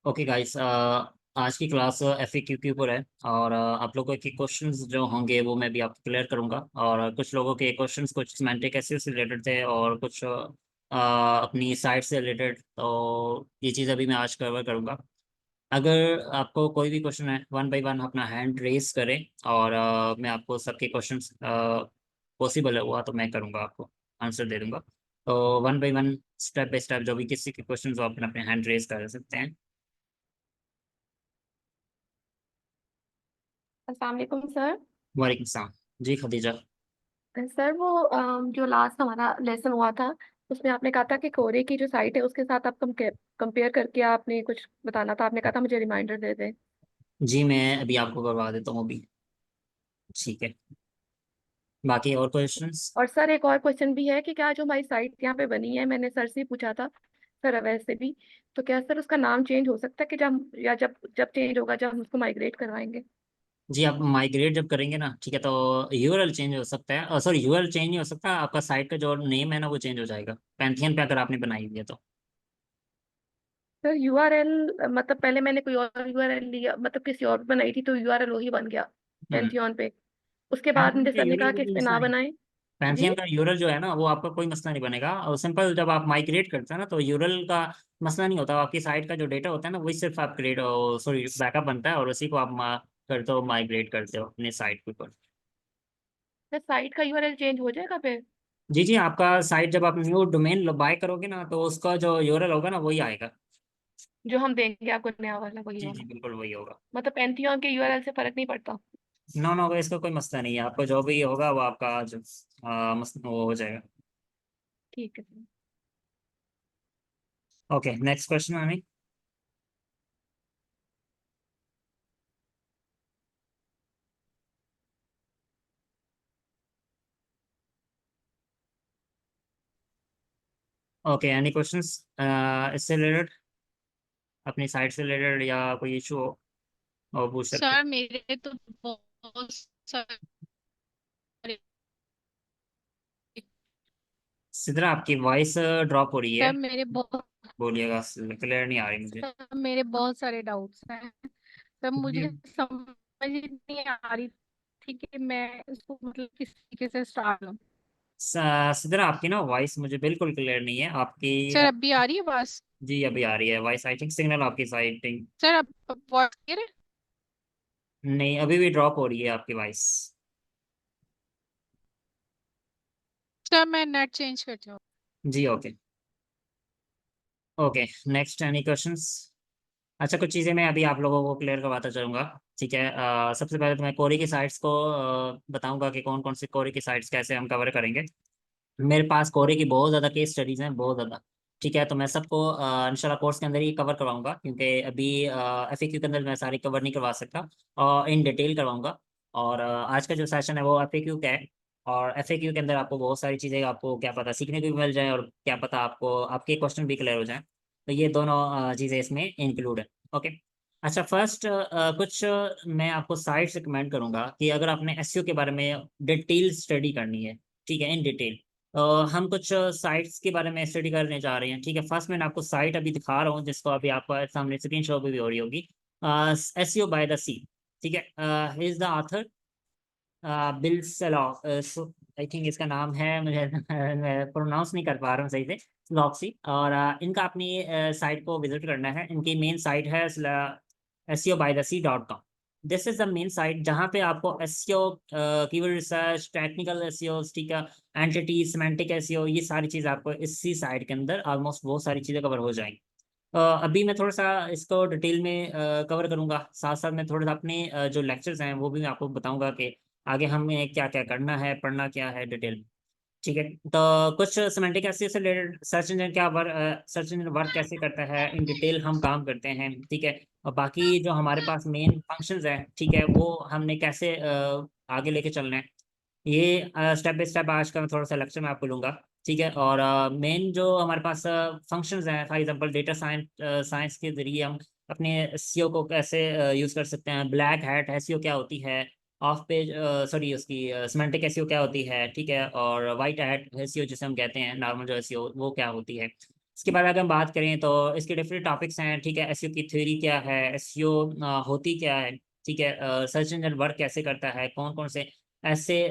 Okay guys, आज की class FAQ के ऊपर है। और आप लोगों के क्वेश्चंस जो होंगे वो मैं भी आपको क्लियर करूंगा। और कुछ लोगों के क्वेश्चंस कुछ सिमेंटिक एसिड से रिलेटेड थे और कुछ अपनी साइट से रिलेटेड, तो ये चीज़ अभी मैं आज कवर करूंगा। अगर आपको कोई भी क्वेश्चन है, वन बाय वन अपना हैंड रेस करें और मैं आपको सबके क्वेश्चंस पॉसिबल है हुआ तो मैं करूंगा, आपको आंसर दे दूंगा। तो one by one, step by step, जो भी किसी के क्वेश्चन हो अपने अपने हैंड रेस कर सकते हैं। अस्सलाम वालेकुम सर। वालेकुम सलाम। जी खदीजा। सर वो जो लास्ट हमारा लेसन हुआ था उसमें आपने कहा था कि कोरे की जो साइट है उसके साथ आप कंपेयर करके आपने कुछ बताना था। आपने कहा था मुझे रिमाइंडर दे दें। जी मैं अभी आपको करवा देता हूँ अभी। ठीक है। बाकी और क्वेश्चंस? और सर एक और क्वेश्चन भी है कि क्या जो हमारी साइट यहाँ पे बनी है, मैंने सर से ही पूछा था, सर अवैध से भी, तो क्या सर उसका नाम चेंज हो सकता है कि जब या जब जब चेंज होगा जब हम उसको माइग्रेट करवाएंगे? जी आप माइग्रेट जब करेंगे ना, ठीक है, तो यूआरएल चेंज हो सकता है। सॉरी, यूआरएल चेंज नहीं हो सकता, आपका साइट का जो नेम है ना वो चेंज हो जाएगा, पैंथियन पे अगर आपने बनाई हुई है तो। सर यूआरएल मतलब पहले मैंने कोई और यूआरएल लिया, मतलब किसी और पे बनाई थी तो यूआरएल वही बन गया हम्म। पेंथियन पे। उसके बाद पैंथियन मुझे का सर ने यूआरएल कहा का कि इस कोई पे मसला ना नहीं। बनाएं। जी। पैंथियन का यूआरएल जो है ना वो आपका कोई मसला नहीं बनेगा, और सिंपल जब आप माइग्रेट करते हैं ना तो यूआरएल का मसला नहीं होता। आपकी साइट का जो डेटा होता है ना वही सिर्फ आप क्रिएट, सॉरी, बैकअप बनता है और उसी को आप करते हो, माइग्रेट करते हो अपने साइट के ऊपर। सर साइट का यूआरएल चेंज हो जाएगा फिर? जी जी, आपका साइट जब आप न्यू डोमेन बाय करोगे ना तो उसका जो यूआरएल होगा ना वही आएगा। जो हम देंगे आपको नया वाला वही जी जी होगा? बिल्कुल वही होगा। मतलब पैंथियन के यूआरएल से फर्क नहीं पड़ता? नो नो, इसका कोई मसला नहीं है, आपका जो भी होगा वो आपका जो वो हो जाएगा। ठीक है सर। ओके, नेक्स्ट क्वेश्चन हमें। ओके, एनी क्वेश्चंस इससे रिलेटेड, अपनी साइट से रिलेटेड या कोई इशू हो और पूछ सकते हैं। सर मेरे तो बहुत सारे। सिद्रा आपकी वॉइस ड्रॉप हो रही है, सर मेरे बहुत बोलिएगा, क्लियर नहीं आ रही मुझे। सर मेरे बहुत सारे डाउट्स हैं। सर जी। मुझे समझ ही नहीं आ रही थी कि मैं इसको मतलब किस तरीके से स्टार्ट करूं। सिद्रा आपकी ना वॉइस मुझे बिल्कुल क्लियर नहीं है आपकी। सर अभी आ रही है बस। जी अभी आ रही है वॉइस, आई थिंक सिग्नल आपकी साइड सर अब वॉइस क्लियर है? नहीं, अभी भी ड्रॉप हो रही है आपकी वॉइस। सर मैं नेट चेंज करती हूँ। जी okay. Okay, next any questions? अच्छा, कुछ चीज़ें मैं अभी आप लोगों को क्लियर करवाता चलूंगा। ठीक है, सबसे पहले तो मैं कोरी की साइट्स को बताऊंगा कि कौन कौन सी कोरी की साइट्स कैसे हम कवर करेंगे। मेरे पास कोरे की बहुत ज़्यादा केस स्टडीज़ हैं, बहुत ज़्यादा। ठीक है, तो मैं सबको इंशाल्लाह कोर्स के अंदर ही कवर करवाऊंगा, क्योंकि अभी FAQ के अंदर मैं सारी कवर नहीं करवा सकता, और इन डिटेल करवाऊंगा। और आज का जो सेशन है वो FAQ का है। और FAQ के अंदर आपको बहुत सारी चीज़ें, आपको क्या पता सीखने को भी मिल जाए, और क्या पता आपको आपके क्वेश्चन भी क्लियर हो जाए। तो ये दोनों चीज़ें इसमें इंक्लूड है। ओके। अच्छा, फर्स्ट कुछ मैं आपको साइट्स रिकमेंड करूंगा कि अगर आपने SEO के बारे में डिटेल स्टडी करनी है, ठीक है, इन डिटेल, हम कुछ साइट्स के बारे में स्टडी करने जा रहे हैं। ठीक है, फर्स्ट मैंने आपको साइट अभी दिखा रहा हूँ जिसको अभी आपको सामने स्क्रीन शॉट भी हो रही होगी। SEO बाय द सी। ठीक है, is the author bill Sherlock. I think इसका नाम है, मुझे मैं प्रोनाउंस नहीं कर पा रहा हूँ सही से, लॉक्सी। और इनका अपनी साइट को विजिट करना है। इनकी मेन साइट है SEObythesea.com। This is the main site जहाँ पे आपको SEO, keyword research, technical SEO, ठीक है, एंटिटी, सिमेंटिक SEO, ये सारी चीज़ आपको इसी साइट के अंदर ऑलमोस्ट बहुत सारी चीज़ें कवर हो जाएंगी। अभी मैं थोड़ा सा इसको डिटेल में कवर करूंगा, साथ साथ में थोड़ा सा अपने जो लेक्चर्स हैं वो भी मैं आपको बताऊंगा कि आगे हमें क्या क्या करना है, पढ़ना क्या है डिटेल में। ठीक है, तो कुछ सिमेंटिक एसईओ से रिलेटेड, सर्च इंजन वर्क कैसे करता है, इन डिटेल हम काम करते हैं। ठीक है, और बाकी जो हमारे पास मेन फंक्शंस हैं, ठीक है, वो हमने कैसे आगे लेके चलना है, ये स्टेप बाय स्टेप आज का मैं थोड़ा सा लेक्चर में आपको लूंगा। ठीक है, और मेन जो हमारे पास फंक्शंस हैं, फॉर एग्जांपल डेटा साइंस के जरिए हम अपने एसईओ को कैसे यूज़ कर सकते हैं। ब्लैक हैट एसईओ क्या होती है, ऑफ पेज, सॉरी, उसकी सिमेंटिक एसईओ क्या होती है, ठीक है, और वाइट हैट एसईओ जिसे हम कहते हैं, नॉर्मल जो एसईओ वो क्या होती है। इसके बाद अगर हम बात करें तो इसके डिफरेंट टॉपिक्स हैं, ठीक है। एसईओ की थ्योरी क्या है, एसईओ होती क्या है, ठीक है। सर्च इंजन वर्क कैसे करता है, कौन कौन से ऐसे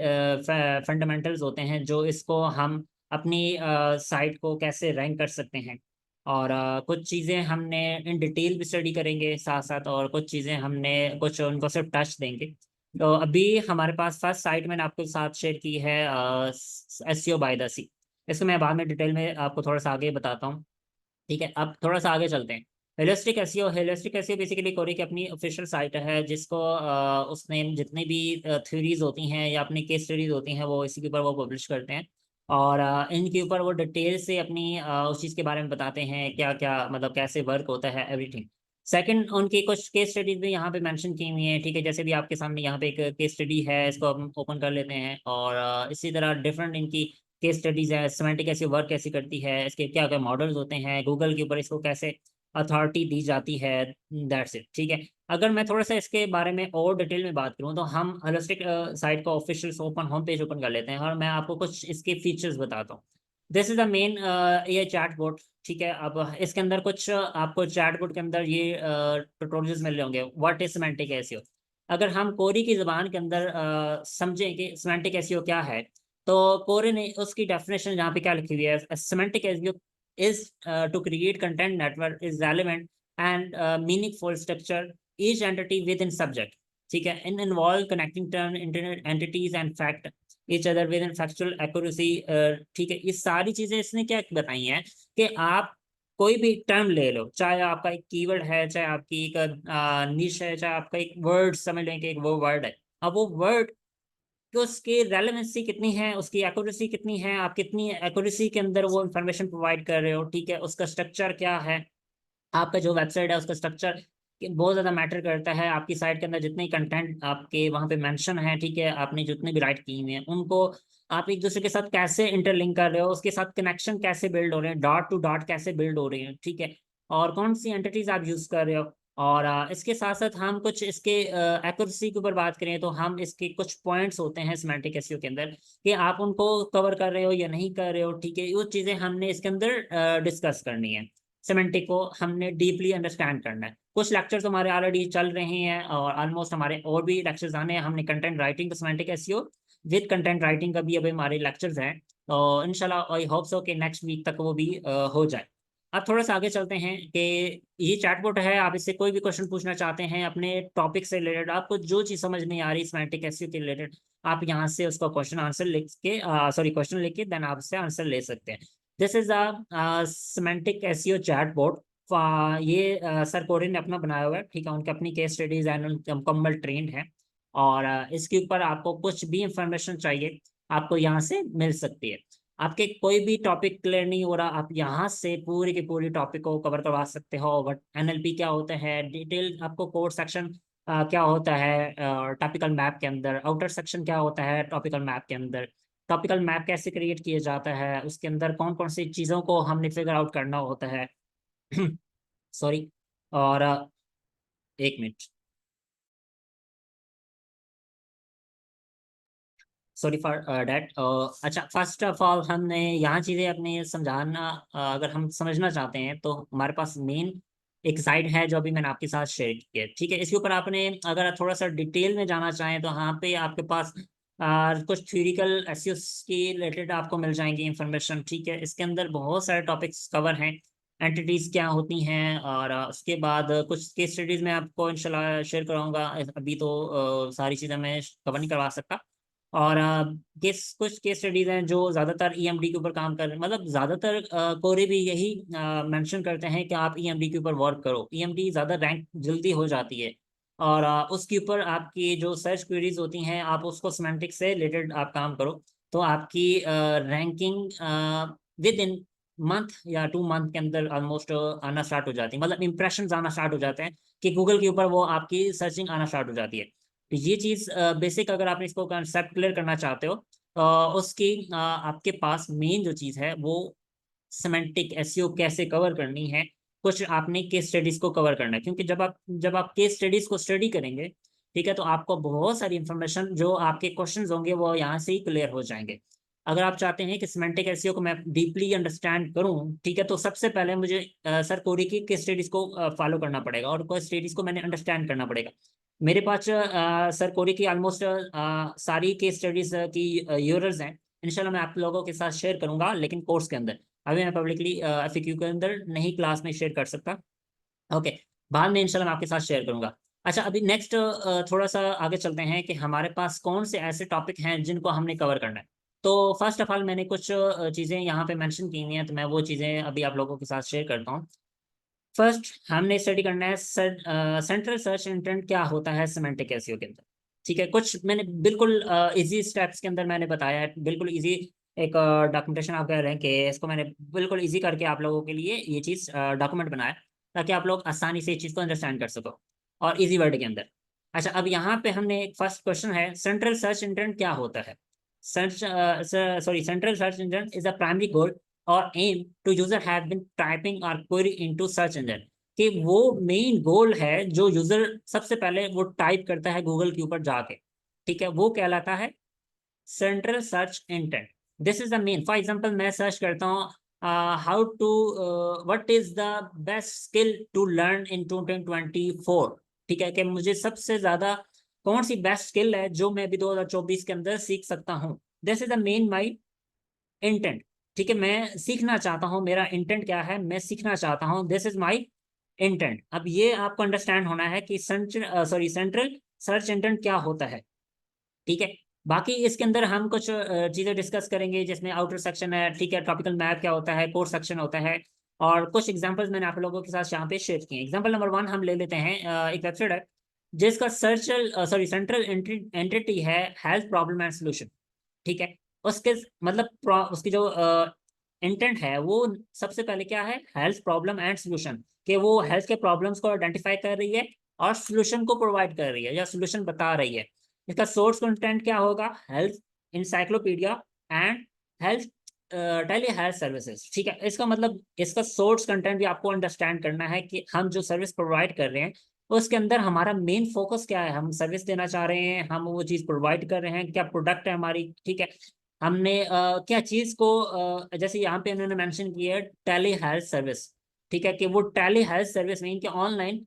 फंडामेंटल्स होते हैं जो इसको हम अपनी साइट को कैसे रैंक कर सकते हैं। और कुछ चीज़ें हमने इन डिटेल भी स्टडी करेंगे साथ साथ, और कुछ चीज़ें हमने कुछ उनको सिर्फ टच देंगे। तो अभी हमारे पास फर्स्ट साइट मैंने आपके साथ शेयर की है एसईओ बाय द सी। इसको मैं बाद में डिटेल में आपको थोड़ा सा आगे बताता हूँ, ठीक है। अब थोड़ा सा आगे चलते हैं। हेलिस्टिक एसईओ बेसिकली कोरी की अपनी ऑफिशियल साइट है, जिसको उसने जितनी भी थ्योरीज होती हैं या अपनी केस स्टडीज होती हैं वो इसी के ऊपर वो पब्लिश करते हैं। और इनके ऊपर वो डिटेल से अपनी उस चीज़ के बारे में बताते हैं, क्या क्या मतलब कैसे वर्क होता है एवरीथिंग। सेकंड, उनकी कुछ केस स्टडीज भी यहाँ पे मेंशन की हुई हैं, ठीक है। जैसे भी आपके सामने यहाँ पे एक केस स्टडी है, इसको हम ओपन कर लेते हैं। और इसी तरह डिफरेंट इनकी केस स्टडीज है, सिमेंटिक कैसे वर्क कैसे करती है, इसके क्या क्या मॉडल्स होते हैं, गूगल के ऊपर इसको कैसे अथॉरिटी दी जाती है, दैट्स इट, ठीक है। अगर मैं थोड़ा सा इसके बारे में और डिटेल में बात करूँ तो हम होलिस्टिक साइट का official open home page open कर लेते हैं और मैं आपको कुछ इसके फीचर्स बताता हूँ। दिस इज द मेन ये चैटबॉट, ठीक है। अब इसके अंदर कुछ आपको चैटबॉट के अंदर ये ट्यूटोरियल्स मिल रहे होंगे, व्हाट इज सिमेंटिक एसईओ। अगर हम कोरी की जबान के अंदर समझें कि सिमेंटिक एसईओ क्या है, तो कोरे ने उसकी डेफिनेशन यहाँ पे क्या लिखी हुई है, semantic SEO is to create content network is relevant and meaningful structure each entity within subject, ठीक है। in involve connecting term internet entities and fact each other within factual accuracy, ठीक है। ये सारी चीजें इसने क्या बताई हैं कि आप कोई भी टर्म ले लो, चाहे आपका एक कीवर्ड है, चाहे आपकी एक निश है, चाहे आपका एक वर्ड समझ लें कि एक वो वर्ड है। अब वो वर्ड कि उसकी रेलेवेंसी कितनी है, उसकी एक्यूरेसी कितनी है, आप कितनी एक्यूरेसी के अंदर वो इंफॉर्मेशन प्रोवाइड कर रहे हो, ठीक है। उसका स्ट्रक्चर क्या है, आपका जो वेबसाइट है उसका स्ट्रक्चर बहुत ज़्यादा मैटर करता है। आपकी साइट के अंदर जितने कंटेंट आपके वहाँ पे मेंशन है, ठीक है, आपने जितने भी राइट किए हुए हैं उनको आप एक दूसरे के साथ कैसे इंटरलिंक कर रहे हो, उसके साथ कनेक्शन कैसे बिल्ड हो रहे हैं, डॉट टू डॉट कैसे बिल्ड हो रही है, ठीक है। और कौन सी एंटिटीज आप यूज़ कर रहे हो। और इसके साथ साथ हम कुछ इसके एक्यूरेसी के ऊपर बात करें तो हम इसके कुछ पॉइंट्स होते हैं सिमेंटिक एसईओ के अंदर कि आप उनको कवर कर रहे हो या नहीं कर रहे हो, ठीक है। वो चीज़ें हमने इसके अंदर डिस्कस करनी है। सिमेंटिक को हमने डीपली अंडरस्टैंड करना है। कुछ लेक्चर्स हमारे ऑलरेडी चल रहे हैं और ऑलमोस्ट हमारे और भी लेक्चर्स आने हैं। हमने content writing semantic SEO with content writing का भी अभी हमारे लेक्चर्स हैं, तो इंशाल्लाह आई होप सो कि नेक्स्ट वीक तक वो भी हो जाए। अब थोड़ा सा आगे चलते हैं कि ये चैटबॉट है, आप इससे कोई भी क्वेश्चन पूछना चाहते हैं अपने टॉपिक से रिलेटेड, आपको जो चीज़ समझ नहीं आ रही सिमेंटिक एसईओ के रिलेटेड, आप यहाँ से उसका क्वेश्चन आंसर लिख के क्वेश्चन लिख के देन आप उससे आंसर ले सकते हैं। This is a semantic SEO chatbot. ये सर कोरिन ने अपना बनाया हुआ है, ठीक है। उनके अपनी केस स्टडीज एंड मुकम्मल ट्रेंड है। और इसके ऊपर आपको कुछ भी इंफॉर्मेशन चाहिए आपको यहाँ से मिल सकती है। आपके कोई भी टॉपिक क्लियर नहीं हो रहा, आप यहाँ से पूरी की पूरी टॉपिक को कवर करवा सकते हो। बट एनएलपी क्या होता है, डिटेल आपको कोड सेक्शन क्या होता है टॉपिकल मैप के अंदर, आउटर सेक्शन क्या होता है टॉपिकल मैप के अंदर, टॉपिकल मैप कैसे क्रिएट किया जाता है, उसके अंदर कौन कौन सी चीज़ों को हमने फिगर आउट करना होता है। सॉरी। और एक मिनट, सॉरी फॉर डैट। अच्छा, फर्स्ट ऑफ ऑल हमने यहाँ चीज़ें अपने समझाना अगर हम समझना चाहते हैं तो हमारे पास मेन एक साइट है जो अभी मैंने आपके साथ शेयर की है, ठीक है। इसके ऊपर आपने अगर थोड़ा सा डिटेल में जाना चाहें तो यहाँ पे आपके पास कुछ थ्योरिकल एसईओ की रिलेटेड आपको मिल जाएंगी इंफॉर्मेशन, ठीक है। इसके अंदर बहुत सारे टॉपिक्स कवर हैं, एंटिटीज़ क्या होती हैं, और उसके बाद कुछ केस स्टडीज़ में आपको इंशाल्लाह शेयर कराऊंगा। अभी तो सारी चीज़ें मैं कवर नहीं करवा सकता। और कुछ केस स्टडीज हैं जो ज़्यादातर ईएमडी के ऊपर काम कर रहे हैं, मतलब ज़्यादातर कोरे भी यही मेंशन करते हैं कि आप ईएमडी के ऊपर वर्क करो, ईएमडी ज़्यादा रैंक जल्दी हो जाती है। और उसके ऊपर आपकी जो सर्च क्वेरीज होती हैं आप उसको सिमेंटिक से रिलेटेड आप काम करो, तो आपकी रैंकिंग विद इन मंथ या 2 मंथ के अंदर ऑलमोस्ट आना स्टार्ट हो जाती है, मतलब इंप्रेशन आना स्टार्ट हो जाते हैं कि गूगल के ऊपर वो आपकी सर्चिंग आना स्टार्ट हो जाती है। तो ये चीज़ बेसिक अगर आप इसको कंसेप्ट क्लियर करना चाहते हो उसकी आपके पास मेन जो चीज़ है वो सिमेंटिक एसईओ कैसे कवर करनी है, कुछ आपने केस स्टडीज को कवर करना है। क्योंकि जब आप केस स्टडीज को स्टडी करेंगे, ठीक है, तो आपको बहुत सारी इंफॉर्मेशन जो आपके क्वेश्चंस होंगे वो यहाँ से ही क्लियर हो जाएंगे। अगर आप चाहते हैं कि सिमेंटिक एसईओ को मैं डीपली अंडरस्टैंड करूं, ठीक है, तो सबसे पहले मुझे सर कोरी की केस स्टडीज को फॉलो करना पड़ेगा और केस स्टडीज को मैंने अंडरस्टैंड करना पड़ेगा। मेरे पास सर कोरी की ऑलमोस्ट सारी केस स्टडीज की यूरल्स हैं। इंशाल्लाह मैं आप लोगों के साथ शेयर करूंगा, लेकिन कोर्स के अंदर। अभी मैं पब्लिकली एफएक्यू के अंदर नहीं क्लास में शेयर कर सकता। ओके, बाद में इंशाल्लाह मैं आपके साथ शेयर करूंगा। अच्छा, अभी नेक्स्ट थोड़ा सा आगे चलते हैं कि हमारे पास कौन से ऐसे टॉपिक हैं जिनको हमने कवर करना है। तो फर्स्ट ऑफ ऑल मैंने कुछ चीज़ें यहाँ पे मेंशन की हुई हैं, तो मैं वो चीज़ें अभी आप लोगों के साथ शेयर करता हूँ। फर्स्ट हमने स्टडी करना है सेंट्रल सर्च इंटेंट क्या होता है सिमेंटिक एसईओ के अंदर। ठीक है, कुछ मैंने बिल्कुल इजी स्टेप्स के अंदर मैंने बताया है, बिल्कुल इजी एक डॉक्यूमेंटेशन आप कह रहे हैं कि इसको मैंने बिल्कुल इजी करके आप लोगों के लिए ये चीज़ डॉक्यूमेंट बनाया, ताकि आप लोग आसानी से इस चीज़ को अंडरस्टैंड कर सको और इजी वर्ड के अंदर। अच्छा, अब यहाँ पे हमने एक फर्स्ट क्वेश्चन है, सेंट्रल सर्च इंटेंट क्या होता है। Central search engine is a primary goal or aim to user have been typing or query into search engine। कि वो मेन गोल है जो यूजर सबसे पहले वो टाइप करता है गूगल के ऊपर जाके, ठीक है, वो कहलाता है central search intent. This is the main. For example मैं सर्च करता हूँ how to what is the best skill to learn in 2024। ठीक है, कि मुझे सबसे ज्यादा कौन सी बेस्ट स्किल है जो मैं अभी 2024 के अंदर सीख सकता हूँ। This is the main my intent. ठीक है, मैं सीखना चाहता हूँ, मेरा इंटेंट क्या है, मैं सीखना चाहता हूँ, दिस इज माई इंटेंट। अब ये आपको अंडरस्टैंड होना है कि सेंट्रल सर्च इंटेंट क्या होता है। ठीक है, बाकी इसके अंदर हम कुछ चीजें डिस्कस करेंगे, जिसमें आउटर सेक्शन है, ठीक है, टॉपिकल मैप क्या होता है, कोर सेक्शन होता है, और कुछ एग्जांपल्स मैंने आप लोगों के साथ यहाँ पे शेयर किए। एग्जांपल नंबर 1 हम ले लेते हैं, एक वेबसाइट है जिसका सेंट्रल एंटिटी है हेल्थ प्रॉब्लम एंड सोल्यूशन। ठीक है, उसके मतलब उसकी जो इंटेंट है वो सबसे पहले क्या है, हेल्थ प्रॉब्लम एंड सोल्यूशन, कि वो हेल्थ के प्रॉब्लम्स को आइडेंटिफाई कर रही है और सोल्यूशन को प्रोवाइड कर रही है या सोल्यूशन बता रही है। इसका सोर्स कंटेंट क्या होगा, health encyclopedia and health tele health services. ठीक है, इसका मतलब इसका सोर्स कंटेंट भी आपको अंडरस्टैंड करना है कि हम जो सर्विस प्रोवाइड कर रहे हैं उसके अंदर हमारा मेन फोकस क्या है, हम सर्विस देना चाह रहे हैं, हम वो चीज़ प्रोवाइड कर रहे हैं, क्या प्रोडक्ट है हमारी। ठीक है, हमने क्या चीज़ को जैसे यहाँ पे उन्होंने मेंशन किया है टेली हेल्थ सर्विस। ठीक है, कि वो टेली हेल्थ सर्विस में इनके ऑनलाइन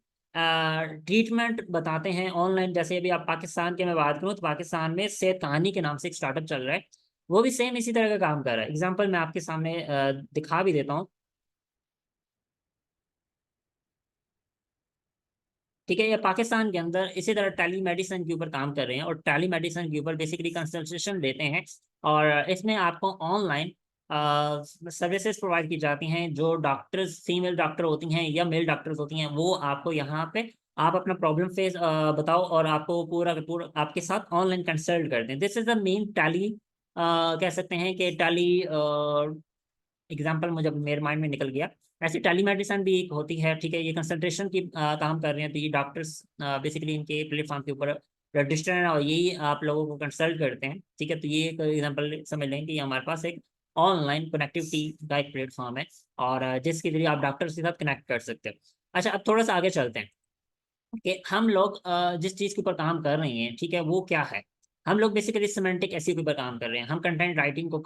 ट्रीटमेंट बताते हैं ऑनलाइन। जैसे अभी आप पाकिस्तान की मैं बात करूँ तो पाकिस्तान में सेहत कहानी के नाम से एक स्टार्टअप चल रहा है, वो भी सेम इसी तरह का काम कर रहा है। एग्जाम्पल मैं आपके सामने दिखा भी देता हूँ। ठीक है, ये पाकिस्तान के अंदर इसी तरह टेली मेडिसिन के ऊपर काम कर रहे हैं और टेली मेडिसिन के ऊपर बेसिकली कंसल्टेशन देते हैं, और इसमें आपको ऑनलाइन सर्विसेज प्रोवाइड की जाती हैं। जो डॉक्टर्स फीमेल डॉक्टर होती हैं या मेल डॉक्टर्स होती हैं, वो आपको यहाँ पे आप अपना प्रॉब्लम फेस बताओ और आपको पूरा का पूरा आपके साथ ऑनलाइन कंसल्ट करते हैं। This is the main tally, कह सकते हैं कि टैली एग्जाम्पल मुझे मेरे माइंड में निकल गया। ऐसे टेलीमेडिसिन भी एक होती है। ठीक है, ये कंसल्टेशन की काम कर रहे हैं, तो ये डॉक्टर्स बेसिकली इनके प्लेटफॉर्म के ऊपर रजिस्टर है और यही आप लोगों को कंसल्ट करते हैं। ठीक है, तो ये एक एग्जांपल समझ लें कि हमारे पास एक ऑनलाइन कनेक्टिविटी का एक प्लेटफॉर्म है, और जिसके जरिए आप डॉक्टर्स के साथ कनेक्ट कर सकते हैं। अच्छा, अब थोड़ा सा आगे चलते हैं कि हम लोग जिस चीज़ के ऊपर काम कर रहे हैं, ठीक है, वो क्या है। हम लोग बेसिकली सिमेंटिक एसईओ के ऊपर काम कर रहे हैं, हम कंटेंट राइटिंग को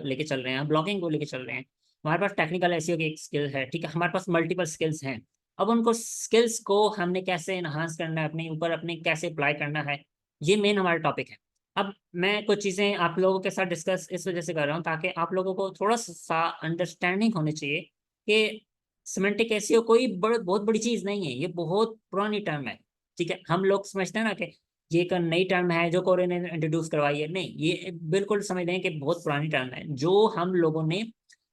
लेके चल रहे हैं, हम ब्लॉगिंग को लेके चल रहे हैं। हमारे पास टेक्निकल एसईओ की एक स्किल है। ठीक है, हमारे पास मल्टीपल स्किल्स हैं। अब उनको स्किल्स को हमने कैसे इन्हांस करना है, अपने ऊपर अपने कैसे अप्लाई करना है, ये मेन हमारा टॉपिक है। अब मैं कुछ चीज़ें आप लोगों के साथ डिस्कस इस वजह से कर रहा हूँ ताकि आप लोगों को थोड़ा सा अंडरस्टैंडिंग होनी चाहिए कि सिमेंटिक एसईओ कोई बहुत बड़ी चीज़ नहीं है, ये बहुत पुरानी टर्म है। ठीक है, हम लोग समझते हैं ना कि ये एक नई टर्म है जो कोरे ने इंट्रोड्यूस करवाई है, नहीं, ये बिल्कुल समझ लें कि बहुत पुरानी टर्म है जो हम लोगों ने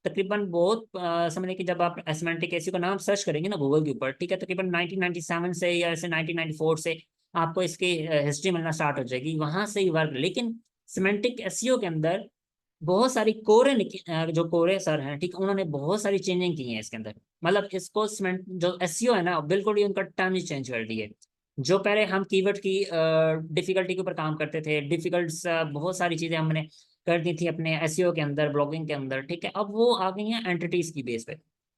तकरीबन बहुत समझ लें कि जब आप सिमेंटिक एसईओ का नाम सर्च करेंगे ना गूगल के ऊपर, ठीक है, तकरीबन 1997 से या ऐसे 1994 से आपको इसकी हिस्ट्री मिलना स्टार्ट हो जाएगी, वहां से ही वर्क। लेकिन सिमेंटिक एसईओ के अंदर बहुत सारी जो कोरे सर हैं, ठीक, उन्होंने बहुत सारी चेंजिंग की है इसके अंदर। मतलब इसको सीमेंट जो एसईओ है ना, बिल्कुल ही उनका टर्म ही चेंज कर दिए। जो पहले हम कीवर्ड की डिफिकल्टी के ऊपर काम करते थे, डिफिकल्ट बहुत सारी चीजें हमने कर दी थी अपने एसईओ के अंदर, ब्लॉगिंग के अंदर। ठीक है, अब वो आ गई हैं एंटिटीज की बेस पे।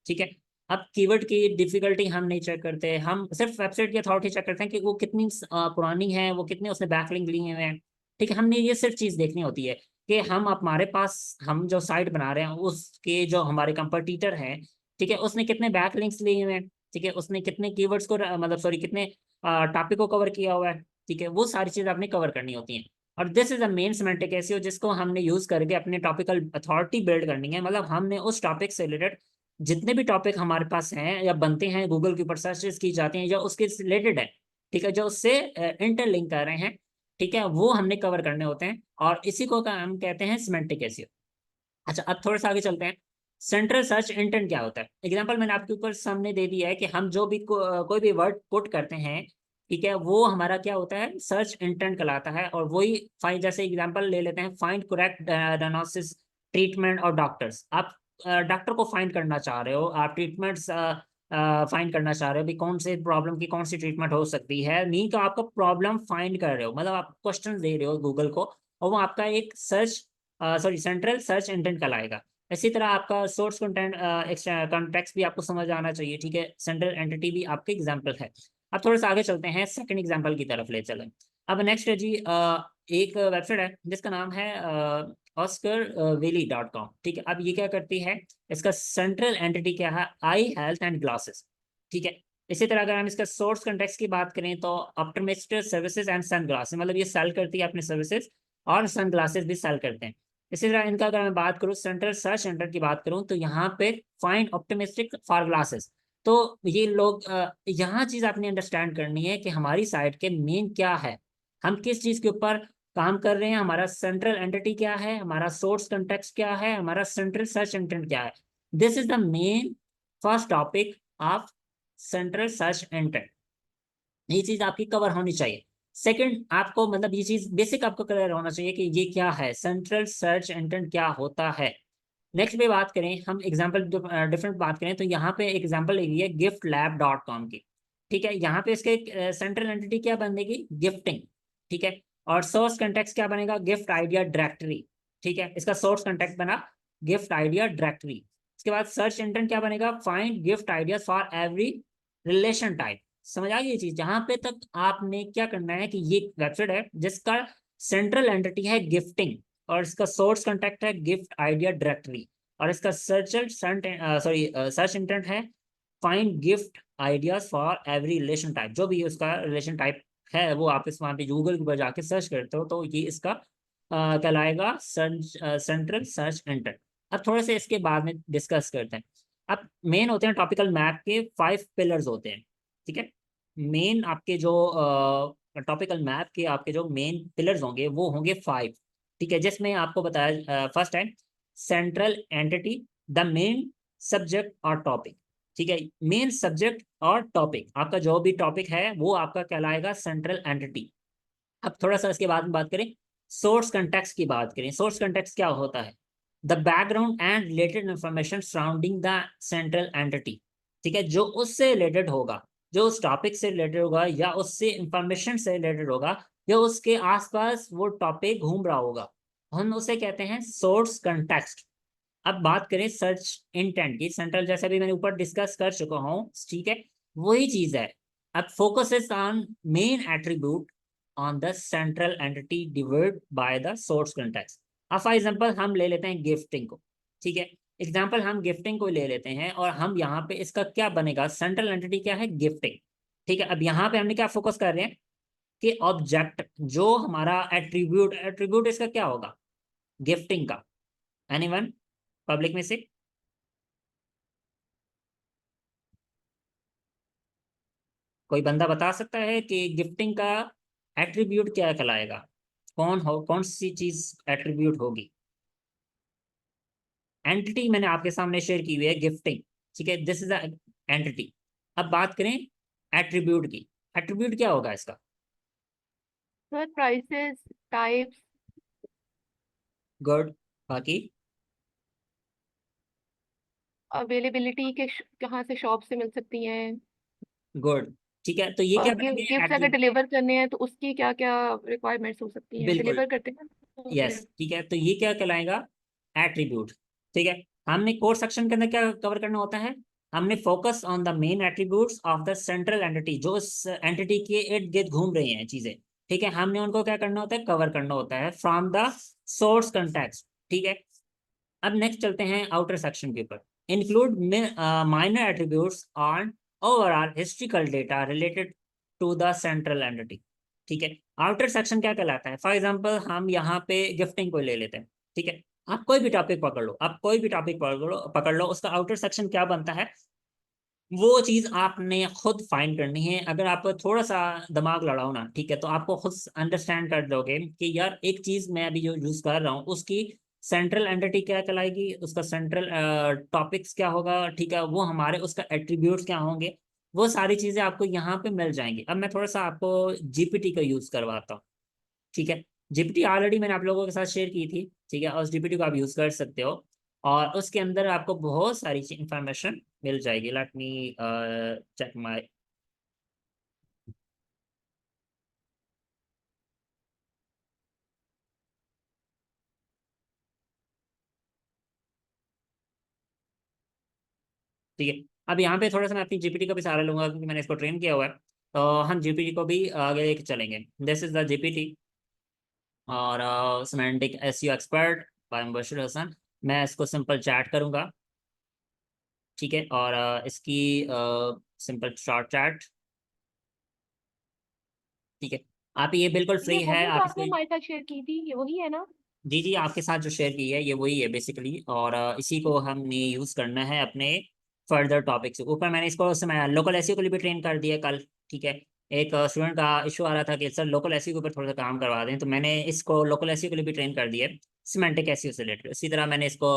ठीक है, अब कीवर्ड की डिफिकल्टी हम नहीं चेक करते, हम सिर्फ वेबसाइट की अथॉरिटी चेक करते हैं कि वो कितनी पुरानी है, वो कितने उसने बैकलिंक लिए हुए हैं। ठीक है, हमने ये सिर्फ चीज देखनी होती है। कि हमारे पास हम जो साइट बना रहे हैं उसके जो हमारे कंपटीटर हैं, ठीक है, उसने कितने बैक लिंक्स लिए हुए हैं, ठीक है, उसने कितने कीवर्ड्स को मतलब सॉरी कितने टॉपिक को कवर किया हुआ है, ठीक है, वो सारी चीज़ आपने कवर करनी होती हैं। और this is a main semantic SEO जिसको हमने यूज करके अपनी टॉपिकल अथॉरिटी बिल्ड करनी है। मतलब हमने उस टॉपिक से रिलेटेड जितने भी टॉपिक हमारे पास हैं या बनते हैं, गूगल के ऊपर सर्चेस की जाती हैं, या उसके रिलेटेड है, ठीक है, जो उससे इंटरलिंक कर रहे हैं, ठीक है, वो हमने कवर करने होते हैं, और इसी को हम कहते हैं सिमेंटिक एसईओ। अच्छा, अब थोड़ा सा आगे चलते हैं। सेंट्रल सर्च इंटेंट क्या होता है? एग्जांपल मैंने आपके ऊपर सामने दे दिया है कि हम जो भी कोई भी वर्ड पुट करते हैं, ठीक है, वो हमारा क्या होता है, सर्च इंटेंट कहलाता है। और वही फाइंड, जैसे एग्जांपल ले लेते हैं, फाइंड करेक्ट डायग्नोसिस, ट्रीटमेंट और डॉक्टर्स। आप डॉक्टर को फाइंड करना चाह रहे हो, आप ट्रीटमेंट्स फाइंड करना चाह रहे हो, भी कौन से प्रॉब्लम की कौन सी ट्रीटमेंट हो सकती है, मीन तो आपका प्रॉब्लम फाइंड कर रहे हो, मतलब आप क्वेश्चन दे रहे हो गूगल को, और वो आपका एक search sorry central search intent कहलाएगा। इसी तरह आपका सोर्स कंटेंट कॉन्टेक्स्ट भी आपको समझ आना चाहिए, ठीक है, सेंट्रल एंटिटी भी आपके एग्जांपल है। अब थोड़ा सा आगे चलते हैं, सेकंड एग्जांपल की तरफ ले चलें। अब नेक्स्ट है जी, एक वेबसाइट है जिसका नाम है oscarvalley.com, ठीक है। अब ये क्या करती है, इसका सेंट्रल एंटिटी क्या है, आई हेल्थ एंड ग्लासेस, ठीक है। इसी तरह अगर हम इसका सोर्स कंटेक्स्ट की बात करें तो optometric services and sunglasses, मतलब ये सेल करती है अपने सर्विसेज और सन ग्लासेस भी सेल करते हैं। इसी तरह इनका अगर मैं बात करूँ, सेंट्रल सर्च सेंटर की बात करूँ, तो यहाँ पे फाइंड ऑप्टिमिस्टिक फॉर ग्लासेस। तो ये लोग यहाँ चीज आपने अंडरस्टैंड करनी है कि हमारी साइट के मेन क्या है, हम किस चीज के ऊपर काम कर रहे हैं, हमारा सेंट्रल एंटिटी क्या है, हमारा सोर्स कंटेक्स्ट क्या है, हमारा सेंट्रल सर्च इंटेंट क्या है। This is the main first topic of central search intent. ये चीज आपकी कवर होनी चाहिए। सेकंड, आपको मतलब ये चीज बेसिक आपको क्लियर होना चाहिए कि ये क्या है, सेंट्रल सर्च इंटेंट क्या होता है। नेक्स्ट पे बात करें हम एग्जांपल डिफरेंट बात करें, तो यहाँ पे एग्जांपल ले है giftlab.com की, ठीक है। यहाँ पे इसके सेंट्रल एंटिटी क्या बनेगी, गिफ्टिंग, ठीक है। और सोर्स कंटेक्स्ट क्या बनेगा, गिफ्ट आइडिया डायरेक्टरी, ठीक है, इसका सोर्स कंटेक्ट बना गिफ्ट आइडिया डायरेक्टरी। इसके बाद सर्च इंटेंट क्या बनेगा, find gift ideas for every relation type. समझ आ गई ये चीज, जहां पे तक आपने क्या करना है कि ये वेबसाइट है जिसका सेंट्रल एंटिटी है गिफ्टिंग, और इसका सोर्स कंटेक्ट है गिफ्ट आइडिया डायरेक्टरी, और इसका सर्च इंटेंट है find gift ideas for every relation type. जो भी उसका रिलेशन टाइप है वो आप इस वहां पे गूगल के ऊपर जाके सर्च करते हो, तो ये इसका कहलाएगा सेंट्रल सर्च इंटेंट। अब थोड़े से इसके बाद में डिस्कस करते हैं। अब मेन होते हैं टॉपिकल मैप के 5 पिलर्स होते हैं, ठीक है। मेन आपके जो टॉपिकल मैप के आपके जो मेन पिलर्स होंगे वो होंगे 5, ठीक है, जिसमें आपको बताया फर्स्ट है central entity, the main subject और टॉपिक, ठीक है। मेन सब्जेक्ट और टॉपिक, आपका जो भी टॉपिक है वो आपका कहलाएगा सेंट्रल एंटिटी। अब थोड़ा सा इसके बाद में बात करें, सोर्स कंटेक्स्ट की बात करें। सोर्स कंटेक्स्ट क्या होता है, the background and related information surrounding the central entity, ठीक है, जो उससे रिलेटेड होगा, जो उस टॉपिक से रिलेटेड होगा, या उससे इंफॉर्मेशन से रिलेटेड होगा, या उसके आसपास वो टॉपिक घूम रहा होगा, हम उसे कहते हैं सोर्स कंटेक्स्ट। अब बात करें सर्च इंटेंट की, सेंट्रल जैसे भी मैंने ऊपर डिस्कस कर चुका हूँ, ठीक है, वही चीज है। अब focus is on main attribute on the central entity divide by the source context. अब फॉर एग्जांपल हम ले लेते हैं गिफ्टिंग को, ठीक है, एग्जांपल हम गिफ्टिंग को ले लेते हैं, और हम यहाँ पे इसका क्या बनेगा, सेंट्रल एंटिटी क्या है, गिफ्टिंग, ठीक है। अब यहाँ पे हमने क्या फोकस कर रहे हैं कि ऑब्जेक्ट जो हमारा एट्रीब्यूट, एट्रीब्यूट इसका क्या होगा, गिफ्टिंग का, एनीवन पब्लिक में से कोई बंदा बता सकता है कि गिफ्टिंग का एट्रीब्यूट क्या कहलाएगा, कौन सी चीज एट्रीब्यूट होगी। एंटिटी मैंने आपके सामने शेयर की हुई है गिफ्टिंग, ठीक है, दिस इज अ एंटिटी। अब बात करें एट्रीब्यूट की, एट्रीब्यूट क्या होगा इसका, सर प्राइसेस, टाइप्स, गुड, बाकी अवेलेबिलिटी के कहाँ से शॉप से मिल सकती हैं, गुड, ठीक है, तो ये और क्या बनेंगे गिफ्ट्स अगर एट्रीब्यूट। डिलीवर करने हैं तो उसकी क्या क्या रिक्वायरमेंट्स हो सकती हैं, बिल्कुल, डिलीवर करते हैं तो यस, फिर ठीक है, तो ये क्या कहलाएगा, एट्रीब्यूट, ठीक है। हमने कोर सेक्शन के अंदर क्या कवर करना होता है, हमने focus on the main attributes of the central entity, जो उस एंटिटी के इर्द गिर्द घूम रही हैं चीजें, ठीक है, हमने उनको क्या करना होता है, कवर करना होता है फ्रॉम द सोर्स कंटेक्स्ट, ठीक है। अब नेक्स्ट चलते हैं आउटर सेक्शन के ऊपर। Include minor attributes on overall historical data related to the central entity, ठीक है। आउटर सेक्शन क्या कहलाता है? फॉर एग्जांपल हम यहाँ पे गिफ्टिंग को ले लेते हैं, ठीक है। आप कोई भी टॉपिक पकड़ लो, आप कोई भी टॉपिक पकड़ लो, उसका आउटर सेक्शन क्या बनता है, वो चीज आपने खुद फाइंड करनी है। अगर आप थोड़ा सा दिमाग लड़ाओ ना, ठीक है, तो आपको खुद अंडरस्टैंड कर दोगे कि यार एक चीज मैं अभी जो यूज कर रहा हूँ उसकी सेंट्रल एंटिटी क्या कहलाएगी, उसका सेंट्रल टॉपिक्स क्या होगा, ठीक है, वो हमारे उसका एट्रीब्यूट्स क्या होंगे, वो सारी चीजें आपको यहाँ पे मिल जाएंगी। अब मैं थोड़ा सा आपको जीपीटी का यूज करवाता हूँ, ठीक है। जीपीटी ऑलरेडी मैंने आप लोगों के साथ शेयर की थी, ठीक है, और उस जीपीटी को आप यूज कर सकते हो और उसके अंदर आपको बहुत सारी इंफॉर्मेशन मिल जाएगी। लेट मी चेक माय, ठीक है। अब यहाँ पे थोड़ा सा मैं अपनी जीपीटी का भी सहारा लूंगा क्योंकि मैंने इसको ट्रेन किया हुआ है, तो हम जीपीटी को भी आगे लेके चलेंगे। दिस इज द जीपीटी और semantic SEO expert by Mubashir Hasan. मैं इसको सिंपल चैट करूंगा, ठीक है, और इसकी सिंपल शॉर्ट चैट, ठीक है। आप ये बिल्कुल ये फ्री है, वही जो आप आपने इसमें, हमारे साथ शेयर की थी, ये वही है ना? जी जी, आपके साथ जो शेयर की है ये वही है बेसिकली, और इसी को हमने यूज़ करना है अपने फर्दर टॉपिक्स। ऊपर मैंने इसको लोकल एसईओ के लिए भी ट्रेन कर दिया कल, ठीक है। एक स्टूडेंट का इशू आ रहा था कि सर लोकल एसईओ के ऊपर थोड़ा सा काम करवा दें, तो मैंने इसको लोकल एसईओ के लिए भी ट्रेन कर दिया है सिमेंटिक एसईओ से रिलेटेड। इसी तरह मैंने इसको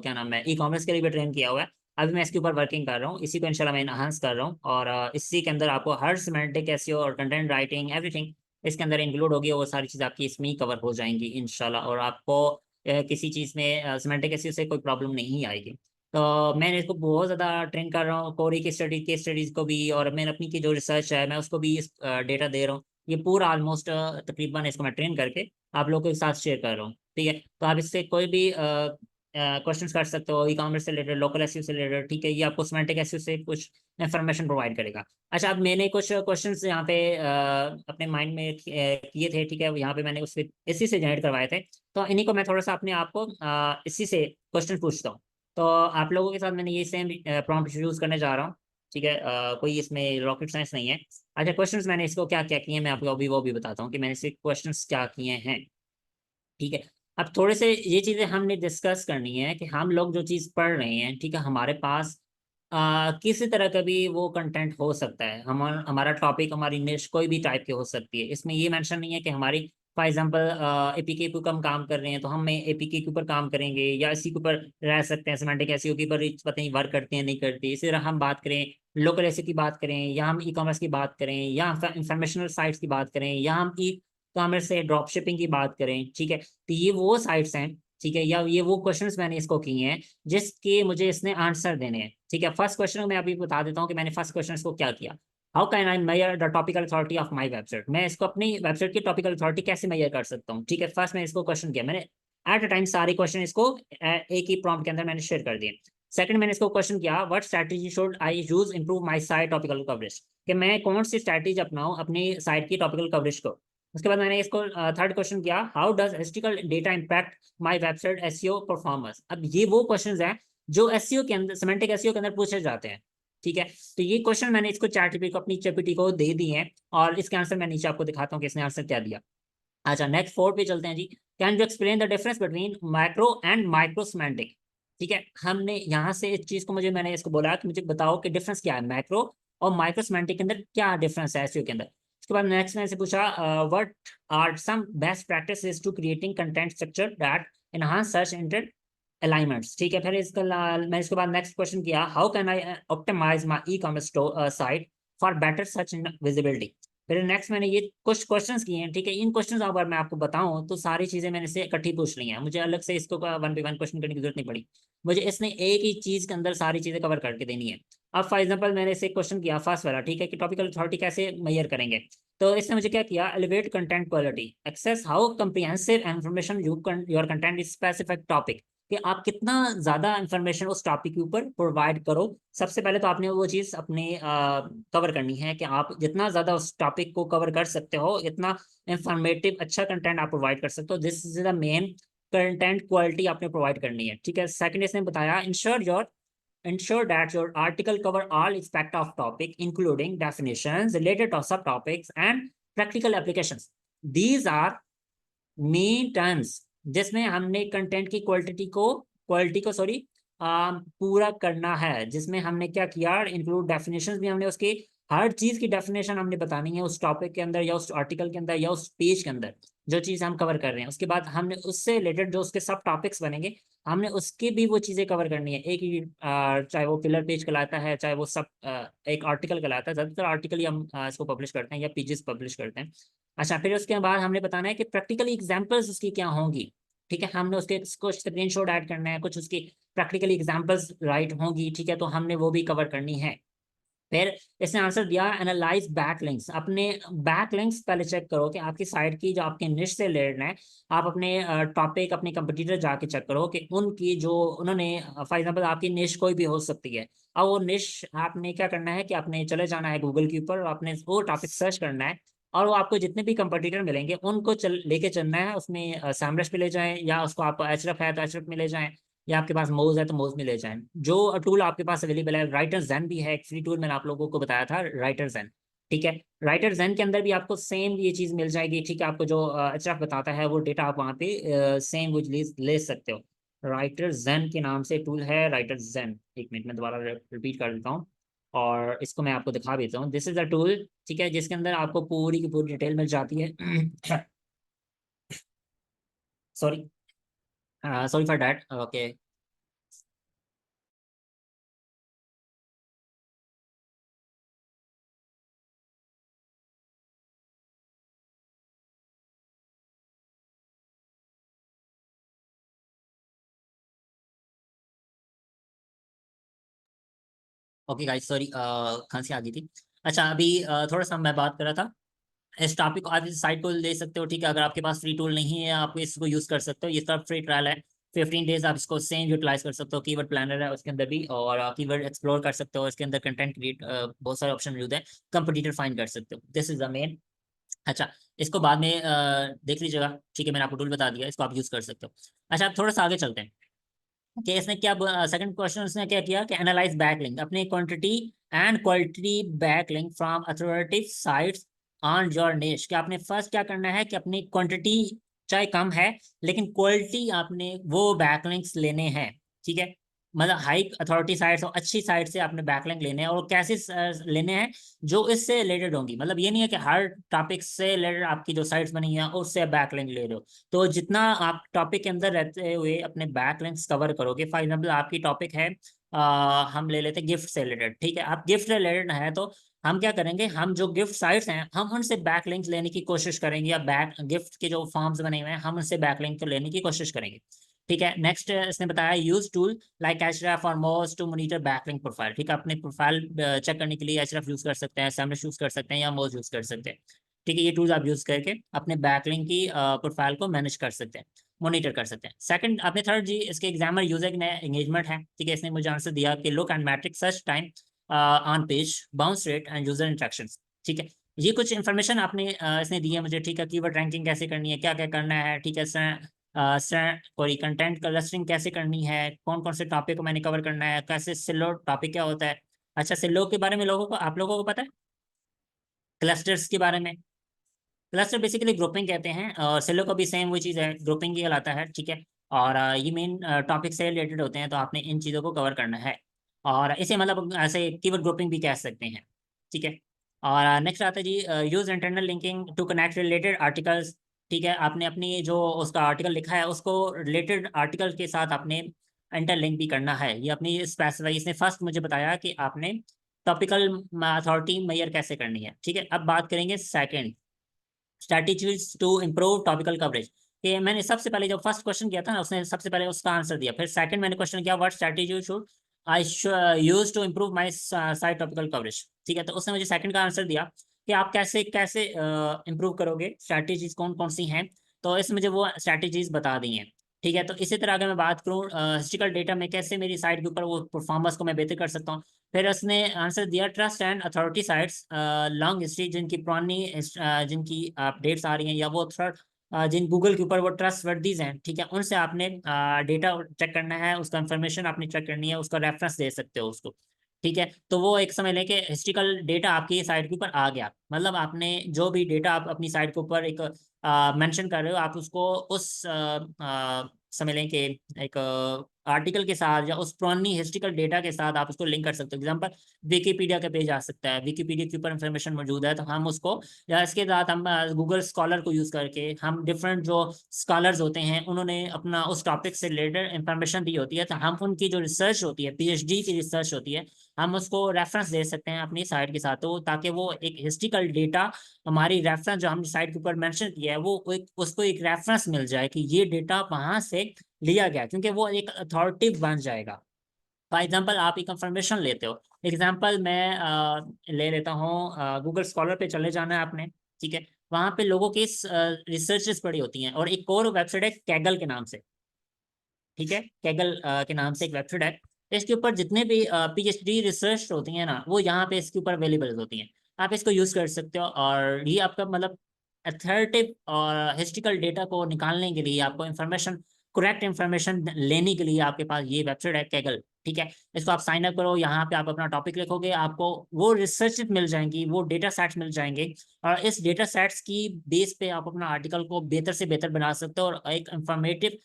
क्या नाम है, ई कॉमर्स के लिए भी ट्रेन किया हुआ है। अभी मैं इसके ऊपर वर्किंग कर रहा हूँ, इसी को इंशाल्लाह मैं इनहांस कर रहा हूँ, और इसी के अंदर आपको हर सिमेंटिक एसईओ और कंटेंट राइटिंग एवरीथिंग इसके अंदर इंक्लूड होगी, और वो सारी चीज़ आपकी इसमें ही कवर हो जाएंगी इंशाल्लाह, और आपको किसी चीज़ में सिमेंटिक एसिड से कोई प्रॉब्लम नहीं आएगी। तो मैंने इसको बहुत ज़्यादा ट्रेन कर रहा हूँ, कोरी की स्टडी के स्टडीज़ को भी, और मैंने अपनी की जो रिसर्च है मैं उसको भी इस डेटा दे रहा हूँ। ये पूरा ऑलमोस्ट तकरीबन इसको मैं ट्रेन करके आप लोगों के साथ शेयर कर रहा हूँ, ठीक है। तो आप इससे कोई भी क्वेश्चंस कर सकते हो, ई कॉमर्स से रिलेटेड, लोकल एसईओ से रिलेटेड, ठीक है। ये आपको सिमेंटिक एसईओ से कुछ इन्फॉर्मेशन प्रोवाइड करेगा। अच्छा, अब मैंने कुछ क्वेश्चंस यहाँ पे अपने माइंड में किए थे, ठीक है, यहाँ पे मैंने उससे इसी से जनरेट करवाए थे, तो इन्हीं को मैं थोड़ा सा अपने आप को इसी से क्वेश्चन पूछता हूँ। तो आप लोगों के साथ मैंने ये सेम प्रॉम्प्ट यूज करने जा रहा हूँ, ठीक है। कोई इसमें रॉकेट साइंस नहीं है। अच्छा, क्वेश्चंस मैंने इसको क्या क्या किए हैं मैं आपको अभी वो भी बताता हूँ कि मैंने इसके क्वेश्चंस क्या किए हैं, ठीक है। अब थोड़े से ये चीजें हमने डिस्कस करनी है कि हम लोग जो चीज पढ़ रहे हैं, ठीक है, हमारे पास किसी तरह का भी वो कंटेंट हो सकता है। हमारा टॉपिक, हमारी निश कोई भी टाइप की हो सकती है। इसमें ये मेंशन नहीं है कि हमारी फॉर एग्जांपल एपीके के ऊपर हम काम कर रहे हैं तो हम एपीके के ऊपर काम करेंगे या इसी के ऊपर रह सकते हैं, सिमेंटिक एसईओ के ऊपर पता नहीं वर्क करते हैं नहीं करते। इसी तरह हम बात करें लोकल एसईओ की बात करें, या हम ई कॉमर्स की बात करें, या इंफॉर्मेशनल साइट्स की बात करें, या हम ई कॉमर्स से ड्रॉप शिपिंग की बात करें, ठीक है। तो ये वो साइट्स हैं, ठीक है, या ये वो क्वेश्चंस मैंने इसको किए हैं जिसके मुझे इसने आंसर देने हैं, ठीक है। फर्स्ट क्वेश्चन मैं अभी बता देता हूँ कि मैंने फर्स्ट क्वेश्चन इसको क्या किया। How can I measure the topical authority of my website, मैं इसको अपनी वेबसाइट की टॉपिकल अथॉरिटी कैसे मेजर कर सकता हूँ, ठीक है। फर्स्ट मैंने इसको क्वेश्चन किया, मैंने एट अ टाइम सारे क्वेश्चन इसको एक ही प्रॉम्प्ट के अंदर मैंने शेयर कर दिए। सेकंड मैंने इसको क्वेश्चन किया, what strategy should I use improve my site topical coverage, कि मैं कौन सी स्ट्रैटेजी अपनाऊं अपनी साइट की टॉपिकल कवरेज को। उसके बाद मैंने इसको थर्ड क्वेश्चन किया, how does historical data impact my website SEO performance. अब ये वो क्वेश्चंस हैं जो एसईओ के अंदर, सिमेंटिक एसईओ के अंदर पूछे जाते हैं, ठीक है। तो ये क्वेश्चन मैंने इसको चैटजीपीटी को, अपनी चैटजीपीटी को दे दिए हैं, और इसके आंसर मैं नीचे आपको दिखाता हूँ कि इसने आंसर क्या दिया। अच्छा, नेक्स्ट फोर्थ पे चलते हैं जी। Can you explain the difference between micro and micro semantic, ठीक है। हमने यहाँ से इस चीज को, मैंने इसको बोला कि मुझे बताओ कि डिफरेंस क्या है माइक्रो और माइक्रो सिमेंटिक के अंदर, क्या डिफरेंस है एसईओ के अंदर। उसके बाद नेक्स्ट मैंने से पूछा, what are some best practices to creating content structure that enhance search engine alignments, ठीक है। फिर मैं इसके बाद नेक्स्ट क्वेश्चन किया, how can I optimize my e commerce site for better search visibility. फिर नेक्स्ट मैंने ये कुछ क्वेश्चंस किए हैं, ठीक है। इन क्वेश्चंस अगर मैं आपको बताऊं तो सारी चीजें मैंने से इकट्ठी पूछ ली हैं, मुझे अलग से इसको वन बाई वन क्वेश्चन करने की जरूरत नहीं पड़ी। मुझे इसने एक ही चीज के अंदर सारी चीजें कवर करके देनी है। अब फॉर एग्जाम्पल मैंने इसे क्वेश्चन किया फर्स्ट वाला, ठीक है, कि टॉपिकल अथॉरिटी कैसे मेजर करेंगे। तो इसने मुझे क्या किया, elevate content quality, access how comprehensive information your content is specific topic, कि आप कितना ज्यादा इंफॉर्मेशन उस टॉपिक के ऊपर प्रोवाइड करो। सबसे पहले तो आपने वो चीज अपने कवर करनी है कि आप जितना ज्यादा उस टॉपिक को कवर कर सकते हो, इतना इंफॉर्मेटिव अच्छा कंटेंट आप प्रोवाइड कर सकते हो। This is the main content quality आपने प्रोवाइड करनी है, ठीक है। सेकंड इसने बताया, ensure that your article cover all aspect of topic including definitions, related to subtopics and practical applications. These are main terms जिसमें हमने कंटेंट की क्वालिटी को सॉरी पूरा करना है, जिसमें हमने क्या किया, इंक्लूड डेफिनेशंस भी हमने उसकी हर चीज की डेफिनेशन हमने बतानी है उस टॉपिक के अंदर या उस आर्टिकल के अंदर या उस पेज के अंदर जो चीज हम कवर कर रहे हैं। उसके बाद हमने उससे रिलेटेड जो उसके सब टॉपिक्स बनेंगे हमने उसकी भी वो चीजें कवर करनी है। एक ही चाहे वो पिलर पेज कहलाता है, चाहे वो सब एक आर्टिकल कहलाता है। ज्यादातर आर्टिकल ही हम इसको पब्लिश करते हैं या पेजेस पब्लिश करते हैं। अच्छा, फिर उसके बाद हमने बताना है कि प्रैक्टिकली एग्जांपल्स उसकी क्या होंगी, ठीक है। हमने उसके कुछ स्क्रीनशॉट ऐड करना है, कुछ उसकी प्रैक्टिकली एग्जांपल्स राइट होंगी, ठीक है, तो हमने वो भी कवर करनी है। फिर इसने आंसर दिया, एनालाइज बैकलिंक्स। अपने बैकलिंक्स पहले चेक करो कि आपकी साइट की जो आपके निश से रिलेटेड है, आप अपने टॉपिक अपने कंपटीटर जाके चेक करो कि उनकी जो उन्होंने फॉर एग्जांपल आपकी निश कोई भी हो सकती है। अब वो निश आपने क्या करना है कि आपने चले जाना है गूगल के ऊपर और आपने वो टॉपिक सर्च करना है और वो आपको जितने भी कंपटीटर मिलेंगे उनको लेके चलना है। उसमें सैमरस पे ले जाएं या उसको आप एचरफ है तो एचरफ में ले जाएं या आपके पास मोज है तो मोज में ले जाएं। जो टूल आपके पास अवेलेबल है, राइटर ज़ेन भी है एक फ्री टूल, मैंने आप लोगों को बताया था राइटर ज़ेन, ठीक है। राइटर ज़ेन के अंदर भी आपको सेम ये चीज़ मिल जाएगी, ठीक है। आपको जो एचरफ बताता है वो डेटा आप वहाँ पे सेम वो ले सकते हो। राइटर ज़ेन के नाम से टूल है, राइटर ज़ेन। एक मिनट में दोबारा रिपीट कर देता हूँ और इसको मैं आपको दिखा देता हूँ। दिस इज अ टूल, ठीक है, जिसके अंदर आपको पूरी की पूरी डिटेल मिल जाती है। Sorry, sorry for that, okay. Okay guys, sorry, खांसी आ गई थी। अच्छा, अभी थोड़ा सा मैं बात कर रहा था इस टॉपिक को। आप इस साइट को ले सकते हो, ठीक है। अगर आपके पास फ्री टूल नहीं है आप इसको यूज कर सकते हो, ये सब फ्री ट्रायल है। 15 डेज आप इसको सेम यूटिलाइज कर सकते हो। कीवर्ड प्लानर है उसके अंदर भी, और कीवर्ड एक्सप्लोर कर सकते हो। इसके अंदर कंटेंट क्रिएट बहुत सारे ऑप्शन मौजूद है, कंपटीटर फाइंड कर सकते हो। This is the main. अच्छा, इसको बाद में देख लीजिएगा, ठीक है। मैंने आपको टूल बता दिया, इसको आप यूज कर सकते हो। अच्छा, अब थोड़ा सा आगे चलते हैं कि इसने क्या सेकंड क्वेश्चन उसने क्या किया कि एनालाइज बैकलिंक, अपनी quantity and quality backlink from authoritative sites on your निश। कि आपने फर्स्ट क्या करना है कि अपनी क्वांटिटी चाहे कम है लेकिन क्वालिटी आपने वो बैकलिंक्स लेने हैं, ठीक है। मतलब हाई अथॉरिटी साइट्स और अच्छी साइट से आपने बैकलिंक लेने हैं, और कैसे लेने हैं, जो इससे रिलेटेड होंगी। मतलब ये नहीं है कि हर टॉपिक से रिलेटेड आपकी जो साइट्स बनी है उससे बैकलिंक ले रहे हो। तो जितना आप टॉपिक के अंदर रहते हुए अपने बैकलिंक्स कवर करोगे, फॉर एग्जांपल आपकी टॉपिक है हम ले लेते हैं गिफ्ट से रिलेटेड, ठीक है। आप गिफ्ट से रिलेटेड है तो हम क्या करेंगे, हम जो गिफ्ट साइट्स हैं हम उनसे बैकलिंक्स लेने की कोशिश करेंगे, या बैक गिफ्ट के जो फॉर्म्स बने हुए हैं हम उनसे बैकलिंक लेने की कोशिश करेंगे, ठीक है। नेक्स्ट इसने बताया, यूज टूल लाइक एचरफ और मोज टू मॉनिटर बैकलिंक प्रोफाइल। ठीक है, अपने प्रोफाइल चेक करने के लिए एचरफ यूज कर सकते हैं, सैमरस यूज कर सकते हैं या मोज यूज कर सकते हैं, ठीक है। ये टूल्स आप यूज करके अपने बैकलिंक की प्रोफाइल को मैनेज कर सकते हैं, मॉनिटर कर सकते हैं। सेकंड, अपने थर्ड जी, इसके एग्जामर यूजर एंगेजमेंट है, ठीक है। इसने मुझे आंसर दिया कि look and metric search time on page, bounce rate and user interactions, ठीक है। ये कुछ इन्फॉर्मेशन आपने इसने दी है मुझे, ठीक है। कीवर्ड रैंकिंग कैसे करनी है, क्या क्या करना है, ठीक है। कोई कंटेंट क्लस्टरिंग कैसे करनी है, कौन कौन से टॉपिक को मैंने कवर करना है, कैसे सिलो टॉपिक क्या होता है। अच्छा, सिलो के बारे में आप लोगों को पता है, क्लस्टर्स के बारे में। क्लस्टर बेसिकली ग्रुपिंग कहते हैं, और सिलो का भी सेम वही चीज़ है, ग्रुपिंग ही कहलाता है, ठीक है। और ये मेन टॉपिक से रिलेटेड होते हैं, तो आपने इन चीज़ों को कवर करना है। और इसे मतलब ऐसे कीवर्ड ग्रुपिंग भी कह सकते हैं, ठीक है। और नेक्स्ट आता है जी, use internal linking to connect related articles, ठीक है। आपने अपनी जो उसका आर्टिकल लिखा है उसको रिलेटेड आर्टिकल के साथ आपने इंटरलिंक भी करना है। ये अपनी स्पेसिफाई, इसने फर्स्ट मुझे बताया कि आपने टॉपिकल अथॉरिटी मेजर कैसे करनी है, ठीक है। अब बात करेंगे second, strategies to improve topical coverage. कि मैंने सबसे पहले जब फर्स्ट क्वेश्चन किया था ना, उसने सबसे पहले उसका आंसर दिया। फिर सेकंड मैंने क्वेश्चन किया, what strategy should I use to improve my site topical coverage, ठीक है। तो उसने मुझे सेकंड का आंसर दिया कि आप कैसे कैसे इम्प्रूव करोगे, स्ट्रैटेजीज कौन कौन सी हैं। तो इसमें मुझे वो स्ट्रैटेजीज बता दी हैं, ठीक है। तो इसी तरह अगर मैं बात करूँ हिस्ट्रिकल डेटा में कैसे मेरी साइट के ऊपर वो परफॉर्मेंस को मैं बेहतर कर सकता हूँ, फिर उसने आंसर दिया trust and authority sites long history, जिनकी पुरानी जिनकी अपडेट्स आ रही हैं, या वो थर्ड जिन गूगल के ऊपर वो ट्रस्ट वर्दीज हैं, ठीक है, उनसे आपने डेटा चेक करना है, उसका इंफॉर्मेशन आपने चेक करनी है, उसका रेफरेंस दे सकते हो उसको। ठीक है, तो वो एक समझ लें कि हिस्ट्रिकल डेटा आपकी साइट के ऊपर आ गया, मतलब आपने जो भी डेटा आप अपनी साइट के ऊपर एक मेंशन कर रहे हो, आप उसको उस समझ लें कि एक आर्टिकल के साथ या उस पुरानी हिस्ट्रिकल डेटा के साथ आप उसको लिंक कर सकते हो। एग्जांपल, विकीपीडिया का पेज आ सकता है, विकीपीडिया के ऊपर इंफॉर्मेशन मौजूद है, तो हम उसको, या इसके साथ हम गूगल स्कॉलर को यूज करके, हम डिफरेंट जो स्कॉलर्स होते हैं उन्होंने अपना उस टॉपिक से रिलेटेड इंफॉर्मेशन दी होती है, तो हम उनकी जो रिसर्च होती है, पीएचडी की रिसर्च होती है, हम उसको रेफरेंस दे सकते हैं अपनी साइट के साथ, तो ताकि वो एक हिस्ट्रिकल डेटा हमारी रेफरेंस जो हमने साइट के ऊपर मेंशन किया है, वो एक उसको एक रेफरेंस मिल जाए कि ये डेटा वहां से लिया गया, क्योंकि वो एक अथॉरिटी बन जाएगा। फॉर एग्जाम्पल, आप एक इंफॉर्मेशन लेते हो, एग्जाम्पल मैं ले लेता हूँ, गूगल स्कॉलर पे चले जाना है आपने, ठीक है, वहां पे लोगों की रिसर्चेस पड़ी होती हैं, और एक और वेबसाइट है कैगल के नाम से, ठीक है, कैगल के नाम से एक वेबसाइट है, इसके ऊपर जितने भी पीएचडी रिसर्च होती हैं ना, वो यहाँ पे इसके ऊपर अवेलेबल होती हैं, आप इसको यूज कर सकते हो, और ये आपका मतलब अथॉरिटेटिव और हिस्ट्रिकल डेटा को निकालने के लिए, आपको इंफॉर्मेशन, करेक्ट इंफॉर्मेशन लेने के लिए आपके पास ये वेबसाइट है कैगल, ठीक है। इसको आप साइन अप करो, यहाँ पे आप अपना टॉपिक लिखोगे, आपको वो रिसर्च मिल जाएंगी, वो डेटा सेट्स मिल जाएंगे, और इस डेटा सेट्स की बेस पे आप अपना आर्टिकल को बेहतर से बेहतर बना सकते हो, और एक इंफॉर्मेटिव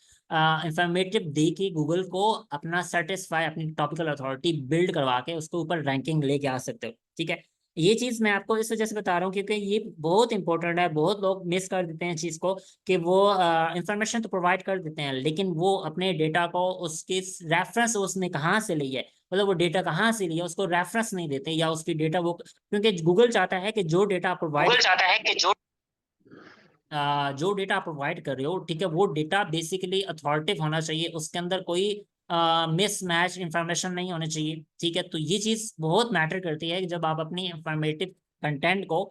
दे के गूगल को अपना सेटिस्फाई, अपनी टॉपिकल अथॉरिटी बिल्ड करवा के उसके ऊपर रैंकिंग लेके आ सकते हो, ठीक है। ये चीज मैं आपको इस वजह से बता रहा हूँ क्योंकि ये बहुत इंपॉर्टेंट है, बहुत लोग मिस कर देते हैं चीज को, कि वो इंफॉर्मेशन तो प्रोवाइड कर देते हैं, लेकिन वो अपने डेटा को उसके रेफरेंस उसने कहाँ से ली है, मतलब वो डेटा कहाँ से लिया, उसको रेफरेंस नहीं देते, या उसकी डेटा वो, क्योंकि गूगल चाहता है कि जो डेटा प्रोवाइड, गूगल चाहता है कि जो डेटा आप प्रोवाइड कर रहे हो, ठीक है, वो डेटा बेसिकली अथॉरिटेटिव होना चाहिए, उसके अंदर कोई मिसमैच इंफॉर्मेशन नहीं होनी चाहिए, ठीक है। तो ये चीज बहुत मैटर करती है कि जब आप अपनी इंफॉर्मेटिव कंटेंट को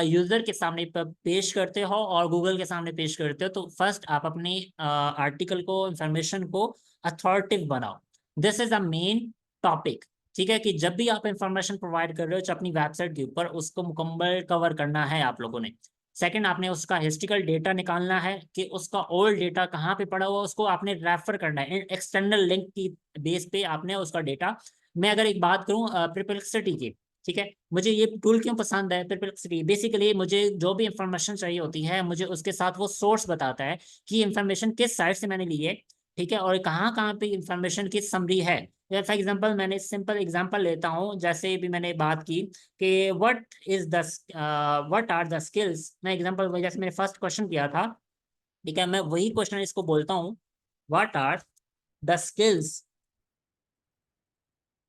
यूजर के सामने पेश करते हो और गूगल के सामने पेश करते हो, तो फर्स्ट आप अपनी आर्टिकल को, इंफॉर्मेशन को अथॉरिटेटिव बनाओ, this is the main topic, ठीक है, कि जब भी आप इंफॉर्मेशन प्रोवाइड कर रहे हो अपनी वेबसाइट के ऊपर, उसको मुकम्मल कवर करना है आप लोगों ने। सेकंड, आपने उसका हिस्ट्रिकल डेटा निकालना है कि उसका ओल्ड डेटा कहाँ पे पड़ा हुआ, उसको आपने रेफर करना है एक्सटर्नल लिंक की बेस पे, आपने उसका डेटा, मैं अगर एक बात करूँ परप्लेक्सिटी की, ठीक है, मुझे ये टूल क्यों पसंद है परप्लेक्सिटी, बेसिकली मुझे जो भी इंफॉर्मेशन चाहिए होती है, मुझे उसके साथ वो सोर्स बताता है कि इंफॉर्मेशन किस साइट से मैंने ली है, ठीक है, और कहाँ कहाँ पे इंफॉर्मेशन की समरी है। फॉर एग्जाम्पल, मैंने सिंपल एग्जाम्पल लेता हूँ, जैसे भी मैंने बात की कि व्हाट आर द स्किल्स, मैं एग्जांपल जैसे मैंने फर्स्ट क्वेश्चन किया था, ठीक है, मैं वही क्वेश्चन इसको बोलता हूँ, what are the skills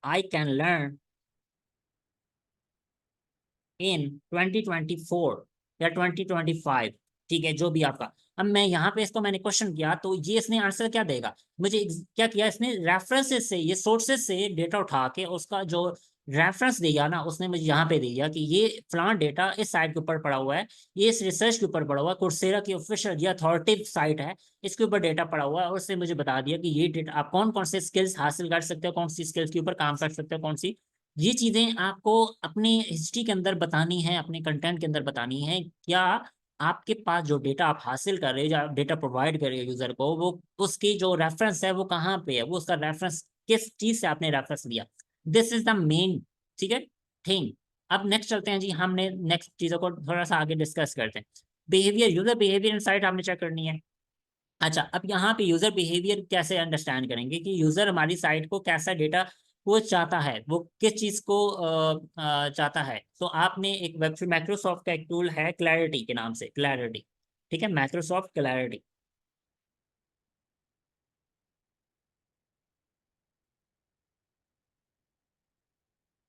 I can learn in 2024 या 2025, ठीक है, जो भी आपका। अब मैं यहाँ पे इसको मैंने क्वेश्चन किया, तो ये इसने आंसर क्या देगा मुझे, क्या किया इसने, रेफरेंसेस से, ये सोर्सेस से डेटा उठा के उसका जो रेफरेंस दिया ना, उसने मुझे यहाँ पे दिया कि ये फलान डेटा इस साइट के ऊपर पड़ा हुआ है, ये इस रिसर्च के ऊपर पड़ा हुआ है, कोर्सेरा की ऑफिशियल ये अथॉरिटेटिव साइट है, इसके ऊपर डेटा पड़ा हुआ है, और उसने मुझे बता दिया कि ये डेटा आप कौन कौन से स्किल्स हासिल कर सकते हो, कौन सी स्किल्स के ऊपर काम कर सकते हो, कौन सी, ये चीजें आपको अपनी हिस्ट्री के अंदर बतानी है, अपने कंटेंट के अंदर बतानी है। क्या आपके पास जो डेटा आप हासिल कर रहे हो, जो डेटा प्रोवाइड कर रहे हो यूजर को, वो उसकी जो रेफरेंस है वो कहाँ पे है, वो उसका रेफरेंस किस चीज से आपने रेफरेंस लिया, दिस इज द मेन, ठीक है, थिंग। अब नेक्स्ट चलते हैं जी, हमने नेक्स्ट चीजों को थोड़ा सा आगे डिस्कस करते हैं। बिहेवियर, यूजर बिहेवियर इनसाइट आपने चेक करनी है। अच्छा, अब यहाँ पे यूजर बिहेवियर कैसे अंडरस्टैंड करेंगे कि यूजर हमारी साइट को कैसा डेटा वो चाहता है, वो किस चीज को चाहता है। तो आपने एक वेबसाइट, माइक्रोसॉफ्ट का एक टूल है क्लैरिटी के नाम से, क्लैरिटी, ठीक है, माइक्रोसॉफ्ट क्लैरिटी,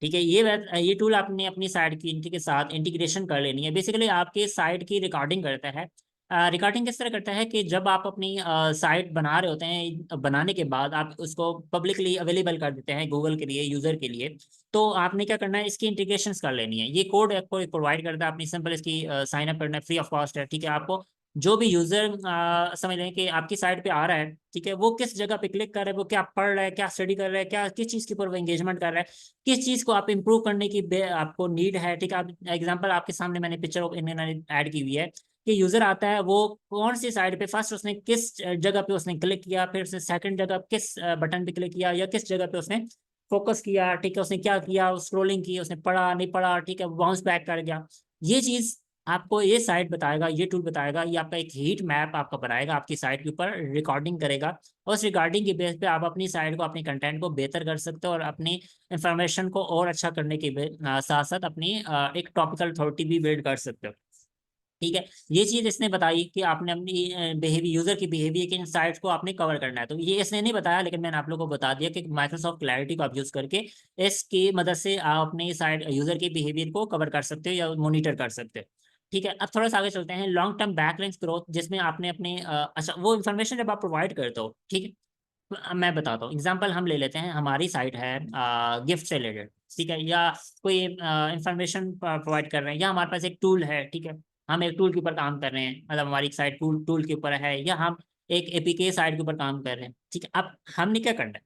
ठीक है, ये टूल आपने अपनी साइट की के साथ इंटीग्रेशन कर लेनी है। बेसिकली आपके साइट की रिकॉर्डिंग करता है। रिकॉर्डिंग किस तरह करता है कि जब आप अपनी साइट बना रहे होते हैं, बनाने के बाद आप उसको पब्लिकली अवेलेबल कर देते हैं गूगल के लिए, यूजर के लिए, तो आपने क्या करना है, इसकी इंटीग्रेशंस कर लेनी है। ये कोड आपको प्रोवाइड करता है, अपनी सिंपल इसकी साइन अप करना है, फ्री ऑफ कॉस्ट है, ठीक है, आपको जो भी यूजर समझ लें कि आपकी साइट पे आ रहा है, ठीक है, वो किस जगह पे क्लिक कर रहा है, वो क्या पढ़ रहा है, क्या स्टडी कर रहा है, क्या किस चीज़ के ऊपर वो एंगेजमेंट कर रहा है, किस चीज़ को आप इंप्रूव करने की आपको नीड है, ठीक है। आप एग्जांपल आपके सामने मैंने पिक्चर इन्होंने ऐड की हुई है कि यूजर आता है, वो कौन सी साइट पे फर्स्ट उसने किस जगह पे उसने क्लिक किया, फिर उसने सेकंड जगह किस बटन पे क्लिक किया, या किस जगह पे उसने फोकस किया, ठीक है, उसने क्या किया, स्क्रोलिंग की, उसने पढ़ा नहीं पढ़ा, ठीक है, बाउंस बैक कर गया। ये चीज आपको ये साइट बताएगा, ये टूल बताएगा, ये आपका एक हीट मैप आपका बनाएगा, आपकी साइट के ऊपर रिकॉर्डिंग करेगा, और उस रिकॉर्डिंग के बेस पे आप अपनी साइट को, अपने कंटेंट को बेहतर कर सकते हो, और अपनी इंफॉर्मेशन को और अच्छा करने के साथ साथ अपनी एक टॉपिकल अथॉरिटी भी बिल्ड कर सकते हो, ठीक है। ये चीज इसने बताई कि आपने अपनी बिहेवियर, यूजर की बिहेवियर के इनसाइट्स को आपने कवर करना है। तो ये इसने नहीं बताया, लेकिन मैंने आप लोगों को बता दिया कि माइक्रोसॉफ्ट क्लैरिटी को आप यूज करके इसकी मदद से आप अपनी साइट यूजर के बिहेवियर को कवर कर सकते हो या मॉनिटर कर सकते हो, ठीक है। अब थोड़ा सा आगे चलते हैं, लॉन्ग टर्म बैकलिंक्स ग्रोथ, जिसमें आपने अपने अच्छा वो इन्फॉर्मेशन जब आप प्रोवाइड करते हो, ठीक है। तो अब मैं बताता हूँ एग्जाम्पल, हम ले लेते हैं, हमारी साइट है गिफ्ट से रिलेटेड, ठीक है, या कोई इंफॉर्मेशन प्रोवाइड कर रहे हैं, या हमारे पास एक टूल है, ठीक है, हम एक टूल के ऊपर काम कर रहे हैं, मतलब हमारी साइट टूल टूल के ऊपर है, या हम एक एपीके साइट के ऊपर काम कर रहे हैं, ठीक है। अब हमने क्या करना है,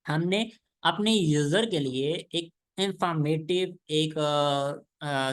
हमने अपने यूजर के लिए एक इंफॉर्मेटिव एक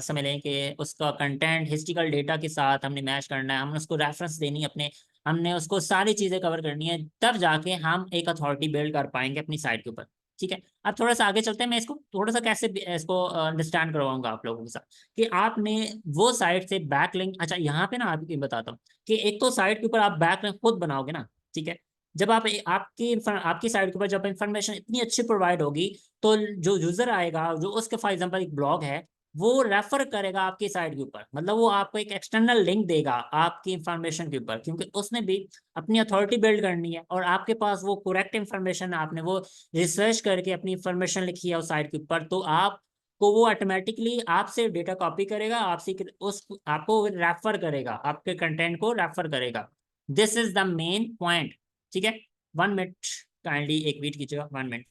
समझ लें कि उसका कंटेंट हिस्ट्रिकल डेटा के साथ हमने मैच करना है, हमने उसको रेफरेंस देनी है अपने, हमने उसको सारी चीजें कवर करनी है, तब जाके हम एक अथॉरिटी बिल्ड कर पाएंगे अपनी साइट के ऊपर, ठीक है। अब थोड़ा सा आगे चलते हैं, मैं इसको थोड़ा सा कैसे इसको अंडरस्टैंड करवाऊंगा आप लोगों के साथ, कि आपने वो साइट से बैकलिंक, अच्छा यहाँ पे ना आपको बताता हूँ कि एक तो साइट के ऊपर आप बैकलिंक खुद बनाओगे ना, ठीक है। जब आप आपकी साइट के ऊपर जब इंफॉर्मेशन इतनी अच्छी प्रोवाइड होगी, तो जो यूजर आएगा, जो उसके फॉर एग्जांपल एक ब्लॉग है, वो रेफर करेगा आपकी साइट के ऊपर, मतलब वो आपको एक एक्सटर्नल लिंक देगा आपकी इंफॉर्मेशन के ऊपर, क्योंकि उसने भी अपनी अथॉरिटी बिल्ड करनी है, और आपके पास वो करेक्ट इंफॉर्मेशन, आपने वो रिसर्च करके अपनी इंफॉर्मेशन लिखी है उस साइट के ऊपर, तो आप को वो ऑटोमेटिकली आपसे डेटा कॉपी करेगा, आपसे उस आपको रेफर करेगा, आपके कंटेंट को रेफर करेगा। This is the main point, ठीक है। 1 मिनट, काइंडली एक वेट कीजिएगा, 1 मिनट।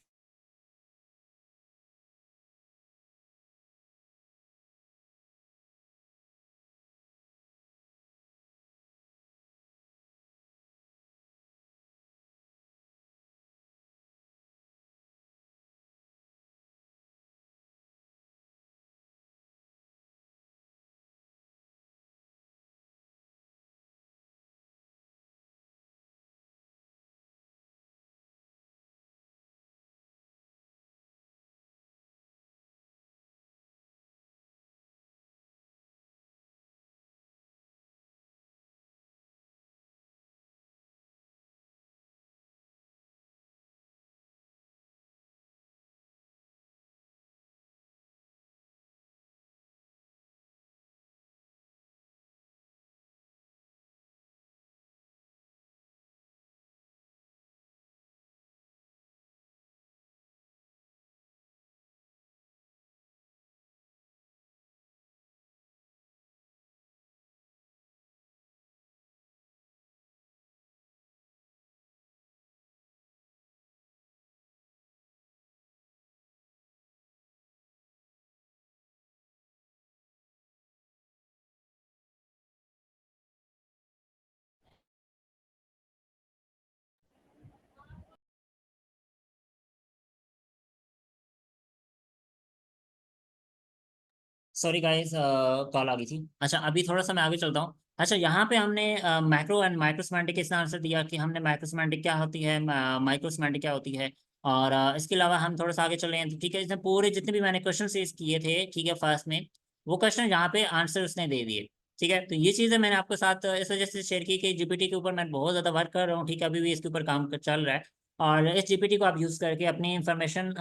सॉरी गाइस, कॉल आ गई थी। अच्छा, अभी थोड़ा सा मैं आगे चलता हूँ। अच्छा, यहाँ पे हमने मैक्रो एंड माइक्रो सेमेंटिक इसका आंसर दिया कि हमने माइक्रो सेमेंटिक क्या होती है, माइक्रो सेमेंटिक क्या होती है, और इसके अलावा हम थोड़ा सा आगे चल रहे हैं, तो ठीक है, इसमें पूरे जितने भी मैंने क्वेश्चन सेस किए थे, ठीक है, फर्स्ट में वो क्वेश्चन यहाँ पे आंसर उसने दे दिए, ठीक है। तो ये चीज़ें मैंने आपके साथ इस वजह से शेयर की कि जीपीटी के ऊपर मैं बहुत ज़्यादा वर्क कर रहा हूँ, ठीक है, अभी भी इसके ऊपर काम चल रहा है, और इस जीपीटी को आप यूज़ करके अपनी इंफॉर्मेशन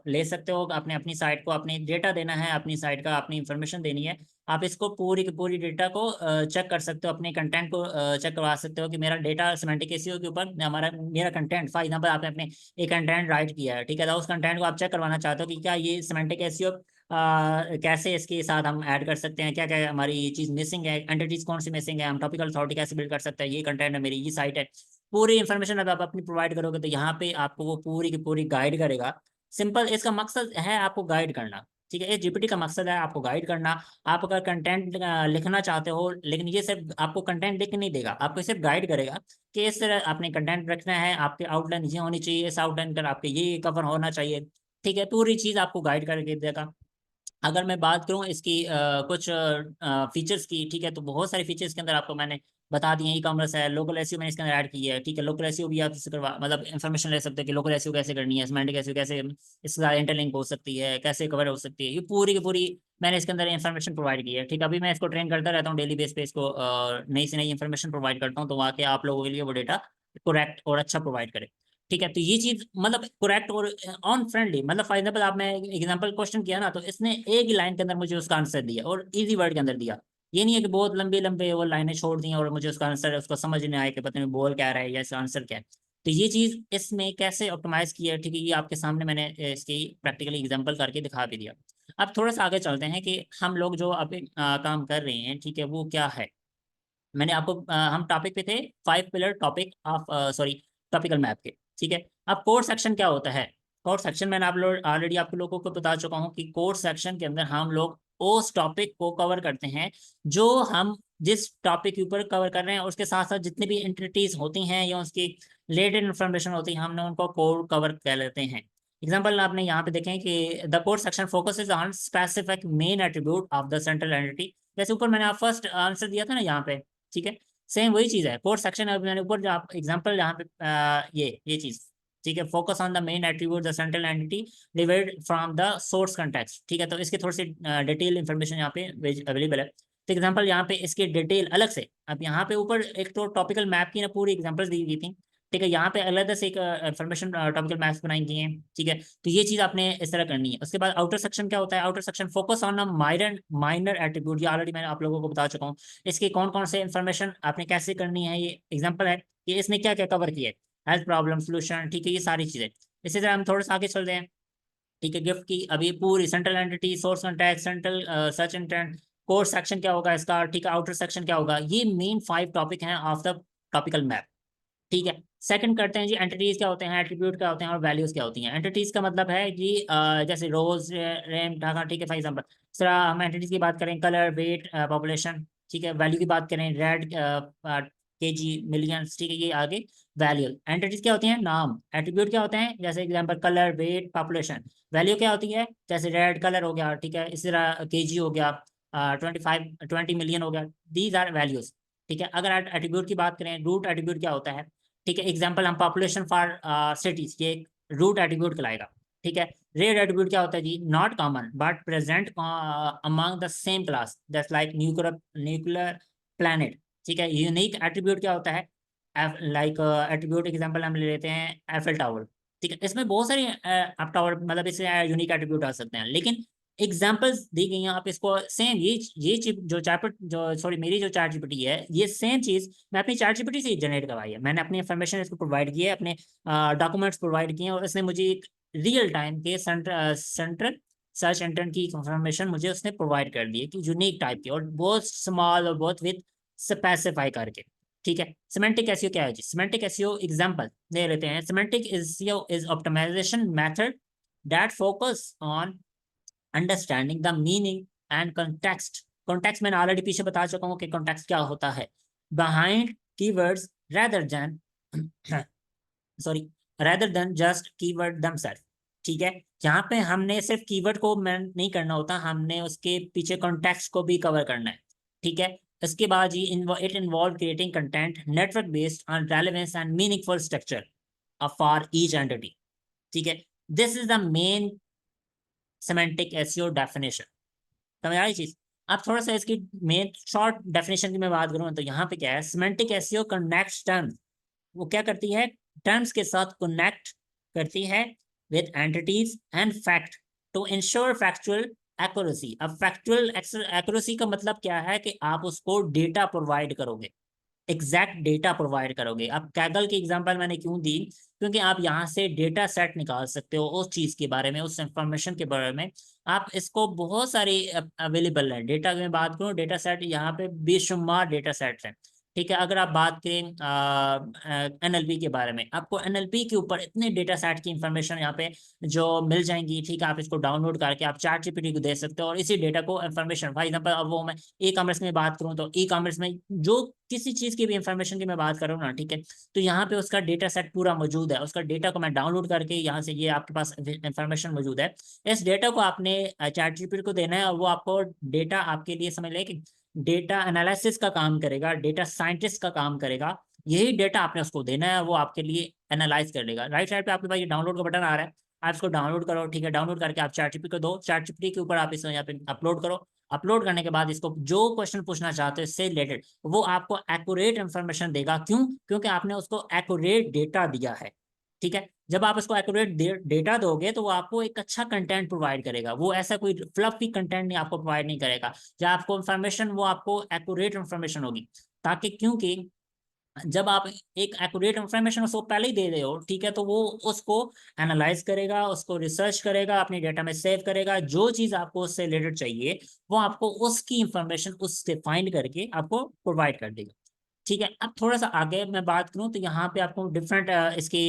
ले सकते हो, अपने अपनी साइट को, अपनी डेटा देना है, अपनी साइट का अपनी इंफॉर्मेशन देनी है, आप इसको पूरी की पूरी डेटा को चेक कर सकते हो, अपने कंटेंट को चेक करवा सकते हो कि मेरा डेटा सिमेंटिक एसईओ के ऊपर हमारा मेरा कंटेंट, फॉर एग्जांपल आपने अपने एक कंटेंट राइट किया है, ठीक है, तो उस कंटेंट को आप चेक करवाना चाहते हो कि क्या ये सिमेंटिक एसईओ कैसे इसके साथ हम ऐड कर सकते हैं, क्या क्या हमारी ये चीज़ मिसिंग है, एंटिटीज कौन सी मिसिंग है, हम टॉपिकल अथॉरिटी कैसे बिल्ड कर सकते हैं, ये कंटेंट है मेरी, ये साइट है, पूरी इन्फॉर्मेशन अब आप अपनी प्रोवाइड करोगे, तो यहाँ पे आपको वो पूरी की पूरी गाइड करेगा। सिंपल इसका मकसद है आपको गाइड करना, ठीक है। ये जीपीटी का मकसद है आपको गाइड करना। आप अगर कंटेंट लिखना चाहते हो, लेकिन ये सिर्फ आपको कंटेंट लिख के नहीं देगा, आपको सिर्फ गाइड करेगा कि इस तरह आपने कंटेंट रखना है, आपके आउटलाइन ये होनी चाहिए, इस आउटलाइन पर आपके ये कवर होना चाहिए। ठीक है, पूरी चीज़ आपको गाइड करके देगा। अगर मैं बात करूं इसकी कुछ फीचर्स की, ठीक है, तो बहुत सारे फीचर्स के अंदर आपको मैंने बता दिए। ई कॉमर्स है, लोकल एसईओ मैंने इसके अंदर ऐड की है। ठीक है, लोकल एसईओ भी आप इससे करवा मतलब इन्फॉर्मेशन ले सकते हो कि लोकल एसईओ कैसे करनी है, सेमेंटिक एसईओ कैसे इसके साथ इंटरलिंक हो सकती है, कैसे कवर हो सकती है, ये पूरी की पूरी मैंने इसके अंदर इन्फॉर्मेशन प्रोवाइड की है। ठीक है, अभी मैं इसको ट्रेन करता रहता हूँ डेली बेस पे, इसको नई से नई इन्फॉर्मेशन प्रोवाइड करता हूँ, तो वहाँ के आप लोगों के लिए वो डेटा करेक्ट और अच्छा प्रोवाइड करे। ठीक है, तो ये चीज मतलब करेक्ट और ऑन फ्रेंडली, मतलब फॉर एग्जाम्पल आप, मैं एग्जाम्पल क्वेश्चन किया ना, तो इसने एक ही लाइन के अंदर मुझे उसका आंसर दिया और इजी वर्ड के अंदर दिया। ये नहीं है कि बहुत लंबे लंबे वो लाइनें छोड़ दी और मुझे उसका आंसर उसको समझ नहीं आया कि पता नहीं बोल क्या रहा है या इसका आंसर क्या है। तो ये चीज इसमें कैसे ऑप्टिमाइज की है, ठीक है, ये आपके सामने मैंने इसकी प्रैक्टिकली एग्जाम्पल करके दिखा भी दिया। अब थोड़ा सा आगे चलते हैं कि हम लोग जो अभी काम कर रहे हैं, ठीक है, वो क्या है। मैंने आपको हम टॉपिक पे थे 5 pillar topic of sorry topical map के। ठीक है, अब कोर सेक्शन क्या होता है। कोर सेक्शन मैंने आप लोग ऑलरेडी आप लोगों को बता चुका हूँ कि कोर सेक्शन के अंदर हम लोग उस टॉपिक को कवर करते हैं जो हम जिस टॉपिक के ऊपर कवर कर रहे हैं, उसके साथ साथ जितनी भी एंटिटीज होती हैं या उसकी रिलेटेड इन्फॉर्मेशन होती है, हमने उनको कोर कवर कर लेते हैं। एग्जाम्पल आपने यहाँ पे देखें कि the core section focuses on specific main attribute of the central entity. जैसे ऊपर मैंने आप फर्स्ट आंसर दिया था ना यहाँ पे, ठीक है, सेम वही चीज है। कोर सेक्शन है, मैंने ऊपर जो आप एग्जांपल यहाँ पे ये चीज, ठीक है, focus on the main attribute the central entity derived from the source context. ठीक है, तो इसकी थोड़ी सी डिटेल इंफॉर्मेशन यहाँ पे अवेलेबल है। तो एग्जांपल यहाँ पे इसकी डिटेल अलग से, अब यहाँ पे ऊपर एक तो टॉपिकल मैप की ना पूरी एग्जांपल्स दी गई थी। ठीक है, यहाँ पे अलग से एक इंफॉर्मेशन टॉपिकल मैप्स बनाई गई हैं। ठीक है, तो ये चीज आपने इस तरह करनी है। उसके बाद आउटर सेक्शन क्या होता है। Outer section focus on a minor minor attribute, ये ऑलरेडी मैंने आप लोगों को बता चुका हूँ। इसके कौन कौन से इन्फॉर्मेशन आपने कैसे करनी है, ये एग्जांपल है कि इसने क्या क्या कवर किया है, हेल्थ प्रॉब्लम सोल्यूशन। ठीक है, ये सारी चीजें। इसी तरह हम थोड़ा सा आगे चलते हैं। ठीक है, गिफ्ट की अभी पूरी central entity, source contact, central search intent, core section क्या होगा इसका, ठीक है, आउटर सेक्शन क्या होगा, ये मेन 5 टॉपिक हैं ऑफ द टॉपिकल मैप। ठीक है, सेकंड करते हैं जी, एंटिटीज क्या होते हैं, एट्रीब्यूट क्या होते हैं और वैल्यूज क्या होती हैं। एंटिटीज का मतलब है कि जैसे रोज रैम ढाका। ठीक है, फॉर एग्जांपल सर हम एंटिटीज की बात करें, कलर, वेट, पॉपुलेशन। ठीक है, वैल्यू की बात करें, रेड, केजी, मिलियंस। ठीक है, ये आगे वैल्यू। एंटिटीज क्या होती हैं, नाम। एट्रीब्यूट क्या होते हैं, जैसे example colour, weight, population. Value क्या होती है, जैसे रेड कलर हो गया, ठीक है, इसी तरह केजी हो गया, 20 मिलियन हो गया। These are values. ठीक है, अगर एट्रीब्यूट की बात करें, रूट एट्रीब्यूट क्या होता है। ठीक है, एग्जाम्पल हम पॉपुलेशन फॉर सिटीज, ये एक रूट एट्रीब्यूट कहलाएगा। ठीक है, रेयर एट्रीब्यूट क्या होता है जी, not common but present among the same class, just like nuclear planet. ठीक है, यूनिक एट्रीब्यूट क्या होता है, लाइक एट्रीब्यूट एग्जाम्पल हम ले लेते हैं एफएल टावर। ठीक है, इसमें बहुत सारी आप टावर मतलब इससे यूनिक एट्रीब्यूट आ सकते हैं, लेकिन एग्जाम्पल्स दी गई हैं। आप इसको सेम ये चिप जो चैट जो सॉरी मेरी जो चैट जीपीटी है, ये सेम चीज मैं अपनी चैट जीपीटी से जनरेट करवाई है। मैंने अपनी इन्फॉर्मेशन इसको प्रोवाइड की है, अपने डॉक्यूमेंट्स प्रोवाइड किए हैं, और इसने मुझे एक रियल टाइम के सेंट्रल सर्च इंटरन की इंफॉर्मेशन मुझे उसने प्रोवाइड कर दी है कि यूनिक टाइप की और बहुत स्मॉल और बहुत विद स्पेसिफाई करके। ठीक है, सिमेंटिक एसईओ क्या है जी, सिमेंटिक एसईओ एग्जांपल ले लेते हैं। Semantic SEO is optimization method that focus on understanding the meaning and context. Context मैंने ऑलरेडी पीछे बता चुका हूँ कि कॉन्टेक्स्ट क्या होता है, behind keywords rather than sorry rather than just keyword themselves. ठीक है, यहाँ पे हमने सिर्फ कीवर्ड को मैन नहीं करना होता, हमने उसके पीछे कॉन्टेक्स्ट को भी कवर करना है। ठीक है, इसके बाद ये it involve creating content network based on relevance and meaningful structure for each entity. ठीक है, this is the main semantic SEO definition. समझ आई चीज। अब थोड़ा सा इसकी मेन शॉर्ट डेफिनेशन की मैं बात करूं तो यहाँ पे क्या है, सिमेंटिक एसईओ कनेक्ट्स टर्म्स। वो क्या करती है, टर्म्स के साथ कनेक्ट करती है with entities and fact to ensure factual accuracy. अब फैक्चुअल एक्यूरेसी का मतलब क्या है कि आप उसको डेटा प्रोवाइड करोगे, एग्जैक्ट डेटा प्रोवाइड करोगे। अब कैगल की एग्जांपल मैंने क्यों दी, क्योंकि आप यहाँ से डेटा सेट निकाल सकते हो उस चीज के बारे में, उस इंफॉर्मेशन के बारे में। आप इसको बहुत सारी अवेलेबल है डेटा की मैं बात करूँ, डेटा सेट यहाँ पे बेशुमार डेटा सेट्स हैं। ठीक है। अगर आप बात करें एनएलपी के बारे में, आपको एनएलपी के ऊपर इतने डेटा सेट की इंफॉर्मेशन यहाँ पे जो मिल जाएंगी, ठीक है। आप इसको डाउनलोड करके आप चैट जीपीटी को दे सकते हो और इसी डेटा को इंफॉर्मेशन, फॉर एग्जांपल अब वो मैं ई कॉमर्स में बात करूँ तो ई कॉमर्स में जो किसी चीज की भी इंफॉर्मेशन की मैं बात करूँ ना, ठीक है, तो यहाँ पे उसका डेटा सेट पूरा मौजूद है। उसका डेटा को मैं डाउनलोड करके यहाँ से, ये आपके पास इंफॉर्मेशन मौजूद है, इस डेटा को आपने चैट जीपीटी को देना है और वो आपको डेटा आपके लिए, समझ लें कि डेटा एनालिसिस का काम करेगा, डेटा साइंटिस्ट का काम करेगा। यही डेटा आपने उसको देना है, वो आपके लिए एनालाइज कर लेगा। राइट साइड पे आपके पास ये डाउनलोड का बटन आ रहा है, आप इसको डाउनलोड करो, ठीक है। डाउनलोड करके आप चैट जीपीटी को दो, चैट जीपीटी के ऊपर आप इसको यहाँ पे अपलोड करो। अपलोड करने के बाद इसको जो क्वेश्चन पूछना चाहते हो इससे रिलेटेड, वो आपको एक्यूरेट इंफॉर्मेशन देगा। क्यों? क्योंकि आपने उसको एक्यूरेट डेटा दिया है, ठीक है। जब आप उसको एक्यूरेट डेटा दोगे तो वो आपको एक अच्छा कंटेंट प्रोवाइड करेगा। वो ऐसा कोई फ्लफी कंटेंट नहीं आपको प्रोवाइड नहीं करेगा। जब आपको इंफॉर्मेशन, वो आपको एक्यूरेट इंफॉर्मेशन होगी, ताकि, क्योंकि जब आप एक एक्यूरेट इंफॉर्मेशन उसको पहले ही दे रहे हो, ठीक है, तो वो उसको एनालाइज करेगा, उसको रिसर्च करेगा, अपने डेटा में सेव करेगा। जो चीज आपको उससे रिलेटेड चाहिए वो आपको उसकी इंफॉर्मेशन उससे फाइंड करके आपको प्रोवाइड कर देगा, ठीक है। अब थोड़ा सा आगे मैं बात करूं तो यहाँ पे आपको डिफरेंट इसके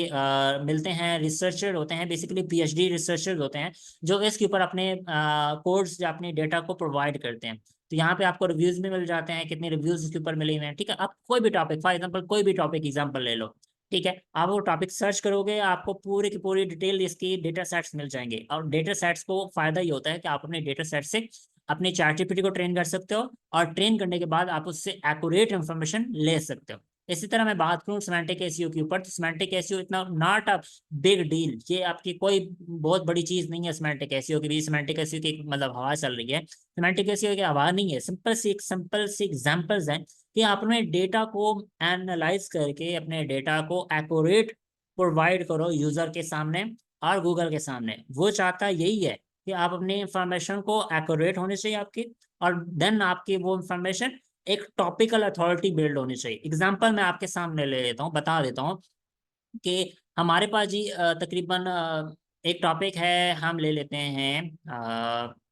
मिलते हैं, रिसर्चर होते हैं, बेसिकली पीएचडी रिसर्चर्स होते हैं, जो इसके ऊपर अपने कोर्स या अपने डेटा को प्रोवाइड करते हैं। तो यहाँ पे आपको रिव्यूज भी मिल जाते हैं, कितने रिव्यूज इसके ऊपर मिले हुए हैं, ठीक है। आप कोई भी टॉपिक, फॉर एग्जाम्पल कोई भी टॉपिक एग्जाम्पल ले लो, ठीक है। आप वो टॉपिक सर्च करोगे, आपको पूरी की पूरी डिटेल इसकी डेटा सेट्स मिल जाएंगे। और डेटा सेट्स को फायदा ये होता है कि आप अपने डेटा सेट से अपने चैट जीपीटी को ट्रेन कर सकते हो और ट्रेन करने के बाद आप उससे एक्यूरेट इंफॉर्मेशन ले सकते हो। इसी तरह मैं बात करूं सिमेंटिक एसईओ के ऊपर, तो सिमेंटिक एसईओ इतना नॉट अ बिग डील, ये आपकी कोई बहुत बड़ी चीज नहीं है। सिमेंटिक एसईओ की भी, सिमेंटिक एसईओ की मतलब हवा चल रही है, सिमेंटिक एसईओ की हवा नहीं है। सिंपल सी एग्जांपल्स हैं कि आप अपने डेटा को एनालाइज करके अपने डेटा को एक्यूरेट प्रोवाइड करो यूजर के सामने और गूगल के सामने। वो चाहता यही है कि आप अपनी इंफॉर्मेशन को एक्यूरेट होनी चाहिए आपकी, और देन आपकी वो इंफॉर्मेशन एक टॉपिकल अथॉरिटी बिल्ड होनी चाहिए। एग्जांपल मैं आपके सामने ले लेता हूँ, बता देता हूँ कि हमारे पास जी तकरीबन एक टॉपिक है, हम ले लेते हैं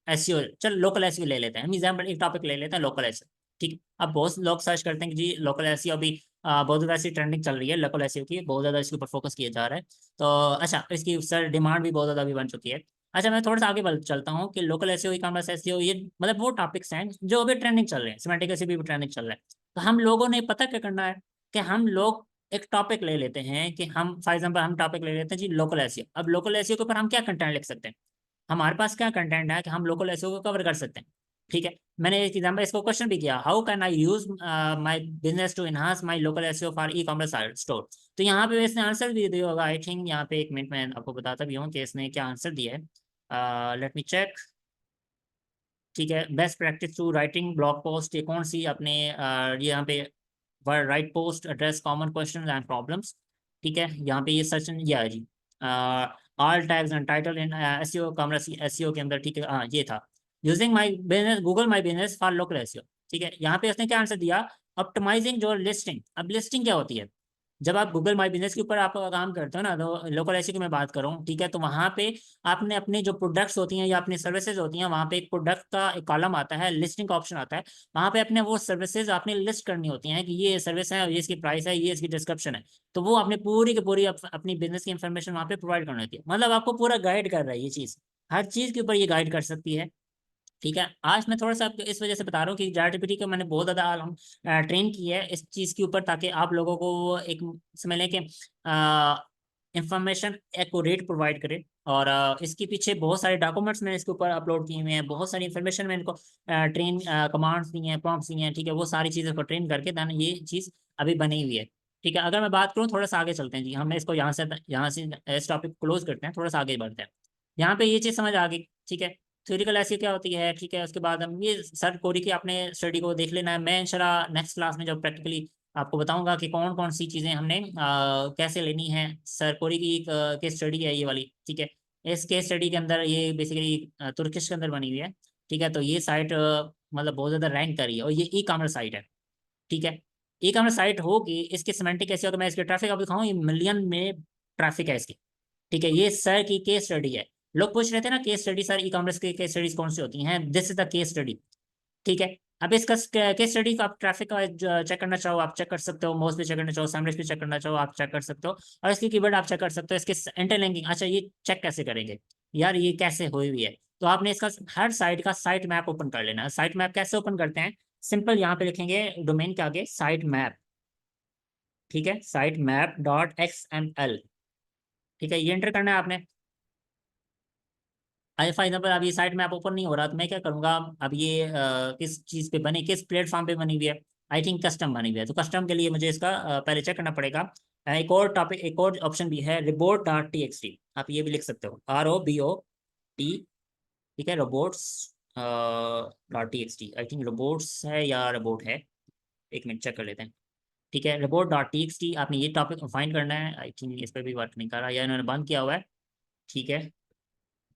एसईओ, चल लोकल एसईओ ले लेते हैं हम। एग्जांपल एक टॉपिक ले लेते हैं लोकल एसईओ, ठीक है। अब बहुत लोग सर्च करते हैं कि जी लोकल एसईओ अभी बहुत ज़्यादा ऐसी ट्रेंडिंग चल रही है, लोकल एसईओ की बहुत ज़्यादा इसके ऊपर फोकस किया जा रहा है। तो अच्छा, इसकी सर डिमांड भी बहुत ज़्यादा अभी बन चुकी है। अच्छा, मैं थोड़ा सा आगे बढ़ चलता हूँ कि local SEO, e commerce SEO, ये मतलब वो टॉपिक्स हैं जो अभी ट्रेंडिंग चल रहे हैं। सिमेंटिक एसईओ भी ट्रेंडिंग चल रहा है। तो हम लोगों ने पता क्या करना है कि हम लोग एक टॉपिक ले लेते हैं कि हम, फॉर एग्जांपल हम टॉपिक ले लेते हैं जी लोकल एसईओ। अब लोकल एसईओ के ऊपर हम क्या कंटेंट लिख सकते हैं? हमारे पास क्या कंटेंट है कि हम लोकल एसईओ को कवर कर सकते हैं, ठीक है। मैंने एक एग्जांपल, इसको क्वेश्चन भी किया, how can I use my business to enhance my local SEO for e commerce store. तो यहाँ पे इसने आंसर भी दिया होगा, आई थिंक। यहाँ पे एक मिनट में आपको बताता भी हूँ कि इसने क्या आंसर दिया है। लेट मी चेक, ठीक है। Best practice to writing blog post, ये कौन सी अपने ये यहाँ पे word write post address common question and problems, ठीक है। यहाँ पे ये सर्च ये है जी, all tags and title in SEO commerce SEO के अंदर, ठीक है। हाँ, ये था, using my business Google my business for local SEO, ठीक है। यहाँ पे उसने क्या आंसर दिया, ऑप्टिमाइजिंग योर लिस्टिंग। अब लिस्टिंग क्या होती है? जब आप गूगल माय बिजनेस के ऊपर आप काम करते हो ना, तो लोकल एसईओ की मैं बात करूँ, ठीक है, तो वहाँ पे आपने अपनी जो प्रोडक्ट्स होती हैं या अपनी सर्विसेज होती हैं, वहाँ पे एक प्रोडक्ट का एक कॉलम आता है, लिस्टिंग का ऑप्शन आता है। वहाँ पे अपने वो सर्विसेज आपने लिस्ट करनी होती हैं कि ये सर्विस है, ये इसकी प्राइस है, ये इसकी डिस्क्रिप्शन है। तो वो आपने पूरी की पूरी अपनी बिजनेस की इंफॉर्मेशन वहाँ पे प्रोवाइड करनी होती है। मतलब आपको पूरा गाइड कर रहा है ये चीज़, हर चीज़ के ऊपर ये गाइड कर सकती है, ठीक है। आज मैं थोड़ा सा आपको इस वजह से बता रहा हूँ कि चैटजीपीटी को मैंने बहुत ज़्यादा ट्रेन किया है इस चीज़ के ऊपर, ताकि आप लोगों को वो एक समझ लें कि इंफॉर्मेशन एक्यूरेट प्रोवाइड करे। और इसके पीछे बहुत सारे डॉक्यूमेंट्स मैंने इसके ऊपर अपलोड किए हुए हैं, बहुत सारी इंफॉर्मेशन मैंने इनको ट्रेन कमांड्स दी हैं, प्रॉम्प्ट्स दी हैं, ठीक है। वो सारी चीज़ों को ट्रेन करके देन ये चीज़ अभी बनी हुई है, ठीक है। अगर मैं बात करूँ, थोड़ा सा आगे चलते हैं जी, हम इसको यहाँ से इस टॉपिक को क्लोज करते हैं, थोड़ा सा आगे बढ़ते हैं। यहाँ पे ये चीज़ समझ आ गई, ठीक है। थ्योरिकल ऐसी क्या होती है, ठीक है। उसके बाद हम ये सर कोरी की अपने स्टडी को देख लेना है। मैं इंशाल्लाह नेक्स्ट क्लास में जब प्रैक्टिकली आपको बताऊंगा कि कौन कौन सी चीज़ें हमने कैसे लेनी है। सर कोरी की एक केस स्टडी है ये वाली, ठीक है। इस केस स्टडी के अंदर ये बेसिकली तुर्किश के अंदर बनी हुई है, ठीक है। तो ये साइट मतलब बहुत ज़्यादा रैंक करी है और ये ई कॉमर्स साइट है, ठीक है। ई कॉमर्स साइट होगी, इसके सिमेंटिक कैसे होगा, मैं इसके ट्रैफिक आपको दिखाऊँ, ये मिलियन में ट्रैफिक है इसकी, ठीक है। ये सर की केस स्टडी है। लोग पूछ रहे थे ना case study, sir e commerce की केस स्टडीज कौन सी होती हैं, this is the case study, ठीक है। अब इसका केस स्टडी आप ट्रैफिक का चेक करना चाहो आप चेक कर सकते हो, मोस्ट भी चेक करना चाहो, सैमरीज भी चेक करना चाहो आप चेक कर सकते हो, और इसकी कीवर्ड आप चेक कर सकते हो, इसके इंटरलिंकिंग। अच्छा ये चेक कैसे करेंगे यार, ये कैसे हुई हुई है, तो आपने इसका हर साइट का साइट मैप ओपन कर लेना है। साइट मैप कैसे ओपन करते हैं, सिंपल यहाँ पे लिखेंगे डोमेन के आगे साइट मैप, ठीक है, साइट मैप डॉट XML, ठीक है, ये एंटर करना है आपने। आई फॉर एग्जाम्पल अब ये साइट मैप ओपन नहीं हो रहा, तो मैं क्या करूंगा, अब ये किस चीज़ पे बनी, किस प्लेटफॉर्म पे बनी हुई है, आई थिंक कस्टम बनी हुई है, तो कस्टम के लिए मुझे इसका पहले चेक करना पड़ेगा। एक और टॉपिक, एक और ऑप्शन भी है, रिपोर्ट डॉट TXT, आप ये भी लिख सकते हो, ROBOT, ठीक है, robots dot TXT, I think robots है या रोबोट है, एक मिनट चेक कर लेते हैं। ठीक है, रिपोर्ट डॉट TXT, आपने ये टॉपिक फाइंड करना है, आई थिंक इस पर भी वर्क नहीं कर रहा या इन्होंने बंद किया हुआ है, ठीक है,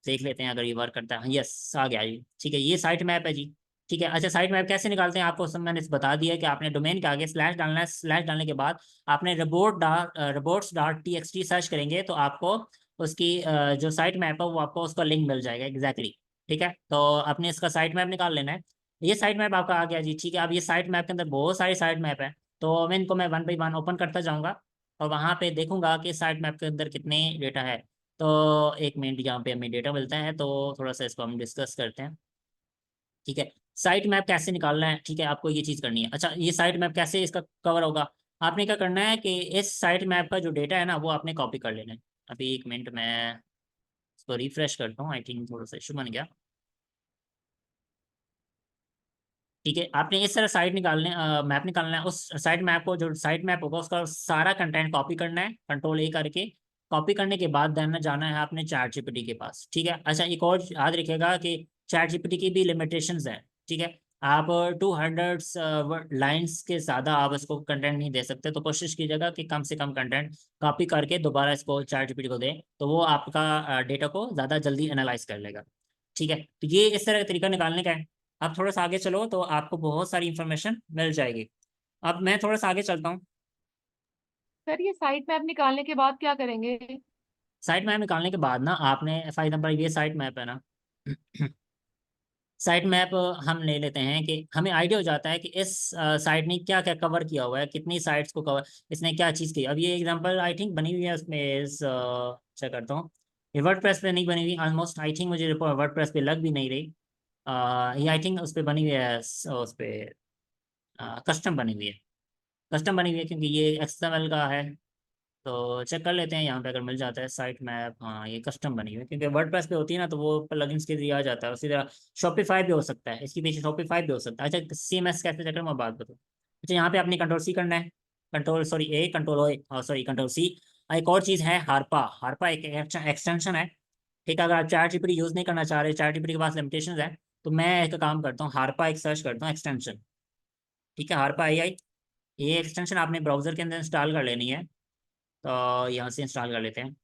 देख लेते हैं अगर ये वर्क करता है। यस आ गया जी, ठीक है, ये साइट मैप है जी। ठीक है, अच्छा साइट मैप कैसे निकालते हैं आपको सब मैंने बता दिया कि आपने डोमेन के आगे स्लैश डालना है, स्लैश डालने के बाद आपने रिपोर्ट्स डॉट TXT सर्च करेंगे तो आपको उसकी जो साइट मैप है वो आपको उसका लिंक मिल जाएगा एग्जैक्टली। ठीक है, तो आपने इसका साइट मैप निकाल लेना है। ये साइट मैप आपका आ गया जी, ठीक है। अब ये साइट मैप के अंदर बहुत सारी साइट मैप है, तो मैं इनको मैं वन बाई वन ओपन करता जाऊंगा और वहाँ पे देखूंगा कि साइट मैप के अंदर कितने डेटा है। तो एक मिनट, यहाँ पे हमें डेटा मिलता है तो थोड़ा सा इसको हम डिस्कस करते हैं। ठीक है, साइट मैप कैसे निकालना है, ठीक है, आपको ये चीज़ करनी है। अच्छा ये साइट मैप कैसे इसका कवर होगा, आपने क्या करना है कि इस साइट मैप का जो डेटा है ना वो आपने कॉपी कर लेना है। अभी एक मिनट मैं इसको रिफ्रेश करता हूँ, आई थिंक थोड़ा सा इशू बन गया। ठीक है, आपने इस तरह साइट निकालने मैप निकालना है, उस साइट मैप को, जो साइट मैप होगा उसका सारा कंटेंट कॉपी करना है, कंट्रोल A करके। कॉपी करने के बाद देन जाना है आपने चैट जीपीटी के पास। ठीक है, अच्छा एक और याद रखिएगा कि चैट जीपीटी की भी लिमिटेशंस हैं। ठीक है, आप 200 लाइन्स के ज़्यादा आप इसको कंटेंट नहीं दे सकते, तो कोशिश कीजिएगा कि कम से कम कंटेंट कॉपी करके दोबारा इसको चैट जीपीटी को दें, तो वो आपका डेटा को ज़्यादा जल्दी एनालाइज कर लेगा। ठीक है, तो ये इस तरह का तरीका निकालने का है। आप थोड़ा सा आगे चलो तो आपको बहुत सारी इंफॉर्मेशन मिल जाएगी। अब मैं थोड़ा सा आगे चलता हूँ। सर ये साइट मैप निकालने के बाद क्या करेंगे? साइट मैप निकालने के बाद ना आपने फॉर एग्जाम्पल ये साइट मैप है ना, साइट मैप हम ले लेते हैं कि हमें आइडिया हो जाता है कि इस साइट ने क्या क्या कवर किया हुआ है, कितनी साइट्स को कवर, इसने क्या चीज़ की। अब ये एग्जांपल आई थिंक बनी हुई है उसमें चेक करता हूँ, ये वर्डप्रेस पे नहीं बनी हुई ऑलमोस्ट, आई थिंक मुझे वर्डप्रेस पे लग भी नहीं रही। ये आई थिंक उस पर बनी हुई है, उस पर कस्टम बनी हुई है, कस्टम बनी हुई है क्योंकि ये XML का है। तो चेक कर लेते हैं यहाँ पे अगर मिल जाता है साइट मैप। हाँ ये कस्टम बनी हुई है क्योंकि वर्डप्रेस पे होती है ना, तो वो प्लगइन्स के जरिए आ जाता है। उसी तरह शॉपिफाई भी हो सकता है, इसके पीछे शॉपिफाई भी हो सकता है। अच्छा CMS कैसे चेक करूँ मैं बात बताऊँ। अच्छा यहाँ पे आपने कंट्रोल C करना है, control sorry A, control O, sorry control C। एक और चीज़ है हारपा, हारपा एक एक्सटेंशन है। ठीक है, अगर आप चैट जीपीटी यूज़ नहीं करना चाह रहे, चैट जीपीटी के पास लिमिटेशन है, तो मैं एक काम करता हूँ, हारपा एक सर्च करता हूँ एक्सटेंशन। ठीक है, हारपा AI, ये एक्सटेंशन आपने ब्राउजर के अंदर इंस्टॉल कर लेनी है, तो यहाँ से इंस्टॉल कर लेते हैं।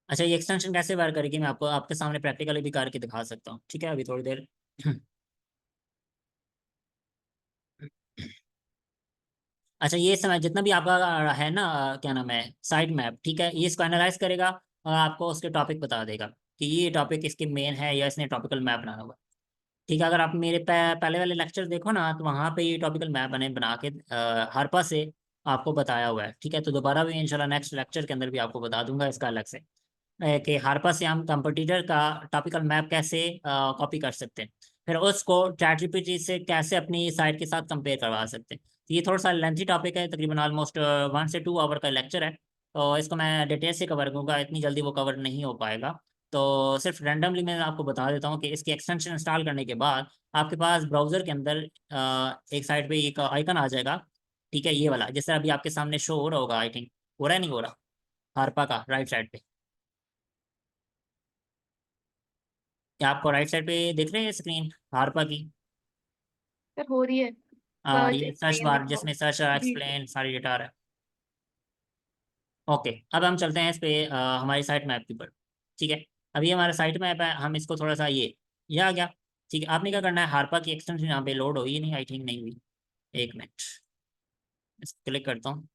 अच्छा ये एक्सटेंशन कैसे वर्क करेगी मैं आपको आपके सामने प्रैक्टिकली भी करके दिखा सकता हूँ। ठीक है, अभी थोड़ी देर। अच्छा ये समय जितना भी आपका है ना क्या नाम है साइट मैप, ठीक है, ये इसको एनालाइज करेगा और आपको उसके टॉपिक बता देगा कि ये टॉपिक इसके मेन है या इसने टॉपिकल मैप बनाना होगा। ठीक है, अगर आप मेरे पहले वाले लेक्चर देखो ना तो वहाँ पे ये टॉपिकल मैप बना के हरपा से आपको बताया हुआ है। ठीक है, तो दोबारा भी इंशाल्लाह नेक्स्ट लेक्चर के अंदर भी आपको बता दूंगा इसका अलग से, कि हारपा से हम कंपटीटर का टॉपिकल मैप कैसे कॉपी कर सकते हैं, फिर उसको चैट जीपीटी से कैसे अपनी साइट के साथ कंपेयर करवा सकते हैं। तो ये थोड़ा सा लेंथी टॉपिक है, तकरीबन ऑलमोस्ट 1 से 2 आवर का लेक्चर है, तो इसको मैं डिटेल से कवर करूँगा, इतनी जल्दी वो कवर नहीं हो पाएगा। तो सिर्फ रैंडमली मैं आपको बता देता हूँ कि इसकी एक्सटेंशन इंस्टॉल करने के बाद आपके पास ब्राउजर के अंदर एक साइड पे एक आइकन आ जाएगा। ठीक है, ये वाला जैसे अभी आपके सामने शो हो रहा होगा, आई थिंक हो रहा है नहीं हो रहा, हारपा का राइट साइड पे, क्या आपको राइट साइड पे दिख रही है स्क्रीन हारपा की। सर हो रही है, सर्च ये सर्च एक्सप्लेन बार रिपोर्ट। जिसमें सर्च जी जी। एक्सप्लेन सारी डेटा आ रहा है। ओके, अब हम चलते हैं इस पे हमारी साइट मैप के ऊपर। ठीक है, अब ये हमारा साइट मैप है, हम इसको थोड़ा सा ये आ गया। ठीक है, आपने क्या करना है, हारपा की एक्सटेंशन यहाँ पे लोड हुई नहीं, आई थिंक नहीं हुई, एक मिनट इसको क्लिक करता हूँ।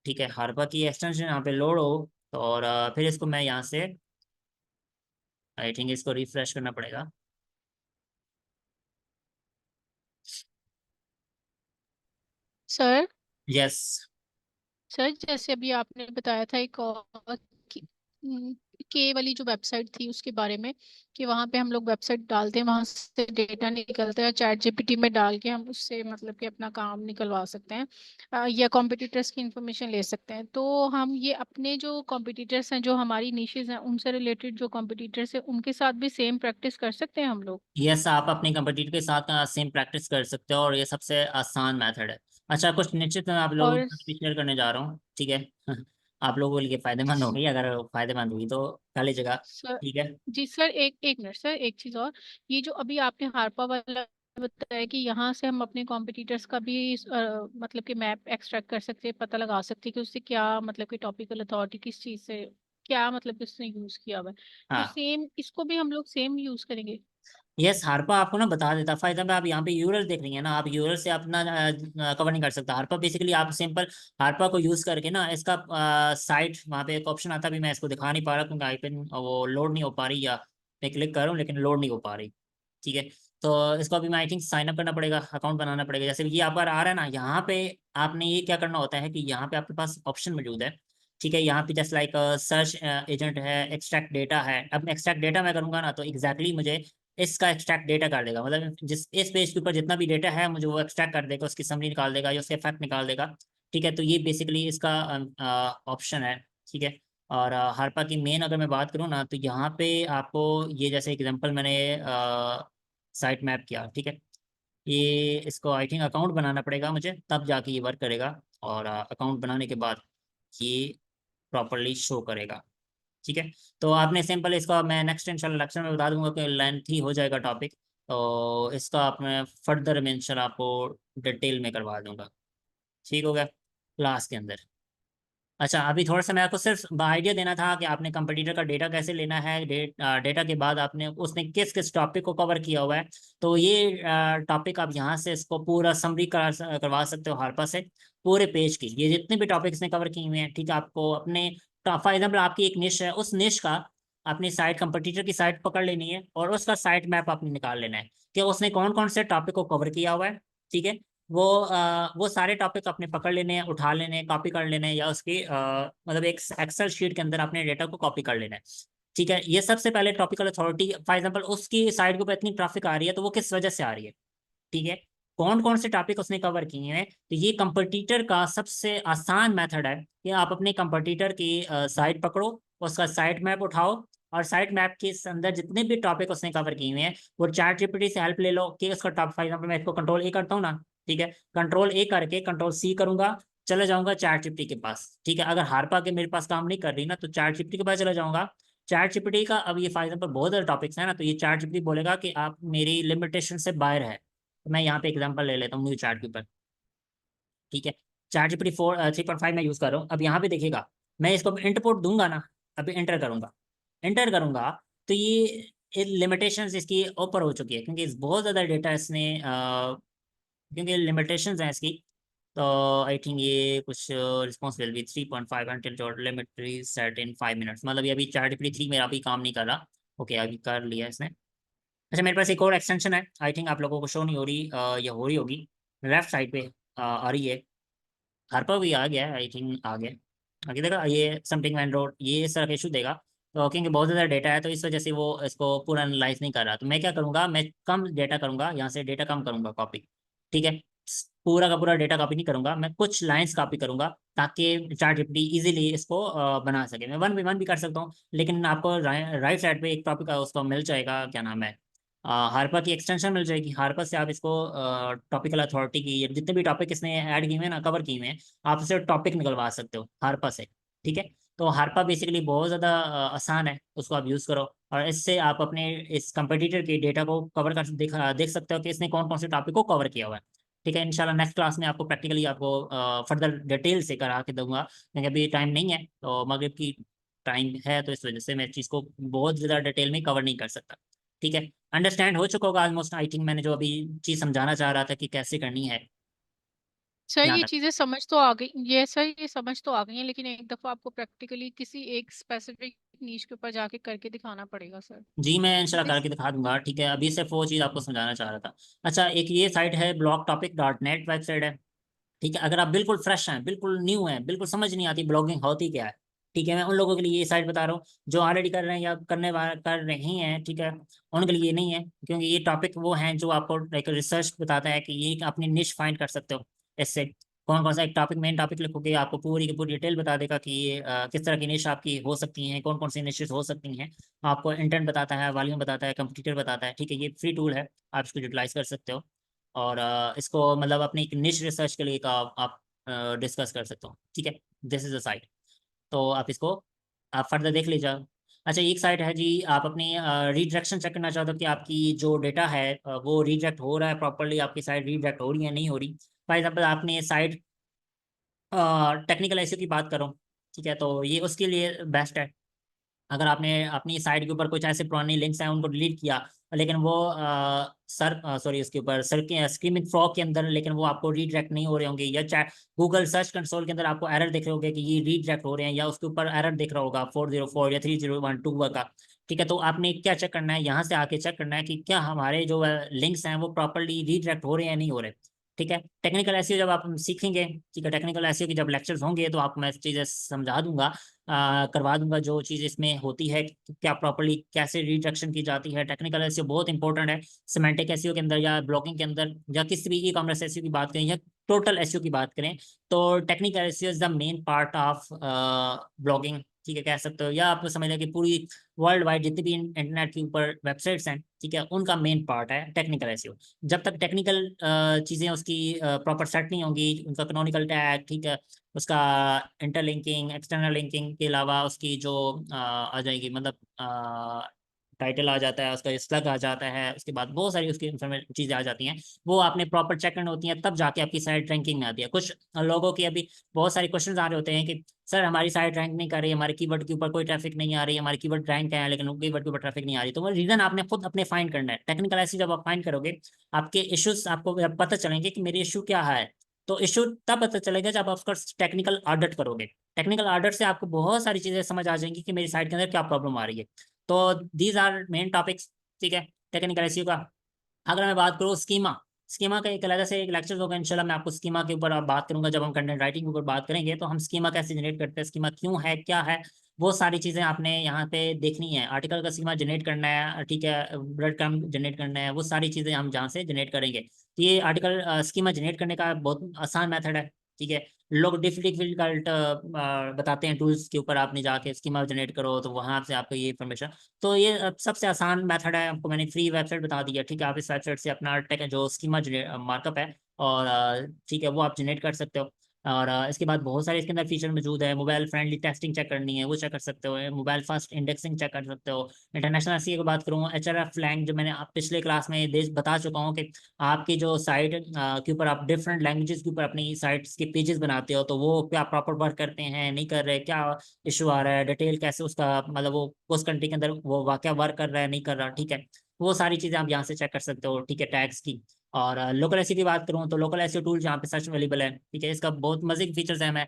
ठीक है, हारपा की एक्सटेंशन यहाँ पे लोड हो तो, और फिर इसको मैं यहाँ से आई थिंक इसको रिफ्रेश करना पड़ेगा। Sir yes. सर जैसे अभी आपने बताया था एक और के वाली जो वेबसाइट थी उसके बारे में, कि वहां पे हम लोग वेबसाइट डालते हैं, वहां से डेटा निकलता है, चैट जीपीटी में डाल के हम उससे मतलब कि अपना काम निकलवा सकते हैं, या कॉम्पिटिटर्स की इंफॉर्मेशन ले सकते हैं। तो हम ये अपने जो कॉम्पिटिटर्स हैं, जो हमारी निशेज हैं, उनसे रिलेटेड जो कॉम्पिटिटर्स हैं उनके साथ भी सेम प्रैक्टिस कर सकते हैं हम लोग। यस, आप अपने कंपटीटर के साथ सेम प्रैक्टिस कर सकते हो और ये सबसे आसान मेथड है। अच्छा, कुछ निश्चित मैं आप लोगों और के साथ शेयर करने जा रहा हूँ, ठीक है। आप लोगों के लिए फायदेमंद होगी, अगर फायदेमंद हुई तो कर लीजिएगा। सर, ठीक है। जी सर, एक एक मिनट सर, एक चीज और। ये जो अभी आपने हारपा वाला बताया कि यहाँ से हम अपने कॉम्पिटिटर्स का भी मतलब कि मैप एक्सट्रैक्ट कर सकते हैं, पता लगा सकते हैं कि उससे क्या मतलब कि टॉपिकल अथॉरिटी किस चीज से क्या मतलब कि उसने यूज किया हुआ है। तो हाँ। सेम इसको भी हम लोग सेम यूज करेंगे। यस, हारपा आपको ना बता देता। फॉर एग्जाम्पल आप यहाँ पे यूरल देख रही है ना, आप यूरल से अपना कवर नहीं कर सकता। हारपा बेसिकली आप सिंपल हारपा को यूज करके ना इसका साइट, वहाँ पे एक ऑप्शन आता है, भी मैं इसको दिखा नहीं पा रहा क्योंकि आईपैड वो लोड नहीं हो पा रही, या मैं क्लिक कर रहा हूँ लेकिन लोड नहीं हो पा रही। ठीक है। तो इसको अभी मैं आई थिंक साइन अप करना पड़ेगा, अकाउंट बनाना पड़ेगा। जैसे ये आप बार आ रहा है ना, यहाँ पे आपने ये क्या करना होता है कि यहाँ पे आपके पास ऑप्शन मौजूद है। ठीक है, यहाँ पे जस्ट लाइक सर्च एजेंट है, एक्सट्रैक्ट डेटा है। अब एक्सट्रैक्ट डेटा मैं करूंगा ना, तो एग्जैक्टली मुझे इसका एक्सट्रैक्ट डेटा कर देगा। मतलब जिस इस पेज के ऊपर जितना भी डेटा है मुझे वो एक्सट्रैक्ट कर देगा, उसकी समरी निकाल देगा या उसके इफेक्ट निकाल देगा। ठीक है, तो ये बेसिकली इसका ऑप्शन है। ठीक है। और हारपा की मेन अगर मैं बात करूँ ना, तो यहाँ पे आपको ये जैसे एग्जांपल मैंने साइट मैप किया। ठीक है। ये इसको आई थिंक अकाउंट बनाना पड़ेगा मुझे, तब जाके ये वर्क करेगा। और अकाउंट बनाने के बाद ये प्रॉपरली शो करेगा। ठीक है। तो आपने सिंपल इसका मैं नेक्स्ट इंशाल्लाह लेक्चर में बता दूंगा कि लेंथ ही हो जाएगा टॉपिक, तो इसका आप मैं फर्दर में इंशाल्लाह आपको डिटेल में करवा दूंगा। ठीक हो गया क्लास के अंदर। अच्छा, अभी थोड़ा सा मैं आपको सिर्फ आइडिया देना था कि आपने कंपटीटर का डेटा कैसे लेना है। डेटा के बाद आपने उसने किस किस टॉपिक को कवर किया हुआ है, तो ये टॉपिक आप यहाँ से इसको पूरा समरी करवा सकते हो हारपा से। पूरे पेज की ये जितने भी टॉपिक्स ने कवर किए हुए हैं, ठीक है, आपको अपने फॉर एग्जाम्पल आपकी एक निश है, उस निश का अपनी साइट कंपटीटर की साइट पकड़ लेनी है और उसका साइट मैप आपने निकाल लेना है कि उसने कौन कौन से टॉपिक को कवर किया हुआ है। ठीक है। वो सारे टॉपिक आपने पकड़ लेने हैं, उठा लेने हैं, कॉपी कर लेने हैं, या उसकी मतलब एक एक्सेल शीट के अंदर अपने डेटा को कॉपी कर लेना है। ठीक है। ये सबसे पहले टॉपिकल अथॉरिटी, फॉर एग्जांपल उसकी साइट के ऊपर इतनी ट्रैफिक आ रही है तो वो किस वजह से आ रही है। ठीक है। कौन कौन से टॉपिक उसने कवर किए हैं, तो ये कंपटीटर का सबसे आसान मेथड है कि आप अपने कंपटीटर की साइट पकड़ो, उसका साइट मैप उठाओ, और साइट मैप के अंदर जितने भी टॉपिक उसने कवर किए हुए हैं वो चैट जीपीटी से हेल्प ले लो कि उसका टॉप, फॉर एग्जाम्पल मैं इसको कंट्रोल ए करता हूँ ना। ठीक है। कंट्रोल ए करके कंट्रोल सी करूंगा, चले जाऊंगा चैट जीपीटी के पास। ठीक है। अगर हारपा के मेरे पास काम नहीं कर रही ना, तो चैट जीपीटी के पास चला जाऊंगा। चैट जीपीटी का अब ये फॉर एग्जाम्पल बहुत सारे टॉपिक्स हैं ना, तो ये चैट जीपीटी बोलेगा कि आप मेरी लिमिटेशन से बाहर है। तो मैं यहाँ पे एग्जांपल ले लेता हूँ न्यू चार्ट के ऊपर। ठीक है। चार्ट जीपीटी 3.5 मैं यूज कर रहा हूँ। अब यहाँ पे देखिएगा, मैं इसको इनपुट दूंगा ना, अभी एंटर करूंगा, एंटर करूंगा, तो ये लिमिटेशंस इसकी ऊपर हो चुकी है क्योंकि बहुत ज्यादा डेटा इसने क्योंकि लिमिटेशंस हैं इसकी। तो आई थिंक ये कुछ response will be 3.5 until total limit is set in 5 minutes। मतलब ये अभी चार्ट जीपीटी 3 मेरा अभी काम नहीं कर रहा। ओके, अभी कर लिया इसने। अच्छा, मेरे पास एक और एक्सटेंशन है, आई थिंक आप लोगों को शो नहीं हो रही, ये हो रही होगी लेफ्ट साइड पे आ रही है। हर पर भी आ गया है, आई थिंक आ गया। आगे देखा, ये समथिंग एंड रोड ये इस तरह का इशू देगा। तो क्योंकि बहुत ज़्यादा डेटा है तो इस वजह से वो इसको पूरा एनालाइज नहीं कर रहा। तो मैं क्या करूँगा, मैं कम डेटा करूँगा, यहाँ से डेटा कम करूँगा कॉपी। ठीक है। पूरा का पूरा डेटा कॉपी नहीं करूँगा, मैं कुछ लाइंस कॉपी करूँगा ताकि चार्ट जीपीटी इजीली इसको बना सके। मैं 1v1 भी कर सकता हूँ, लेकिन आपको राइट साइड पे एक टॉपिक उसको मिल जाएगा, क्या नाम है, हार्पर की एक्सटेंशन मिल जाएगी। हार्पर से आप इसको टॉपिकल अथॉरिटी की जितने भी टॉपिक इसने ऐड किए हुए हैं ना, कवर किए हुए हैं, आप इसे टॉपिक निकलवा सकते हो हार्पर से। ठीक है। तो हार्पा बेसिकली बहुत ज़्यादा आसान है, उसको आप यूज़ करो और इससे आप अपने इस कंपटीटर के डेटा को कवर कर देख सकते हो कि इसने कौन कौन से टॉपिक को कवर किया हुआ है। ठीक है। इंशाल्लाह नेक्स्ट क्लास में आपको प्रैक्टिकली आपको फर्दर डिटेल से करा के दूंगा, क्योंकि अभी टाइम नहीं है, तो मगरिब की टाइम है, तो इस वजह से मैं इस चीज़ को बहुत ज़्यादा डिटेल में कवर नहीं कर सकता। ठीक है। अंडरस्टैंड हो चुका होगा ऑलमोस्ट, आई थिंक मैंने जो अभी चीज़ समझाना चाह रहा था कि कैसे करनी है, सर यहाँ ये तक। चीजें समझ तो आ गई, ये सर ये समझ तो आ गई है, लेकिन एक दफा आपको प्रैक्टिकली किसी एक स्पेसिफिक नीश के ऊपर जाके करके दिखाना पड़ेगा सर। जी, मैं इंशाल्लाह क्योंकि करके दिखा दूंगा। ठीक है, अभी सिर्फ वो चीज़ आपको समझाना चाह रहा था। अच्छा, एक ये साइट है blocktopic.net वेबसाइट है। ठीक है। अगर आप बिल्कुल फ्रेश हैं, बिल्कुल न्यू हैं, बिल्कुल समझ नहीं आती ब्लॉगिंग होती क्या है, ठीक है, मैं उन लोगों के लिए ये साइट बता रहा हूँ। जो ऑलरेडी कर रहे हैं या कर रही हैं, ठीक है, उनके लिए ये नहीं है, क्योंकि ये टॉपिक वो हैं जो आपको एक रिसर्च बताता है कि ये अपनी निश फाइंड कर सकते हो इससे। कौन कौन सा एक टॉपिक, मेन टॉपिक लिखोगे, आपको पूरी की पूरी डिटेल बता देगा कि ये किस तरह की निश आपकी हो सकती हैं, कौन कौन सी निशेस हो सकती हैं। आपको इंटेंट बताता है, वॉल्यूम बताता है, कंपटीटर बताता है, ठीक है। ये फ्री टूल है, आप इसको यूटिलाइज कर सकते हो। और इसको मतलब अपनी एक निश रिसर्च के लिए का आप डिस्कस कर सकते हो, ठीक है। दिस इज अ साइट, तो आप इसको आप फर्दर देख लीजिए। अच्छा, एक साइट है जी, आप अपनी रीडायरेक्शन चेक करना चाहते हो कि आपकी जो डेटा है वो रीडायरेक्ट हो रहा है प्रॉपरली, आपकी साइट रीडायरेक्ट हो रही है नहीं हो रही। फॉर एग्जाम्पल आपने साइट टेक्निकल एसईओ की बात करो, ठीक है, तो ये उसके लिए बेस्ट है। अगर आपने अपनी साइट के ऊपर कुछ ऐसे पुरानी लिंक्स हैं उनको डिलीट किया, लेकिन वो सॉरी उसके ऊपर सर के स्क्रीमिंग फ्रॉग के अंदर, लेकिन वो आपको रीडायरेक्ट नहीं हो रहे होंगे, या चाहे गूगल सर्च कंसोल के अंदर आपको एरर दिख रहे होंगे कि ये रीडायरेक्ट हो रहे हैं, या उसके ऊपर एरर दिख रहा होगा 404 या 3012 का, ठीक है। तो आपने क्या चेक करना है, यहाँ से आके चेक करना है कि क्या हमारे जो लिंक्स हैं वो प्रॉपरली रीडायरेक्ट हो रहे हैं या नहीं हो रहे, ठीक है। टेक्निकल एसईओ जब आप सीखेंगे, ठीक है, टेक्निकल एसईओ की जब लेक्चर्स होंगे तो आपको मैं चीज़ें समझा दूंगा, करवा दूंगा जो चीज़ इसमें होती है कि क्या प्रॉपरली कैसे रिडक्शन की जाती है। टेक्निकल एसईओ बहुत इंपॉर्टेंट है, सिमेंटिक एसईओ के अंदर या ब्लॉगिंग के अंदर या किसी भी ई कॉमर्स एसईओ की बात करें या टोटल एसईओ की बात करें, तो technical SEO is the main part of blogging, ठीक है, कह सकते हो। या आप समझ लें कि पूरी वर्ल्ड वाइड जितनी भी इंटरनेट के ऊपर वेबसाइट्स हैं, ठीक है, उनका मेन पार्ट है टेक्निकल एसईओ। जब तक टेक्निकल चीज़ें उसकी प्रॉपर सेट नहीं होंगी, उनका कैनोनिकल टैग, ठीक है, उसका इंटरलिंकिंग, एक्सटर्नल लिंकिंग के अलावा उसकी जो आ जाएगी, मतलब टाइटल आ जाता है, उसका स्लग आ जाता है, उसके बाद बहुत सारी उसकी इंफॉर्मेशन चीज़ें आ जाती हैं, वो आपने प्रॉपर चेक करनी होती हैं, तब जाके आपकी साइट रैंकिंग में आती है। कुछ लोगों की अभी बहुत सारे क्वेश्चन आ रहे होते हैं कि सर हमारी साइट रैंक नहीं कर रही, हमारे कीवर्ड के ऊपर कोई ट्रैफिक नहीं आ रही, हमारे कीवर्ड रैंक है लेकिन कीवर्ड के ऊपर ट्रैफिक नहीं आ रही। तो वो रीजन आपने खुद अपने फाइंड करना है। टेक्निकल ऐसी जब आप फाइंड करोगे, आपके इश्यूज आपको जब पता चलेंगे कि मेरे इशू क्या है, तो इशू तब पता चलेगा जब आप उसका टेक्निकल ऑडिट करोगे। टेक्निकल ऑडिट से आपको बहुत सारी चीजें समझ आ जाएंगी कि मेरी साइट के अंदर क्या प्रॉब्लम आ रही है। तो दीज आर मेन टॉपिक्स, ठीक है, टेक्निकल एसईओ का। अगर मैं बात करूँ स्कीमा, स्कीमा का एक अलग से एक लेक्चर होगा इंशाल्लाह, मैं आपको स्कीमा के ऊपर बात करूंगा। जब हम कंटेंट राइटिंग के ऊपर बात करेंगे तो हम स्कीमा कैसे जनरेट करते हैं, स्कीमा क्यों है, क्या है, वो सारी चीज़ें आपने यहाँ पे देखनी है। आर्टिकल का स्कीमा जनरेट करना है, ठीक है, ब्रेड क्रम्ब जनरेट करना है, वो सारी चीज़ें हम जहाँ से जनरेट करेंगे। तो ये आर्टिकल स्कीमा जनरेट करने का बहुत आसान मेथड है, ठीक है। लोग डिफिकल्ट बताते हैं टूल्स के ऊपर, आपने जाके स्कीमा जनरेट करो तो वहां से आपको ये इन्फॉर्मेशन। तो ये सबसे आसान मेथड है, आपको मैंने फ्री वेबसाइट बता दी है, ठीक है। आप इस वेबसाइट से अपना जो स्कीमा मार्कअप है और ठीक है वो आप जनरेट कर सकते हो। और इसके बाद बहुत सारे इसके अंदर फीचर मौजूद है। मोबाइल फ्रेंडली टेस्टिंग चेक करनी है वो चेक कर सकते हो, मोबाइल फास्ट इंडेक्सिंग चेक कर सकते हो। इंटरनेशनल एसईओ की बात करूँ, एचआरएफ लैंग, जो मैंने आप पिछले क्लास में बता चुका हूँ कि आपकी जो साइट के ऊपर आप डिफरेंट लैंग्वेजेस के ऊपर अपनी साइट्स के पेजेस बनाते हो, तो वो क्या प्रॉपर वर्क करते हैं नहीं कर रहे, क्या इशू आ रहा है, डिटेल कैसे उसका मतलब वो उस कंट्री के अंदर वो वाकया वर्क कर रहा है नहीं कर रहा, ठीक है, वो सारी चीज़ें आप यहाँ से चेक कर सकते हो, ठीक है, टैग्स की। और लोकल एसईओ की बात करूँ तो लोकल एसईओ टूल जहाँ पे सर्च अवेलेबल है, ठीक है, इसका बहुत मजे के फीचर्स है। मैं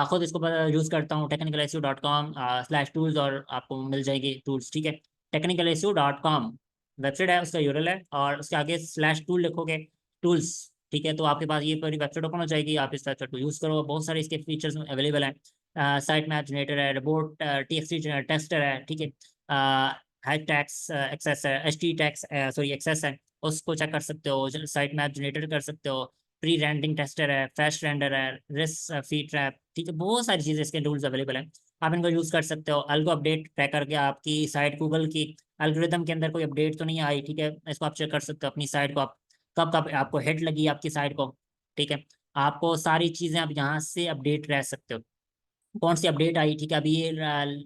खुद इसको यूज़ करता हूँ, technicalseo.com/tools, और आपको मिल जाएगी टूल्स, ठीक है। technicalseo.com वेबसाइट है, उसका यूआरएल है, और उसके आगे /tool लिखोगे, टूल्स, ठीक है, तो आपके पास ये पूरी वेबसाइट ओपन हो जाएगी। आप इस वेबसाइट को यूज़ करो, बहुत सारे इसके फीचर्स अवेलेबल हैं। साइट मैप जनरेटर है, रिपोर्ट TXT टेस्टर है, ठीक है, हैश टैग्स एक्सेस है, HT टैग्स सॉरी एक्सेस है, उसको चेक कर सकते हो। साइट मैप जनरेटर कर सकते हो, प्री रेंडरिंग टेस्टर है, फैस्ट रेंडर है, रिस्क फीड ट्रैप, ठीक है, बहुत सारी चीज़ें इसके टूल्स अवेलेबल हैं। आप इनको यूज़ कर सकते हो। अल्गो अपडेट ट्रैक करके आपकी साइट गूगल की एल्गोरिदम के अंदर कोई अपडेट तो नहीं आई, ठीक है, इसको आप चेक कर सकते हो। अपनी साइट को आप कब कब आपको हिट लगी आपकी साइट को, ठीक है, आपको सारी चीज़ें आप यहाँ से अपडेट रह सकते हो। कौन सी अपडेट आई, ठीक है, अभी ये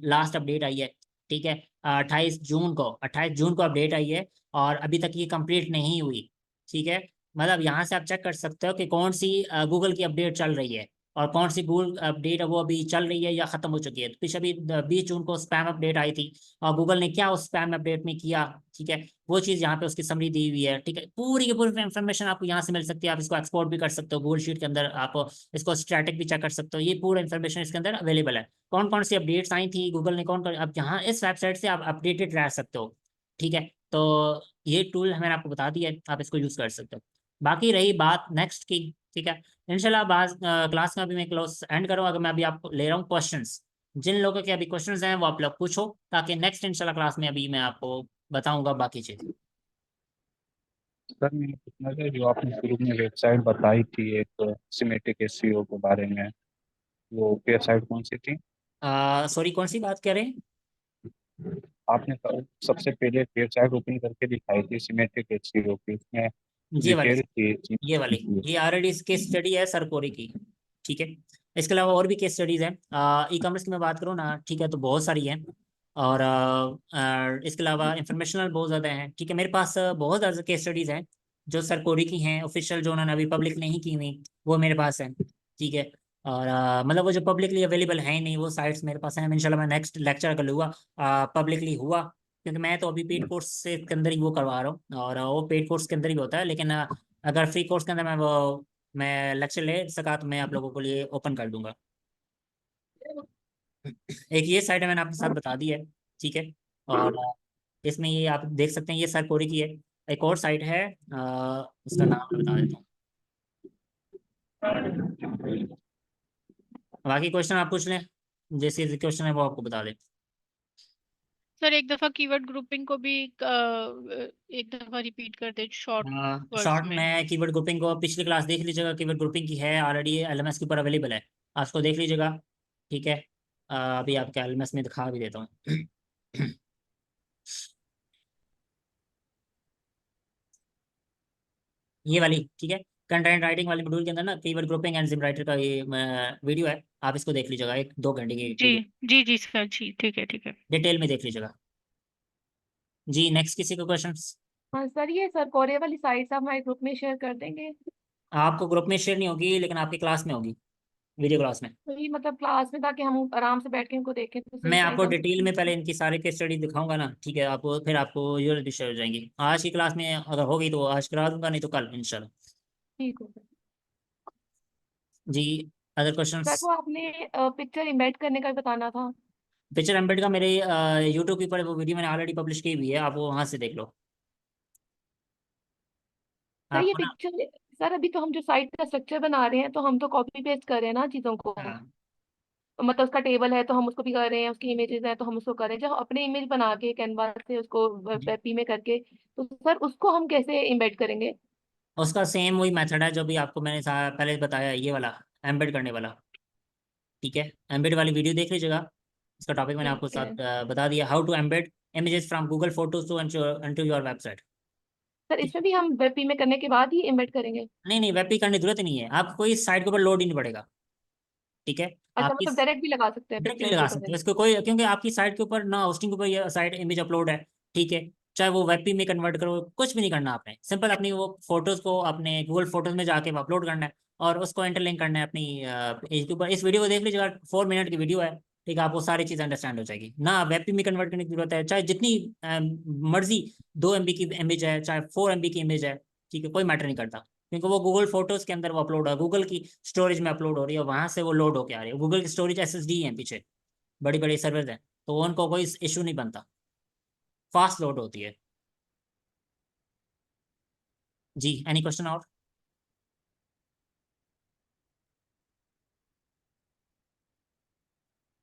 लास्ट अपडेट आई है, ठीक है, 28 जून को अपडेट आई है, और अभी तक ये कंप्लीट नहीं हुई, ठीक है। मतलब यहाँ से आप चेक कर सकते हो कि कौन सी गूगल की अपडेट चल रही है, और कौन सी गूगल अपडेट है वो अभी चल रही है या खत्म हो चुकी है। तो पीछे अभी 20 जून को स्पैम अपडेट आई थी, और गूगल ने क्या उस स्पैम अपडेट में किया, ठीक है, वो चीज़ यहाँ पे उसकी समरी दी हुई है, ठीक है। पूरी की पूरी इंफॉर्मेशन आपको यहाँ से मिल सकती है। आप इसको एक्सपोर्ट भी कर सकते हो गूगल शीट के अंदर, आप इसको स्टैटिक भी चेक कर सकते हो। ये पूरा इन्फॉर्मेशन इसके अंदर अवेलेबल है, कौन कौन सी अपडेट्स आई थी गूगल ने, कौन कौन, अब यहाँ इस वेबसाइट से आप अपडेटेड रह सकते हो, ठीक है। तो ये टूल मैंने आपको बता दिया है, आप इसको यूज़ कर सकते हो। बाकी रही बात नेक्स्ट की, ठीक है। इंशाल्लाह बाद क्लास का अभी मैं क्लास एंड करूँ, अगर मैं अभी आपको ले रहा हूँ क्वेश्चंस, जिन लोगों के अभी क्वेश्चंस हैं वो आप लोग पूछो, ताकि नेक्स्ट इंशाल्लाह क्लास में अभी मैं आपको बताऊंगा बाकी चीज़। सर मैंने पूछना था, जो आपने शुरू में वेबसाइट बताई थी एक सिमेटिक एसईओ के बारे में, वो वेबसाइट कौन सी थी? सॉरी, कौन सी बात कर रहे हैं? आपने सबसे पहले वेबसाइट ओपन करके दिखाई थी सिमेट्रिक एसईओ की, उसमें ये वाली, डिटेल थी। ये वाली, ये ऑलरेडी केस स्टडी है सरकोरी की। ठीक है। इसके अलावा और भी केस स्टडीज हैं। ई कॉमर्स की मैं बात करूँ ना, ठीक है, तो बहुत सारी हैं। और इसके अलावा इंफॉर्मेशनल बहुत ज़्यादा हैं। ठीक है, मेरे पास बहुत ज़्यादा केस स्टडीज हैं जो सरकोरी की हैं, ऑफिशियल, जो उन्होंने अभी पब्लिक नहीं की हुई, वो मेरे पास हैं। ठीक है। और मतलब वो जो पब्लिकली अवेलेबल है ही नहीं, वो साइट्स मेरे पास हैं। इंशाल्लाह मैं नेक्स्ट लेक्चर कर लूँगा पब्लिकली हुआ, क्योंकि मैं तो अभी पेड कोर्स से के अंदर ही वो करवा रहा हूँ, और वो पेड कोर्स के अंदर ही होता है। लेकिन अगर फ्री कोर्स के अंदर मैं लेक्चर ले सका तो मैं आप लोगों के लिए ओपन कर दूंगा। एक ये साइट है, मैंने आपके साथ बता दी है। ठीक है। और इसमें ये आप देख सकते हैं, ये सर कोरी की है। एक और साइट है, उसका नाम मैं बता देता हूँ। बाकी क्वेश्चन आप पूछ लें, जैसे क्वेश्चन है वो आपको बता दें। सर एक दफा कीवर्ड ग्रुपिंग को भी एक दफा रिपीट कर दे शॉर्ट वर्ड्स शॉर्ट में। में कीवर्ड ग्रुपिंग को पिछली क्लास देख लीजिएगा, कीवर्ड ग्रुपिंग की है ऑलरेडी, एलएमएस के ऊपर अवेलेबल है, आप उसको देख लीजिएगा। ठीक है। अभी आपके एलएमएस में दिखा भी देता हूँ। ये वाली, ठीक है, कंटेंट राइटिंग वाले मॉड्यूल के अंदर ना keyword grouping and gym writer का ये वीडियो है, आप इसको देख लीजिएगा, 1-2 घंटे की जी वीडियो, जी जी सर जी, ठीक है ठीक है। डिटेल में देख लीजिएगा। जी, नेक्स्ट किसी को क्वेश्चंस? हाँ सर, ये सर कोरिया वाली साइट्स आप हमारे ग्रुप में शेयर कर देंगे? आपको ग्रुप में शेयर नहीं होगी, लेकिन आपकी क्लास में होगी, वीडियो क्लास में। तो ये मतलब क्लास में, ताकि हम आराम से बैठ के इनको देखें तो सही मैं आपको रहेगा। डिटेल में पहले इनकी सारी केस स्टडी दिखाऊंगा ना, ठीक है, आपको फिर आपको यूर शेयर हो जाएंगी। आज की क्लास में अगर होगी तो आज करा दूंगा, नहीं तो कल इंशाल्लाह। ठीक हो सर। जी, अदर क्वेश्चंस? सर वो आपने पिक्चर इम्बेड करने का भी बताना था। पिक्चर एम्बेड का मेरे यूट्यूब के ऊपर वो वीडियो मैंने ऑलरेडी पब्लिश की हुई है, आप वो वहाँ से देख लो। सर ये आपको ना, पिक्चर, सर अभी तो हम जो साइट का स्ट्रक्चर बना रहे हैं तो हम तो कॉपी पेस्ट कर रहे हैं ना चीजों को। हाँ, मतलब उसका टेबल है तो हम उसको भी कर रहे हैं, उसकी इमेजेस हैं तो हम उसको कर रहे हैं। जब अपने इमेज बना के कैनवास से उसको जी, वेबपी में करके, तो सर उसको हम कैसे इम्बेड करेंगे? उसका सेम वही मेथड है जो भी आपको मैंने पहले बताया, ये वाला एम्बेड करने वाला। ठीक है, एम्बेड वाली वीडियो देख लीजिएगा। इसका टॉपिक मैंने आपको ठीक है। साथ बता दिया, how to embed images from Google photos to into your website. Sir इसमें भी हम वेबपी में करने के बाद ही इम्बेड करेंगे? नहीं नहीं, वेब पे करने की जरूरत ही नहीं है, आपको कोई साइट के ऊपर लोड ही नहीं पड़ेगा। ठीक है। अच्छा, आपकी मतलब डायरेक्ट भी लगा सकते हैं डायरेक्टली पिक्चर लगा के सकते ऊपर? हो इसको, कोई, क्योंकि आपकी साइट के ऊपर ना होस्टिंग के ऊपर ये साइट इमेज अपलोड है। ठीक है। चाहे वो वेब में कन्वर्ट करो, कुछ भी नहीं करना आपने, सिंपल अपनी वो फोटोज को अपने गूगल फोटोज में जाके अपलोड करना है, और उसको इंटरलिंक करना है अपनी पेज के ऊपर। इस वीडियो को देख लीजिएगा, 4 मिनट की वीडियो है। ठीक है, आपको सारी चीज़ अंडरस्टैंड हो जाएगी ना। वेब में कन्वर्ट करने की जरूरत है, चाहे जितनी मर्जी 2 MB की इमेज है, चाहे 4 MB की इमेज है, ठीक है, कोई मैटर नहीं करता, क्योंकि वो गूगल फोटोज के अंदर वो अपलोड है, गूगल की स्टोरेज में अपलोड हो रही है, वहां से वो लोड होके आ रही है। गूगल की स्टोरेज SSD है पीछे, बड़ी बड़ी सर्वर हैं, तो उनको कोई इशू नहीं बनता, फास्ट लोड होती है। जी, एनी क्वेश्चन और?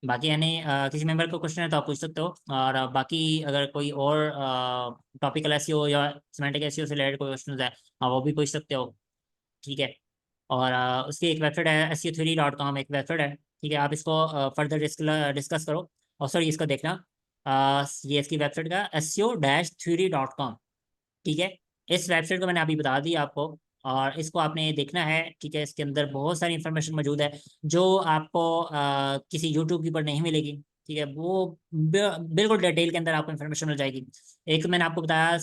बाकी यानी किसी मेंबर को क्वेश्चन है तो आप पूछ सकते हो, और बाकी अगर कोई और टॉपिकल एसईओ या सिमेंटिक एसईओ से रिलेटेड कोई क्वेश्चन है, वो भी पूछ सकते हो। ठीक है। और उसकी एक वेबसाइट है SEO3.com, एक वेबसाइट है। ठीक है, आप इसको फर्दर डिस्कस करो। और सॉरी, इसका देखना, ये इसकी वेबसाइट का SEO-theory.com। ठीक है। इस वेबसाइट को मैंने अभी बता दी आपको, और इसको आपने देखना है। ठीक है, इसके अंदर बहुत सारी इंफॉर्मेशन मौजूद है जो आपको किसी यूट्यूब के ऊपर नहीं मिलेगी। ठीक है, वो बिल्कुल डिटेल के अंदर आपको इन्फॉर्मेशन मिल जाएगी। एक तो मैंने आपको बताया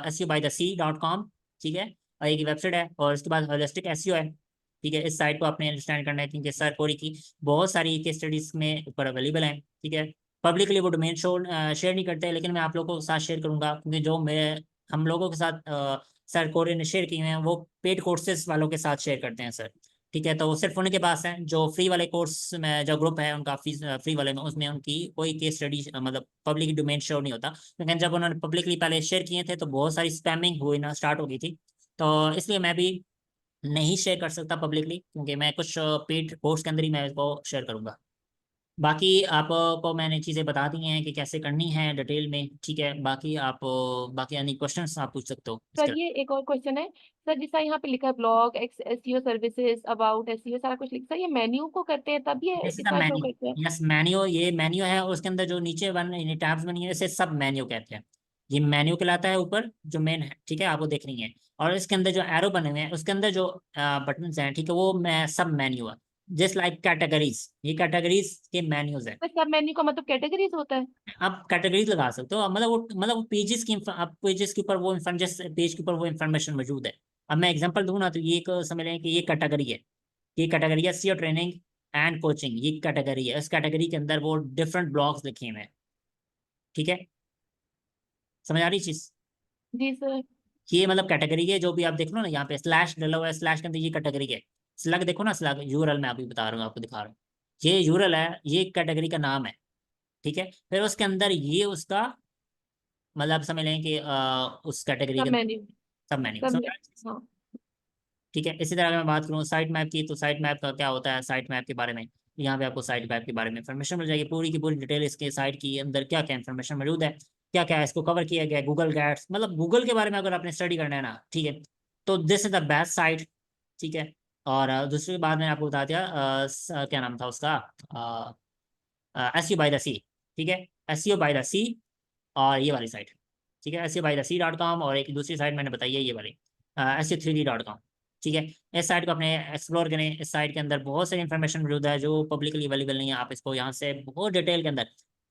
SEO-by-the-sea.com। ठीक है, और एक वेबसाइट है, और इसके बाद होलिस्टिक एसईओ है। ठीक है, इस साइट को आपने अंडरस्टैंड करना है, क्योंकि सर कोरी की बहुत सारी केस स्टडीज में ऊपर अवेलेबल हैं। ठीक है, पब्लिकली वो डोमेन शेयर नहीं करते, लेकिन मैं आप लोगों के साथ शेयर करूंगा, क्योंकि जो मैं हम लोगों के साथ सर कोरियन ने शेयर किए हैं, वो पेड कोर्सेज वालों के साथ शेयर करते हैं सर। ठीक है, तो वो सिर्फ उन्हीं के पास है, जो फ्री वाले कोर्स में जो ग्रुप है उनका फीस फ्री वाले में, उसमें उनकी कोई केस स्टडी मतलब पब्लिक डोमेन शो नहीं होता। लेकिन जब उन्होंने पब्लिकली पहले शेयर किए थे तो बहुत सारी स्पैमिंग हुई ना स्टार्ट हो गई थी, तो इसलिए मैं भी नहीं शेयर कर सकता पब्लिकली, क्योंकि मैं कुछ पेड कोर्स के अंदर ही मैं इसको शेयर करूंगा। बाकी आपको मैंने चीज़ें बता दी हैं कि कैसे करनी है डिटेल में, ठीक है। बाकी आप बाकी अन्य क्वेश्चंस आप पूछ सकते हो इसके। सर ये एक और क्वेश्चन है सर, जैसा यहाँ पे लिखा है blog SEO services about SEO सारा कुछ लिखा है, ये मेन्यू को करते हैं तब ये दिस इज इस द सारा शो मेन्यू। करते हैं? यस मेन्यू, ये मेन्यू है, और उसके अंदर जो नीचे टैब्स बनी है इसे सब मेन्यू कहते हैं। ये मेन्यू कहलाता है ऊपर जो मेन है, ठीक है, आपको देख रही है। और इसके अंदर जो एरो बने हुए हैं उसके अंदर जो बटन हैं, ठीक है, वो मैं सब मेन्यू है। जस्ट लाइक कैटेगरीज, ये कैटेगरीज के मेन्यूज है। तो सब मेन्यू का मतलब कैटेगरीज होता है? आप कैटेगरीज लगा सकते हो, मतलब वो पेजेस की आप पेजेस के ऊपर वो जिस पेज के ऊपर वो इन्फॉर्मेशन मौजूद है। अब मैं एग्जांपल दूं ना, तो ये एक समझ लें कि ये कैटेगरी है। ये कैटेगरी है सीओ ट्रेनिंग एंड कोचिंग, ये कैटेगरी है। इस कैटेगरी के अंदर वो डिफरेंट ब्लॉग्स लिखे हुए हैं, ठीक है। समझ आ रही चीज? जी सर। ये मतलब कैटेगरी है, जो भी आप देख लो ना, यहाँ पे स्लैश डला हुआ है, स्लैश के अंदर ये कैटेगरी है। स्लग देखो ना, स्लग यूरल मैं अभी बता रहा हूँ, आपको दिखा रहा हूँ। ये यूरल है, ये कैटेगरी का नाम है, ठीक है। फिर उसके अंदर ये उसका मतलब समझ लें कि उस कैटेगरी के सब अंदर मेन्यू। सब मेन्यू, सब समझ मे- आ रही चीज़? हाँ। ठीक है। इसी तरह अगर मैं बात करूँ साइट मैप की, तो साइट मैप का क्या होता है, साइट मैप के बारे में यहाँ पे आपको साइट मैप के बारे में इन्फॉर्मेशन मिल जाएगी, पूरी की पूरी डिटेल इसके साइट की अंदर क्या क्या इन्फॉर्मेशन मौजूद है, क्या क्या इसको कवर किया गया है। गूगल गैट्स, मतलब गूगल के बारे में अगर आपने स्टडी करना है ना, ठीक है, तो this is the best site, ठीक है। और दूसरी बात मैंने आपको बता दिया, क्या नाम था उसका, एस यू बाई द सी, ठीक है, एस यू बाई द सी। और ये वाली साइट, ठीक है, SEO-by-the-sea.com, और एक दूसरी साइट मैंने बताई है ये वाली, SEO3D.com, ठीक है। इस साइट को अपने एक्सप्लोर करें। इस साइट के अंदर बहुत सारी इन्फॉर्मेशन मौजूद है जो पब्लिकली अवेलेबल नहीं है। आप इसको यहाँ से बहुत डिटेल के अंदर,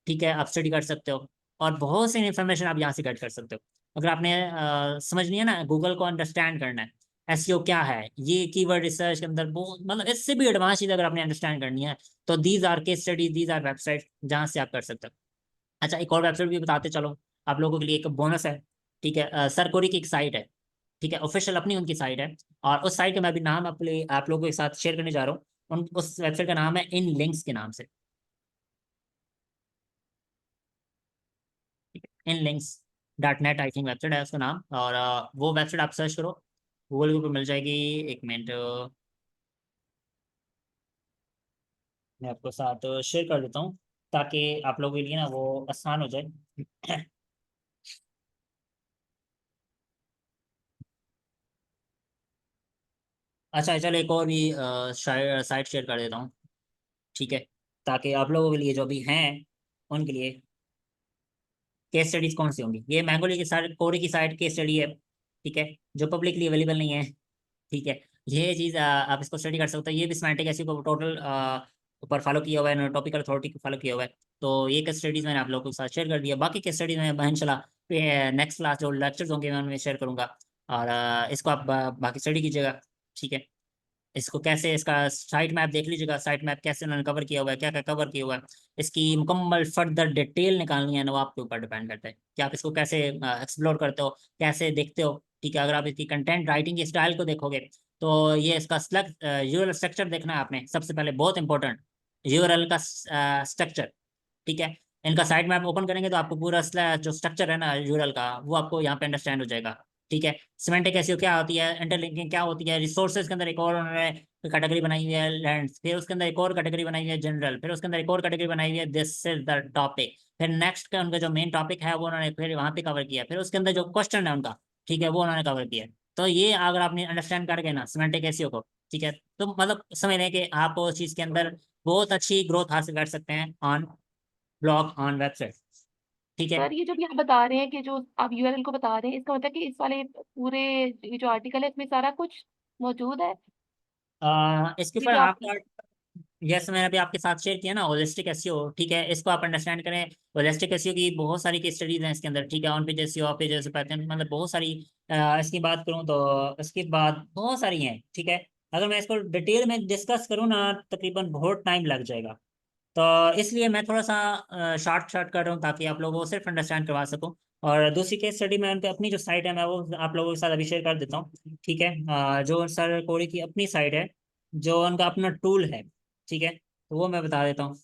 ठीक है, आप स्टडी कर सकते हो, और बहुत सारी इन्फॉर्मेशन आप यहाँ से गेट कर सकते हो। अगर आपने समझनी है ना, गूगल को अंडरस्टैंड करना है, एसईओ क्या है, ये कीवर्ड रिसर्च के अंदर बहुत, मतलब इससे भी एडवांस चीज अगर आपने अंडरस्टैंड करनी है, तो these are case study, these are website जहाँ से आप कर सकते हो। अच्छा, एक और वेबसाइट भी बताते चलो आप लोगों के लिए, एक बोनस है, ठीक है। सर कोरी की एक साइट है, ठीक है, ऑफिशियल अपनी उनकी साइट है। और उस साइट का मैं भी नाम आप लोगों के साथ शेयर करने जा रहा हूँ। उस वेबसाइट का नाम है इन लिंक्स के नाम से, in links .net I think website है उसका नाम। और वो वेबसाइट आप सर्च करो, गूगल के ऊपर मिल जाएगी। एक मिनट, मैं आपको साथ शेयर कर देता हूँ, ताकि आप लोगों के लिए ना वो आसान हो जाए। अच्छा चलो, एक और भी साइट शेयर कर देता हूँ, ठीक है, ताकि आप लोगों के लिए जो भी हैं उनके लिए केस स्टडीज कौन सी होंगी। ये मैंगोली की साइट, कोरी की साइट केस स्टडी है, ठीक है, जो पब्लिकली अवेलेबल नहीं है, ठीक है। ये चीज़ आप इसको स्टडी कर सकते हो। ये भी सिमेंटिक एसईओ को टोटल ऊपर फॉलो किया हुआ है, टॉपिकल अथॉरिटी को फॉलो किया हुआ है। तो ये केस स्टडीज मैंने आप लोगों के साथ शेयर कर दिया। बाकी केस स्टडीज में इंशाल्लाह नेक्स्ट क्लास जो लेक्चर्स होंगे मैं उनमें शेयर करूंगा। और इसको आप बाकी स्टडी कीजिएगा, ठीक है। इसको कैसे, इसका साइट मैप देख लीजिएगा, साइट मैप कैसे उन्होंने कवर किया हुआ है, क्या क्या कवर किया हुआ है। इसकी मुकम्मल फर्दर डिटेल निकालनी है ना, वो आपके ऊपर डिपेंड करता है कि आप इसको कैसे एक्सप्लोर करते हो, कैसे देखते हो, ठीक है। अगर आप इसकी कंटेंट राइटिंग की स्टाइल को देखोगे, तो ये इसका यूआरएल स्ट्रक्चर देखना है आपने सबसे पहले, बहुत इंपॉर्टेंट, यूआरएल का स्ट्रक्चर, ठीक है। इनका साइट मैप ओपन करेंगे तो आपको पूरा जो स्ट्रक्चर है ना यूआरएल का, वो आपको यहाँ पे अंडरस्टैंड हो जाएगा, ठीक है। सिमेंटिक एसईओ क्या होती है, इंटरलिंकिंग क्या होती है, रिसोर्सेज के अंदर एक और उन्होंने कैटेगरी बनाई हुई है लैंड्स, फिर उसके अंदर एक और कैटेगरी बनाई हुई है जनरल, फिर उसके अंदर एक और कैटेगरी बनाई हुई है दिस इज द टॉपिक। फिर नेक्स्ट का उनका जो मेन टॉपिक है वो उन्होंने फिर वहां पे कवर किया, फिर उसके अंदर जो क्वेश्चन है उनका, ठीक है, वो उन्होंने कवर किया। तो ये अगर आपने अंडरस्टैंड कर गए ना सिमेंटिक एसईओ को, ठीक है, तो मतलब समझ लें कि आप उस चीज के अंदर बहुत अच्छी ग्रोथ हासिल कर सकते हैं ऑन ब्लॉग, ऑन वेबसाइट, ठीक है। सर ये जो भी आप बता रहे हैं कि जो आप यूआरएल को बता रहे हैं, इसका मतलब कि इस वाले पूरे ये जो आर्टिकल है इसमें सारा कुछ मौजूद है? इसके ये ऊपर जो आप आपका, जैसे मैंने अभी आपके साथ शेयर किया ना होलिस्टिक एसईओ, ठीक है, इसको आप अंडरस्टैंड करें। होलिस्टिक एसईओ की बहुत सारी केस स्टडीज हैं इसके अंदर, ठीक है, on page SEO, of page SEO, pattern, मतलब बहुत सारी। इसकी बात करूं तो इसके बाद बहुत सारी हैं, ठीक है। अगर मैं इसको डिटेल में डिस्कस करूँ ना, तकरीबन बहुत टाइम लग जाएगा। तो इसलिए मैं थोड़ा सा शॉर्ट शॉर्ट कर रहा हूँ, ताकि आप लोगों को सिर्फ अंडरस्टैंड करवा सकूँ। और दूसरी केस स्टडी में उनकी अपनी जो साइट है, मैं वो आप लोगों के साथ अभी शेयर कर देता हूँ, ठीक है। जो सर कोरी की अपनी साइट है, जो उनका अपना टूल है, ठीक है, तो वो मैं बता देता हूँ।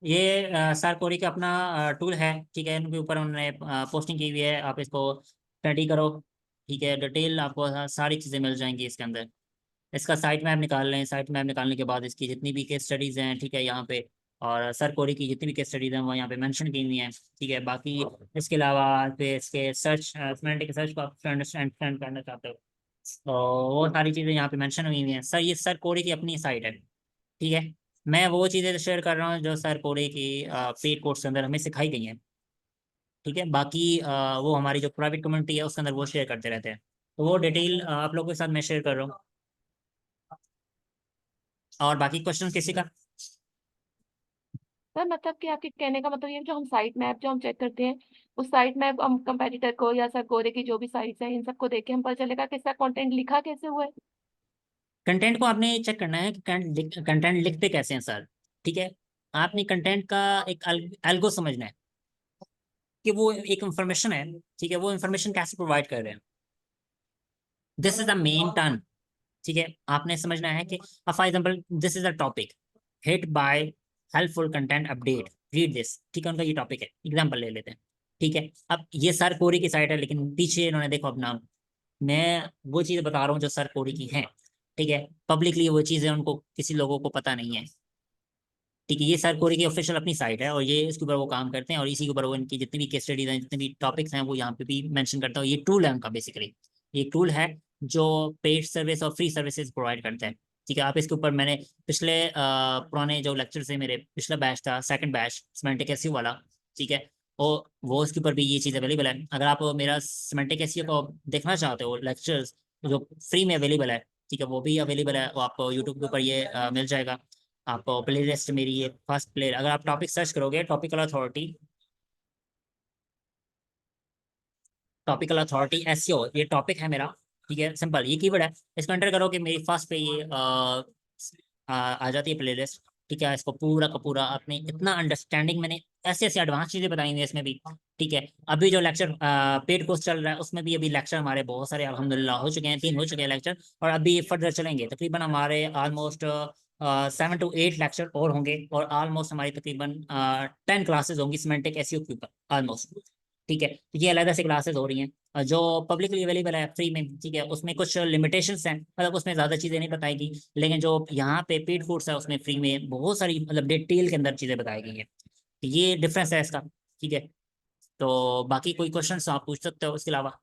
ये सर कोरी का अपना टूल है, ठीक है। इनके ऊपर उन्होंने पोस्टिंग की हुई है, आप इसको स्टडी करो, ठीक है। डिटेल आपको सारी चीज़ें मिल जाएंगी इसके अंदर। इसका साइट मैप निकाल लें, साइट मैप निकालने के बाद इसकी जितनी भी केस स्टडीज़ हैं, ठीक है, यहाँ पे, और सर कोरी की जितनी भी केस स्टडीज़ हैं वो यहाँ पे मेंशन की हुई हैं, ठीक है। बाकी इसके अलावा फिर इसके सर्च, सिमेंटिक सर्च को आप अंडरस्टैंड करना चाहते हो तो वो सारी चीज़ें यहाँ पे मेंशन हुई हुई हैं। सर ये सर कोरी की अपनी साइट है, ठीक है। मैं वो चीज़ें शेयर कर रहा हूँ जो सर कोरी की पेड कोर्स के अंदर हमें सिखाई गई हैं, ठीक है। बाकी वो हमारी जो प्राइवेट कम्युनिटी है उसके अंदर वो शेयर करते रहते हैं, तो वो डिटेल आप लोगों के साथ मैं शेयर कर रहा हूँ। और बाकी क्वेश्चन किसी का? सर मतलब कि आपके कहने का मतलब ये है, जो हम साइट मैप जो हम चेक करते हैं, उस साइट मैप हम कंपेटिटर को या सर कोरे की जो भी साइट्स हैं इन सबको देख के हम पता चलेगा कि इसका कंटेंट लिखा कैसे हुआ है। कंटेंट को आपने चेक करना है कि कंटेंट लिखते कैसे हैं सर, ठीक है। आपने कंटेंट का एक एल्गो समझना है कि वो एक इंफॉर्मेशन है, ठीक है, वो इंफॉर्मेशन कैसे प्रोवाइड कर रहे हैं। This is the main turn, ठीक है। आपने समझना है कि for example this is a topic hit by helpful content update, read this, ठीक है। उनका ये टॉपिक है, एग्जाम्पल ले लेते हैं, ठीक है। अब ये सर कोरी की साइट है, लेकिन पीछे इन्होंने देखो अपना, मैं वो चीज़ बता रहा हूँ जो सर कोरी की हैं, ठीक है। पब्लिकली वो चीज़ें उनको किसी लोगों को पता नहीं है, ठीक है। ये सर कोरी की ऑफिशियल अपनी साइट है और ये इसके ऊपर वो काम करते हैं और इसी के ऊपर वो इनकी जितनी भी केस स्टडीज हैं, जितने भी टॉपिक्स हैं वो यहाँ पे भी मेंशन करता है। ये टूल है उनका, बेसिकली ये टूल है जो पेड सर्विस और फ्री सर्विसेज प्रोवाइड करता है, ठीक है। आप इसके ऊपर मैंने पिछले पुराने जो लेक्चर से, मेरे पिछला बैच था सेकंड बैच सिमेंटिक एसईओ वाला, ठीक है, और वो उसके ऊपर भी ये चीज़ अवेलेबल है। अगर आप मेरा सिमेंटिक एसईओ को देखना चाहते हो लेक्चर्स जो फ्री में अवेलेबल है, ठीक है, वो भी अवेलेबल है, वो आपको यूट्यूब के ऊपर ये मिल जाएगा। आपको प्ले लिस्ट मेरी ये फर्स्ट प्ले, अगर आप टॉपिक सर्च करोगे टॉपिकल अथॉरिटी एसईओ, ये टॉपिक है मेरा, ठीक है। सिंपल ये कीवर्ड है, इसको एंटर करो कि मेरी फर्स्ट पे ये आ जाती है प्ले लिस्ट, ठीक है। इसको पूरा का पूरा अपने इतना अंडरस्टैंडिंग मैंने ऐसे ऐसे एडवांस चीजें बताई हुई है इसमें भी, ठीक है। अभी जो लेक्चर पेड कोर्स चल रहा है उसमें भी अभी लेक्चर हमारे बहुत सारे अल्हम्दुलिल्लाह हो चुके हैं, 3 हो चुके हैं लेक्चर, और अभी फर्दर चलेंगे। तकरीबन हमारे ऑलमोस्ट 7 to 8 लेक्चर और होंगे, और ऑलमोस्ट हमारी तकरीबन 10 क्लासेस होंगी सिमेंटिक एसईओ के ऊपर ऑलमोस्ट, ठीक है। तो ये अलग से क्लासेस हो रही हैं जो पब्लिकली अवेलेबल है फ्री में, ठीक है। उसमें कुछ लिमिटेशंस हैं, मतलब उसमें ज़्यादा चीज़ें नहीं बताएगी, लेकिन जो यहाँ पे पेड कोर्स है उसमें फ्री में बहुत सारी मतलब डिटेल के अंदर चीज़ें बताई गई हैं, तो ये डिफरेंस है इसका, ठीक है। तो बाकी कोई क्वेश्चन आप पूछ सकते हो इसके अलावा?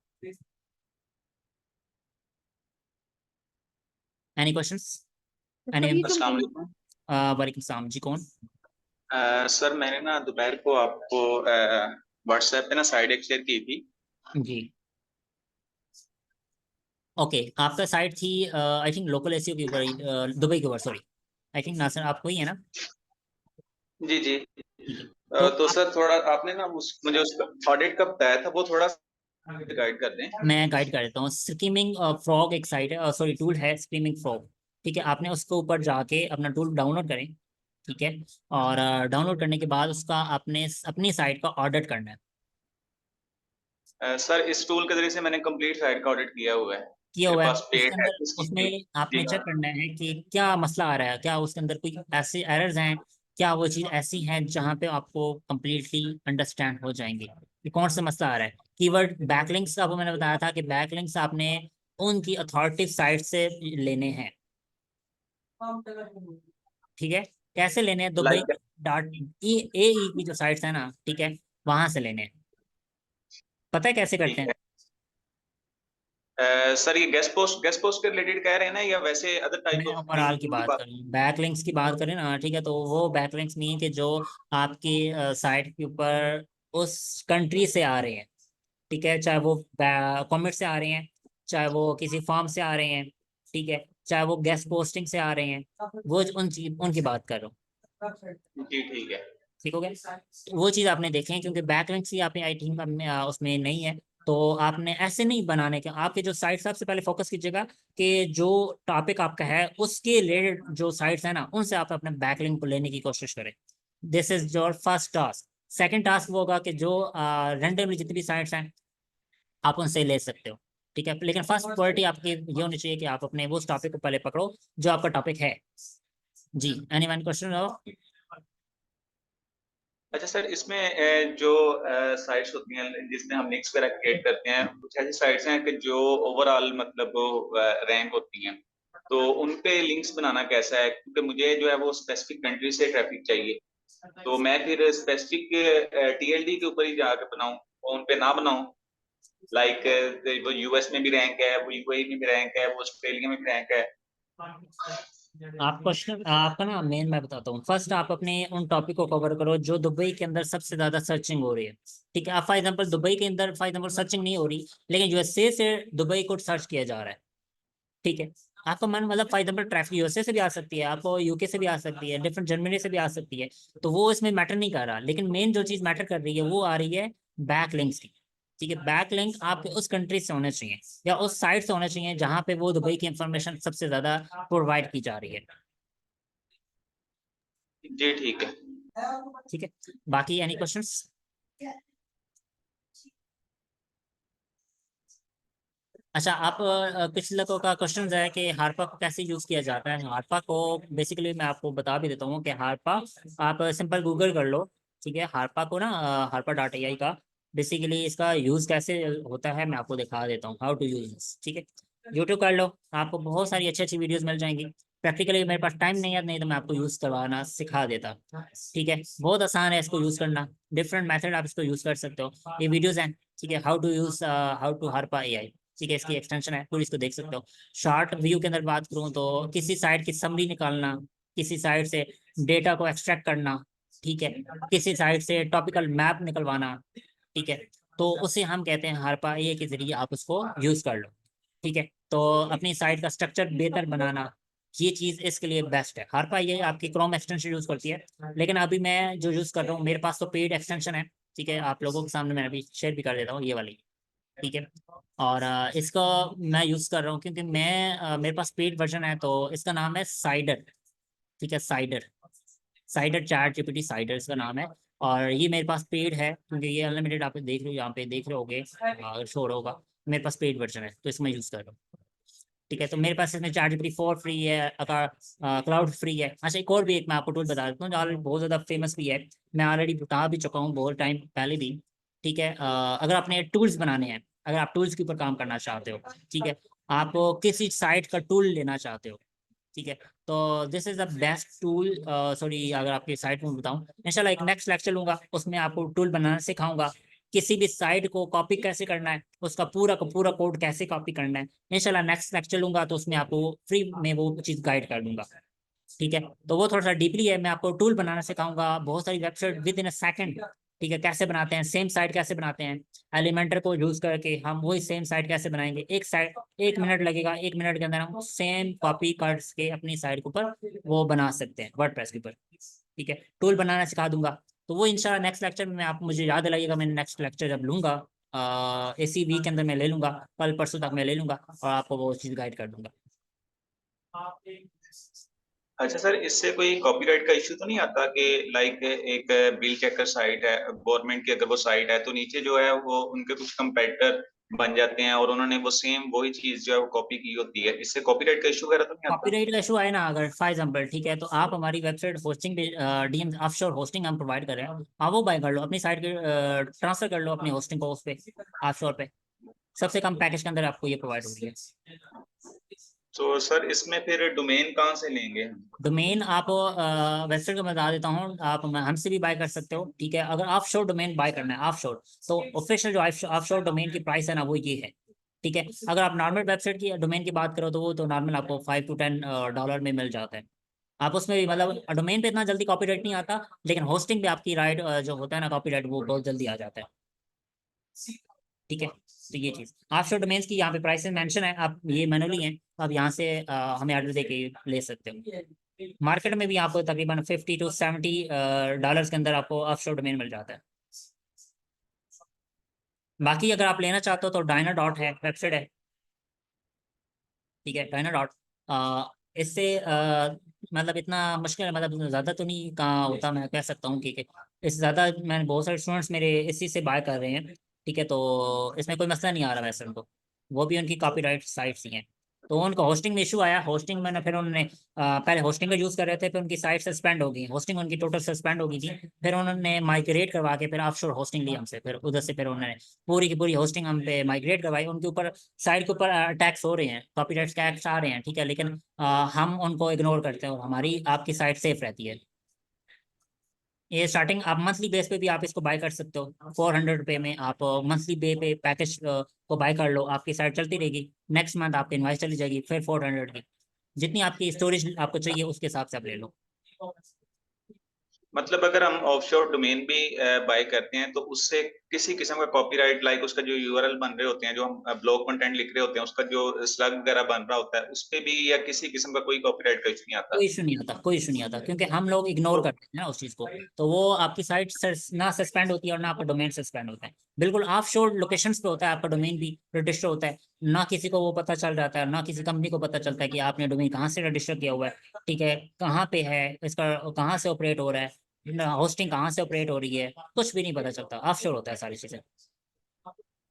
Any questions? Sir any? ये जो अस्सलाम main- वालेकुम। वालेकुम सलाम जी, कौन? सर मैंने ना दोपहर को आपको व्हाट्सएप पे ना साइड एक शेयर की थी। जी, ओके। आपका साइट थी आई थिंक लोकल एसईओ के ऊपर, दुबई के ऊपर, सॉरी, आई थिंक नासिर आपको ही है ना? जी जी। ठीक है, तो तो आप, सर थोड़ा आपने ना मुझे उसका ऑडिट कब बताया था वो थोड़ा गाइड कर दें। मैं गाइड कर देता हूँ। स्कीमिंग फ्रॉग एक साइट है, सॉरी टूल है, स्कीमिंग फ्रॉग, ठीक है। आपने उसके ऊपर जाके अपना टूल डाउनलोड करें, ठीक है। और डाउनलोड करने के बाद उसका आपने अपनी साइट का ऑडिट करना है। सर इस टूल के जरिए से मैंने कंप्लीट साइट का ऑडिट किया हुआ है। किया मेरे हुआ है, पास उसके पेड है अंदर इसकी उसमें जी। आपने चेक करना है कि क्या मसला आ रहा है, क्या उसके अंदर कोई ऐसे एरर्स हैं, क्या वो चीज़ ऐसी है जहाँ पे आपको कम्प्लीटली अंडरस्टैंड हो जाएंगे कि कौन सा मसला आ रहा है। कीवर्ड बैकलिंक्स का आपको मैंने बताया था कि बैकलिंक्स आपने उनकी अथॉरिटेटिव साइट से लेने हैं, ठीक है। कैसे लेने हैं? दुबई लाइक डॉट ए की जो साइट्स है ना, ठीक है, वहां से लेने हैं। पता है कैसे करते ठीक हैं? है। सर ये गेस्ट पोस्ट के रिलेटेड कह रहे हैं ना या वैसे अदर टाइप मैं ऑफ ओवरऑल की की बात बात। करूँ, बैकलिंक्स की बात करें ना, ठीक है, तो वो बैकलिंक्स नहीं है कि जो आपकी साइट के ऊपर उस कंट्री से आ रहे हैं, ठीक है, चाहे वो कॉमेंट से आ रहे हैं, चाहे वो किसी फॉर्म से आ रहे हैं, ठीक है, चाहे वो गेस्ट पोस्टिंग से आ रहे हैं, वो उनकी बात कर रहा हूँ, जी ठीक है। ठीक हो गया। तो वो चीज़ आपने देखे हैं, क्योंकि बैकलिंक्स ही आपने आई थिंक उसमें नहीं है, तो आपने ऐसे नहीं बनाने के। आपके जो साइट सबसे पहले फोकस कीजिएगा कि जो टॉपिक आपका है उसके रिलेटेड जो साइट्स है ना, उनसे आप अपने बैकलिंक को लेने की कोशिश करें। This is your first task. Second task वो होगा कि जो रेंडमली जितनी भी साइट्स हैं आप उनसे ले सकते हो, ठीक है। लेकिन फर्स्ट प्रायोरिटी आपकी ये होनी चाहिए कि आप अपने उस टॉपिक को पहले पकड़ो जो आपका टॉपिक है। जी, एनी वन क्वेश्चन? अच्छा सर, इसमें जो साइट्स होती हैं जिसमें हम लिंक्स वगैरह क्रिएट करते हैं, कुछ ऐसी साइट्स हैं कि जो ओवरऑल मतलब रैंक होती हैं, तो उन पे लिंक्स बनाना कैसा है? क्योंकि मुझे जो है वो स्पेसिफिक कंट्री से ट्रैफिक चाहिए, तो मैं फिर स्पेसिफिक टीएलडी के ऊपर ही जाकर बनाऊं और उन पे ना बनाऊं? लाइक वो यूएस में भी रैंक है, वो यूएई में भी रैंक है, वो ऑस्ट्रेलिया में भी रैंक है। आप क्वेश्चन आपका ना मेन मैं बताता हूँ। फर्स्ट आप अपने उन टॉपिक को कवर करो जो दुबई के अंदर सबसे ज्यादा सर्चिंग हो रही है। ठीक है, आप फॉर एग्जांपल दुबई के अंदर फॉर एग्जांपल सर्चिंग नहीं हो रही, लेकिन यूएसए से दुबई को सर्च किया जा रहा है। ठीक है, आपका मन मतलब फॉर एग्जांपल ट्रैफिक यूएसए से भी आ सकती है, आपको यूके से भी आ सकती है, डिफरेंट जर्मनी से भी आ सकती है, तो वो इसमें मैटर नहीं कर रहा। लेकिन मेन जो चीज मैटर कर रही है वो आ रही है बैक लिंक्स की। ठीक है, बैक लिंक आपके उस कंट्री से होने चाहिए या उस साइट से होने चाहिए जहां पे वो दुबई की इंफॉर्मेशन सबसे ज्यादा प्रोवाइड की जा रही है। जी ठीक है। ठीक है, बाकी एनी क्वेश्चंस? अच्छा, आप कुछ लोगों का क्वेश्चन है कि हारपा को कैसे यूज किया जाता है। हारपा को बेसिकली मैं आपको बता भी देता हूँ कि हारपा आप सिंपल गूगल कर लो। ठीक है, हारपा को ना harpa.ai का बेसिकली इसका यूज कैसे होता है मैं आपको दिखा देता हूँ, हाउ टू यूज। ठीक है, यूट्यूब कर लो, आपको बहुत सारी अच्छी अच्छी वीडियोस मिल जाएंगी। प्रैक्टिकली मेरे पास टाइम नहीं है, नहीं तो मैं आपको यूज करवाना सिखा देता। ठीक है, बहुत आसान है इसको यूज करना, डिफरेंट मेथड आप इसको यूज कर सकते हो। ये वीडियोस हैं, ठीक है, हाउ टू हारपा एआई। ठीक है, इसकी एक्सटेंशन है, पूरी इसको देख सकते हो। शॉर्ट व्यू के अंदर बात करूं तो किसी साइट की समरी निकालना, किसी साइट से डेटा को एक्सट्रैक्ट करना, ठीक है, किसी साइट से टॉपिकल मैप निकलवाना, ठीक है, तो उसे हम कहते हैं हारपा एआई के जरिए आप उसको यूज कर लो। ठीक है, तो अपनी साइट का स्ट्रक्चर बेहतर बनाना, ये चीज इसके लिए बेस्ट है। हारपा ये आपकी क्रोम एक्सटेंशन यूज करती है, लेकिन अभी मैं जो यूज कर रहा हूँ मेरे पास तो पेड एक्सटेंशन है। ठीक है, आप लोगों के सामने मैं अभी शेयर भी कर देता हूँ, ये वाली। ठीक है, और इसका मैं यूज कर रहा हूँ क्योंकि मेरे पास पेड वर्जन है, तो इसका नाम है साइडर। ठीक है, cider, cider chat GPT cider इसका नाम है। और ये मेरे पास पेड है क्योंकि ये अनलिमिटेड आप देख रहे हो, यहाँ पे देख रहे होगे अगर शो होगा। मेरे पास पेड वर्जन है तो इसमें यूज कर रहा हूँ। ठीक है, तो मेरे पास इसमें चैट जीपीटी 4 फ्री है, अगर क्लाउड फ्री है। अच्छा, एक और भी एक मैं आपको टूल बता देता हूँ जो ऑलरेडी बहुत ज़्यादा फेमस भी है, मैं ऑलरेडी बता भी चुका हूँ बहुत टाइम पहले भी। ठीक है, अगर आपने टूल्स बनाने हैं, अगर आप टूल्स के ऊपर काम करना चाहते हो, ठीक है, आप किसी साइट का टूल लेना चाहते हो, ठीक है, तो this is the best tool. Sorry, अगर आपकी साइट में बताऊं, इंशाल्लाह एक नेक्स्ट लेक्चर लूंगा, उसमें आपको टूल बनाना सिखाऊंगा। किसी भी साइट को कॉपी कैसे करना है, उसका पूरा का पूरा कोड कैसे कॉपी करना है, इंशाल्लाह नेक्स्ट लेक्चर लूंगा तो उसमें आपको फ्री में वो चीज़ गाइड कर दूंगा। ठीक है, तो वो थोड़ा सा डीपली है, मैं आपको टूल बनाना सिखाऊंगा, बहुत सारी website with in a second. ठीक है, कैसे बनाते हैं, सेम साइट कैसे बनाते हैं, एलिमेंटर को यूज करके हम वही सेम साइट कैसे बनाएंगे। एक साइट 1 मिनट लगेगा, 1 मिनट के अंदर हम सेम कॉपी करके अपनी साइट के ऊपर वो बना सकते हैं, वर्डप्रेस के ऊपर। ठीक है, टूल बनाना सिखा दूंगा, तो वो इंशाल्लाह नेक्स्ट लेक्चर में आप मुझे याद दिलाइएगा। मैं नेक्स्ट लेक्चर जब लूंगा इसी वीक के अंदर मैं ले लूंगा, कल परसों तक मैं ले लूंगा और आपको वो चीज़ गाइड कर दूंगा। अच्छा सर, इससे कोई कॉपीराइट का इश्यू तो नहीं आता कि लाइक एक बिल चेकर साइट है गवर्नमेंट की, अगर वो साइट है तो नीचे जो है वो उनके कुछ कंपेटिटर बन जाते हैं और उन्होंने वो सेम वही चीज जो है वो कॉपी की होती है, इससे कॉपीराइट का इश्यू वगैरह तो नहीं आता? कॉपीराइट का इशू आए ना अगर फॉर एग्जाम्पल, ठीक है, तो आप हमारी वेबसाइट होस्टिंग पे डीएम ऑफशोर होस्टिंग हम प्रोवाइड कर रहे हैं, आप वो बाय कर लो, अपनी साइट के ट्रांसफर कर लो अपनी होस्टिंग को उस पे ऑफशोर पे। सबसे कम पैकेज के अंदर आपको ये प्रोवाइड हो रही है। तो सर इसमें फिर डोमेन कहाँ से लेंगे? डोमेन आप वेबसाइट को बता देता हूँ, आप हमसे भी बाय कर सकते हो। ठीक है, अगर ऑफशोर डोमेन बाय करना है ऑफशोर, तो ऑफिशियल जो ऑफशोर डोमेन की प्राइस है ना वो ये है। ठीक है, अगर आप नॉर्मल वेबसाइट की डोमेन की बात करो तो वो तो नॉर्मल आपको $5 to $10 में मिल जाता है। आप उसमें भी मतलब डोमेन पे इतना जल्दी कॉपीराइट नहीं आता, लेकिन होस्टिंग पे आपकी राइट जो होता है ना कॉपीराइट, वो बहुत जल्दी आ जाता है। ठीक है, तो ये चीज़ ऑफशोर डोमेन्स की यहाँ पे प्राइसेस मेंशन है, आप ये मैनुअली हैं, तो आप यहाँ से हमें ऑर्डर दे के ले सकते हो। मार्केट में भी आपको तकरीबन $50 to $70 के अंदर आपको ऑफशोर डोमेन मिल जाता है। बाकी अगर आप लेना चाहते हो तो डायना डॉट है, वेबसाइट है। ठीक है, डायना डॉट इससे मतलब इतना मुश्किल है, मतलब ज़्यादा तो नहीं कहाँ होता, मैं कह सकता हूँ कि इससे ज़्यादा मैंने बहुत सारे स्टूडेंट्स मेरे इसी से बाय कर रहे हैं। ठीक है, तो इसमें कोई मसला नहीं आ रहा वैसे उनको, वो भी उनकी कॉपीराइट साइट्स ही हैं। तो उनको होस्टिंग में इशू आया। होस्टिंग में फिर उन्होंने पहले होस्टिंग का यूज़ कर रहे थे, फिर उनकी साइट सस्पेंड हो गई, होस्टिंग उनकी टोटल सस्पेंड हो गई थी। फिर उन्होंने माइग्रेट करवा के फिर ऑफशोर होस्टिंग ली हमसे, फिर उधर से फिर उन्होंने पूरी की पूरी होस्टिंग हम पे माइग्रेट करवाई। उनके ऊपर साइट के ऊपर अटैक्स हो रहे हैं, कॉपीराइट टैक्स आ रहे हैं, ठीक है, लेकिन हम उनको इग्नोर करते हैं और हमारी आपकी साइट सेफ रहती है। ये स्टार्टिंग आप मंथली बेस पे भी आप इसको बाय कर सकते हो। 400 रुपये में आप मंथली पे पैकेज को बाय कर लो, आपकी साइट चलती रहेगी। नेक्स्ट मंथ आपकी इनवाइस चली जाएगी फिर 400 की। जितनी आपकी स्टोरेज आपको चाहिए उसके हिसाब से आप ले लो। मतलब अगर हम ऑफशोर डोमेन भी बाय करते हैं तो उससे किसी किस्म का कॉपीराइट, लाइक उसका जो यूआरएल बन रहे होते हैं, जो हम ब्लॉग कंटेंट लिख रहे होते हैं, उसका जो स्लग वगैरह बन रहा होता है, उस पे भी या किसी किस्म का कोई कॉपीराइट का इशू नहीं आता? कोई इशू नहीं आता, कोई इशू नहीं आता, क्योंकि हम लोग इग्नोर करते हैं ना उस चीज़ को। तो वो आपकी साइट ना सस्पेंड होती है और ना आपका डोमेन सस्पेंड होता है। बिल्कुल ऑफ शोर लोकेशंस पे होता है आपका डोमेन भी रजिस्टर होता है, ना किसी को वो पता चल जाता है, ना किसी कंपनी को पता चलता है कि आपने डोमेन कहाँ से रजिस्टर किया हुआ है, ठीक है, कहाँ पे है, इसका कहाँ से ऑपरेट हो रहा है, होस्टिंग कहाँ से ऑपरेट हो रही है, कुछ भी नहीं पता चलता। ऑफ शोर होता है सारी चीज़ें।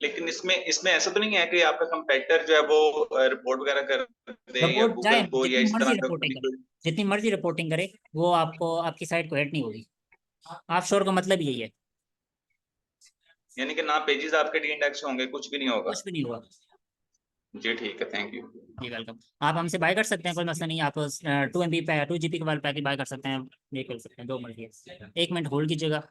लेकिन इसमें इसमें ऐसा तो नहीं है कि आपका कंपेटिटर जो है वो रिपोर्ट वगैरह कर दे या रिपोर्ट जाए, गूगल को या जितनी इस मर्जी तरह का रिपोर्टिंग करे, कोई? जितनी मर्जी रिपोर्टिंग करे, वो आपको आपकी साइट को हिट नहीं होगी। ऑफ शोर का मतलब यही है। यानी कि ना पेजेस आपके डी इंडेक्स होंगे, कुछ भी नहीं होगा? कुछ भी नहीं हुआ। जी ठीक है, थैंक यू। Ji welcome. आप हमसे बाय कर सकते हैं, कोई मसला नहीं। आप 2 MB पे 2 GB वाला पैकेज बाय कर सकते हैं, ये कर सकते हैं, जो मर्जी है। 1 मिनट होल्ड कीजिएगा।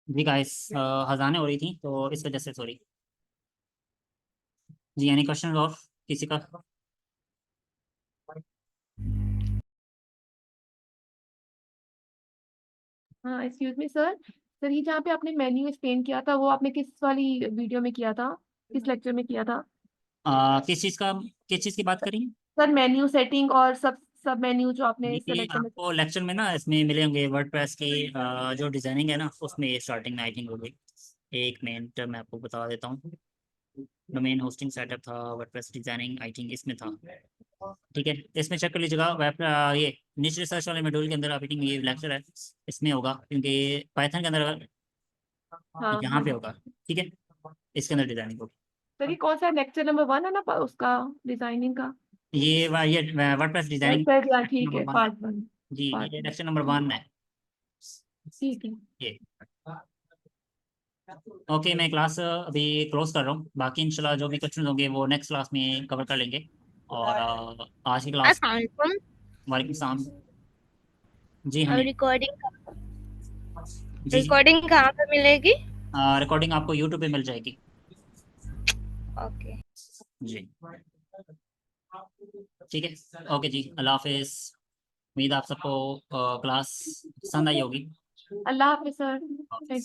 जी गाइस, हजाने हो रही थी तो इस वजह से सॉरी। जी एनी क्वेश्चन और किसी का? हाँ, एक्सक्यूज मी सर। सर, ये जहाँ पे आपने मेन्यू एक्सप्लेन किया था वो आपने किस वाली वीडियो में किया था, किस लेक्चर में किया था? किस चीज़ का, किस चीज़ की बात करेंगे? सर, मेन्यू सेटिंग और सब सब मेन्यू जो आपने इस ये लेक्चर में। आपको लेक्चर में ना इसमें मिले होंगे वर्डप्रेस की जो डिजाइनिंग है ना, उसमें स्टार्टिंग में आई थिंक होगी। 1 मिनट मैं आपको बता देता हूँ। डोमेन होस्टिंग सेटअप था, वर्डप्रेस डिजाइनिंग आई थिंक इसमें था, ठीक है, इसमें चेक कर लीजिएगा। वेब ये निच रिसर्च वाले मॉड्यूल के अंदर आई थिंक ये लेक्चर है, इसमें होगा, क्योंकि पाइथन के अंदर हाँ यहाँ हाँ पे होगा, ठीक है, इसके अंदर डिजाइनिंग होगी। सर, ये कौन सा लेक्चर नंबर 1 है ना उसका, डिजाइनिंग का? ये वर्डप्रेस यस डिजाइनिंग सर, हाँ ठीक है, नंबर 1। पार्ट 1। जी पार्ट ये 1 लेक्चर नंबर 1 है ठीक है। ये। ओके, मैं क्लास अभी क्लोज कर रहा हूँ, बाकी इंशाल्लाह जो भी क्वेश्चन होंगे वो नेक्स्ट क्लास में कवर कर लेंगे। और आज की क्लास, अस्सलाम वालेकुम। वालेकुम सलाम। जी हनी। रिकॉर्डिंग जी जी, रिकॉर्डिंग कहाँ पे मिलेगी? रिकॉर्डिंग आपको यूट्यूब पे मिल जाएगी। ओके। जी ठीक है, ओके जी, अल्लाह हाफिज़। उम्मीद आप सबको क्लास पसंद आई होगी। अल्लाह हाफिज सर, थैंक यू।